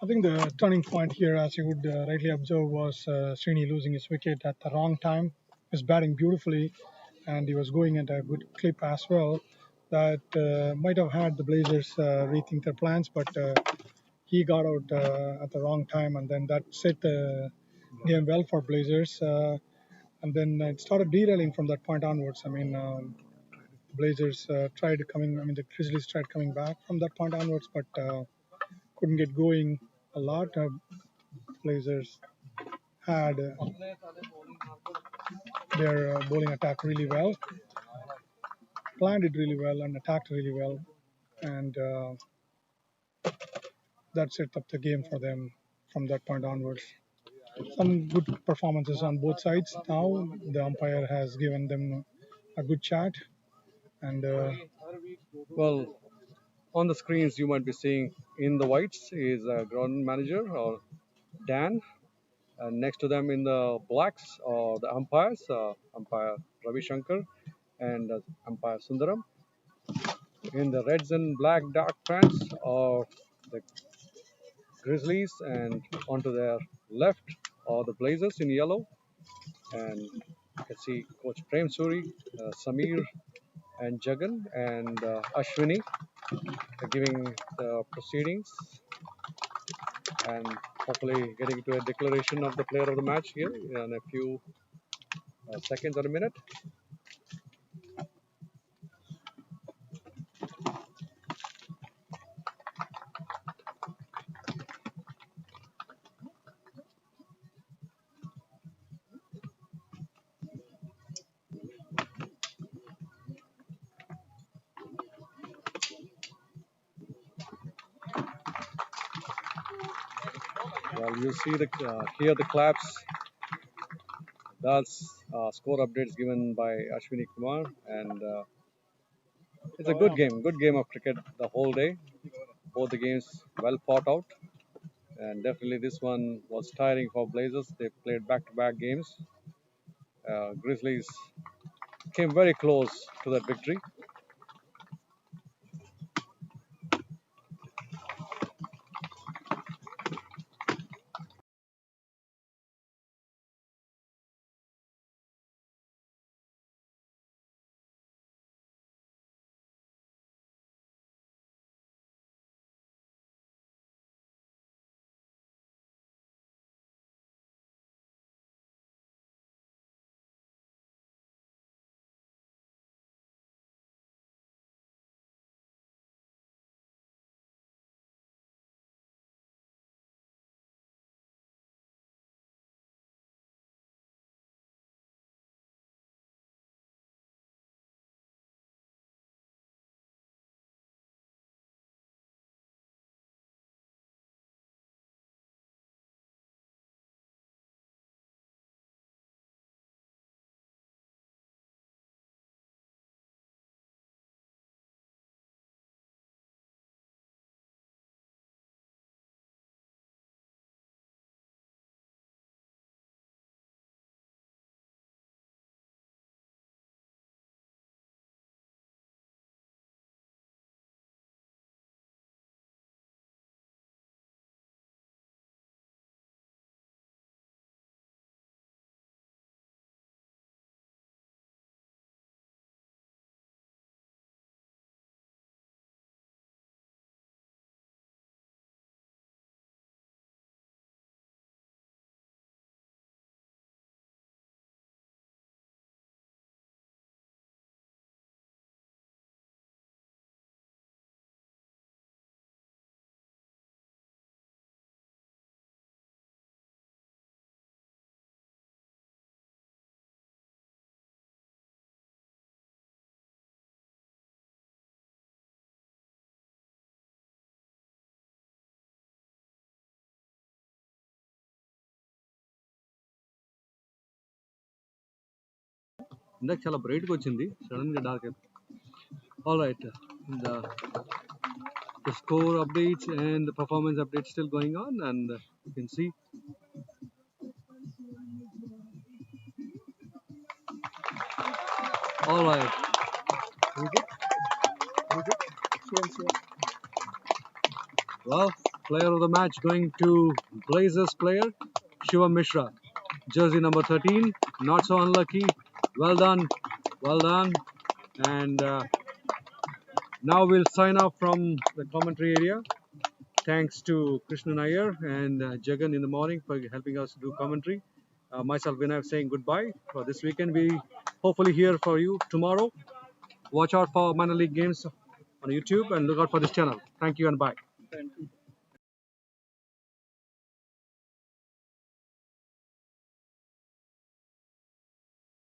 I think the turning point here, as you would rightly observe, was Srini losing his wicket at the wrong time. He was batting beautifully, and he was going at a good clip as well. That might have had the Blazers rethink their plans, but he got out at the wrong time, and then that set the game well for Blazers. And then it started derailing from that point onwards. I mean, Blazers tried coming. I mean, the Grizzlies tried coming back from that point onwards, but couldn't get going a lot. Blazers had their bowling attack really well, planned it really well, and attacked really well, and that set up the game for them from that point onwards. Some good performances on both sides. Now the umpire has given them a good chat, and Well, on the screens you might be seeing in the whites is ground manager or Dan, and next to them in the blacks are the umpires, umpire Ravi Shankar and umpire Sundaram. In the reds and black dark pants are the Grizzlies, and onto their left are the Blazers in yellow. And you can see Coach Prem Suri, Samir, and Jagan, and Ashwini giving the proceedings and hopefully getting to a declaration of the player of the match here in a few seconds or a minute. Well, you see the hear the claps. That's score updates given by Ashwini Kumar, and it's a good game of cricket the whole day. Both the games well fought out, and definitely this one was tiring for Blazers. They played back-to-back games. Grizzlies came very close to that victory. ఇందాక చాలా బ్రైట్గా వచ్చింది, సడన్గా dark అయిపోయింది. All right, the score updates and the performance updates still going on, and you can see all right. Well, player of the match going to Blazers player Shiva Mishra, jersey number 13. Not so unlucky. Well done, well done. And now we'll sign off from the commentary area. Thanks to Krishnan Iyer and Jagan in the morning for helping us do commentary. Myself, Vinay, saying goodbye for this weekend. We hopefully hear for you tomorrow. Watch out for minor league games on YouTube and look out for this channel. Thank you and bye.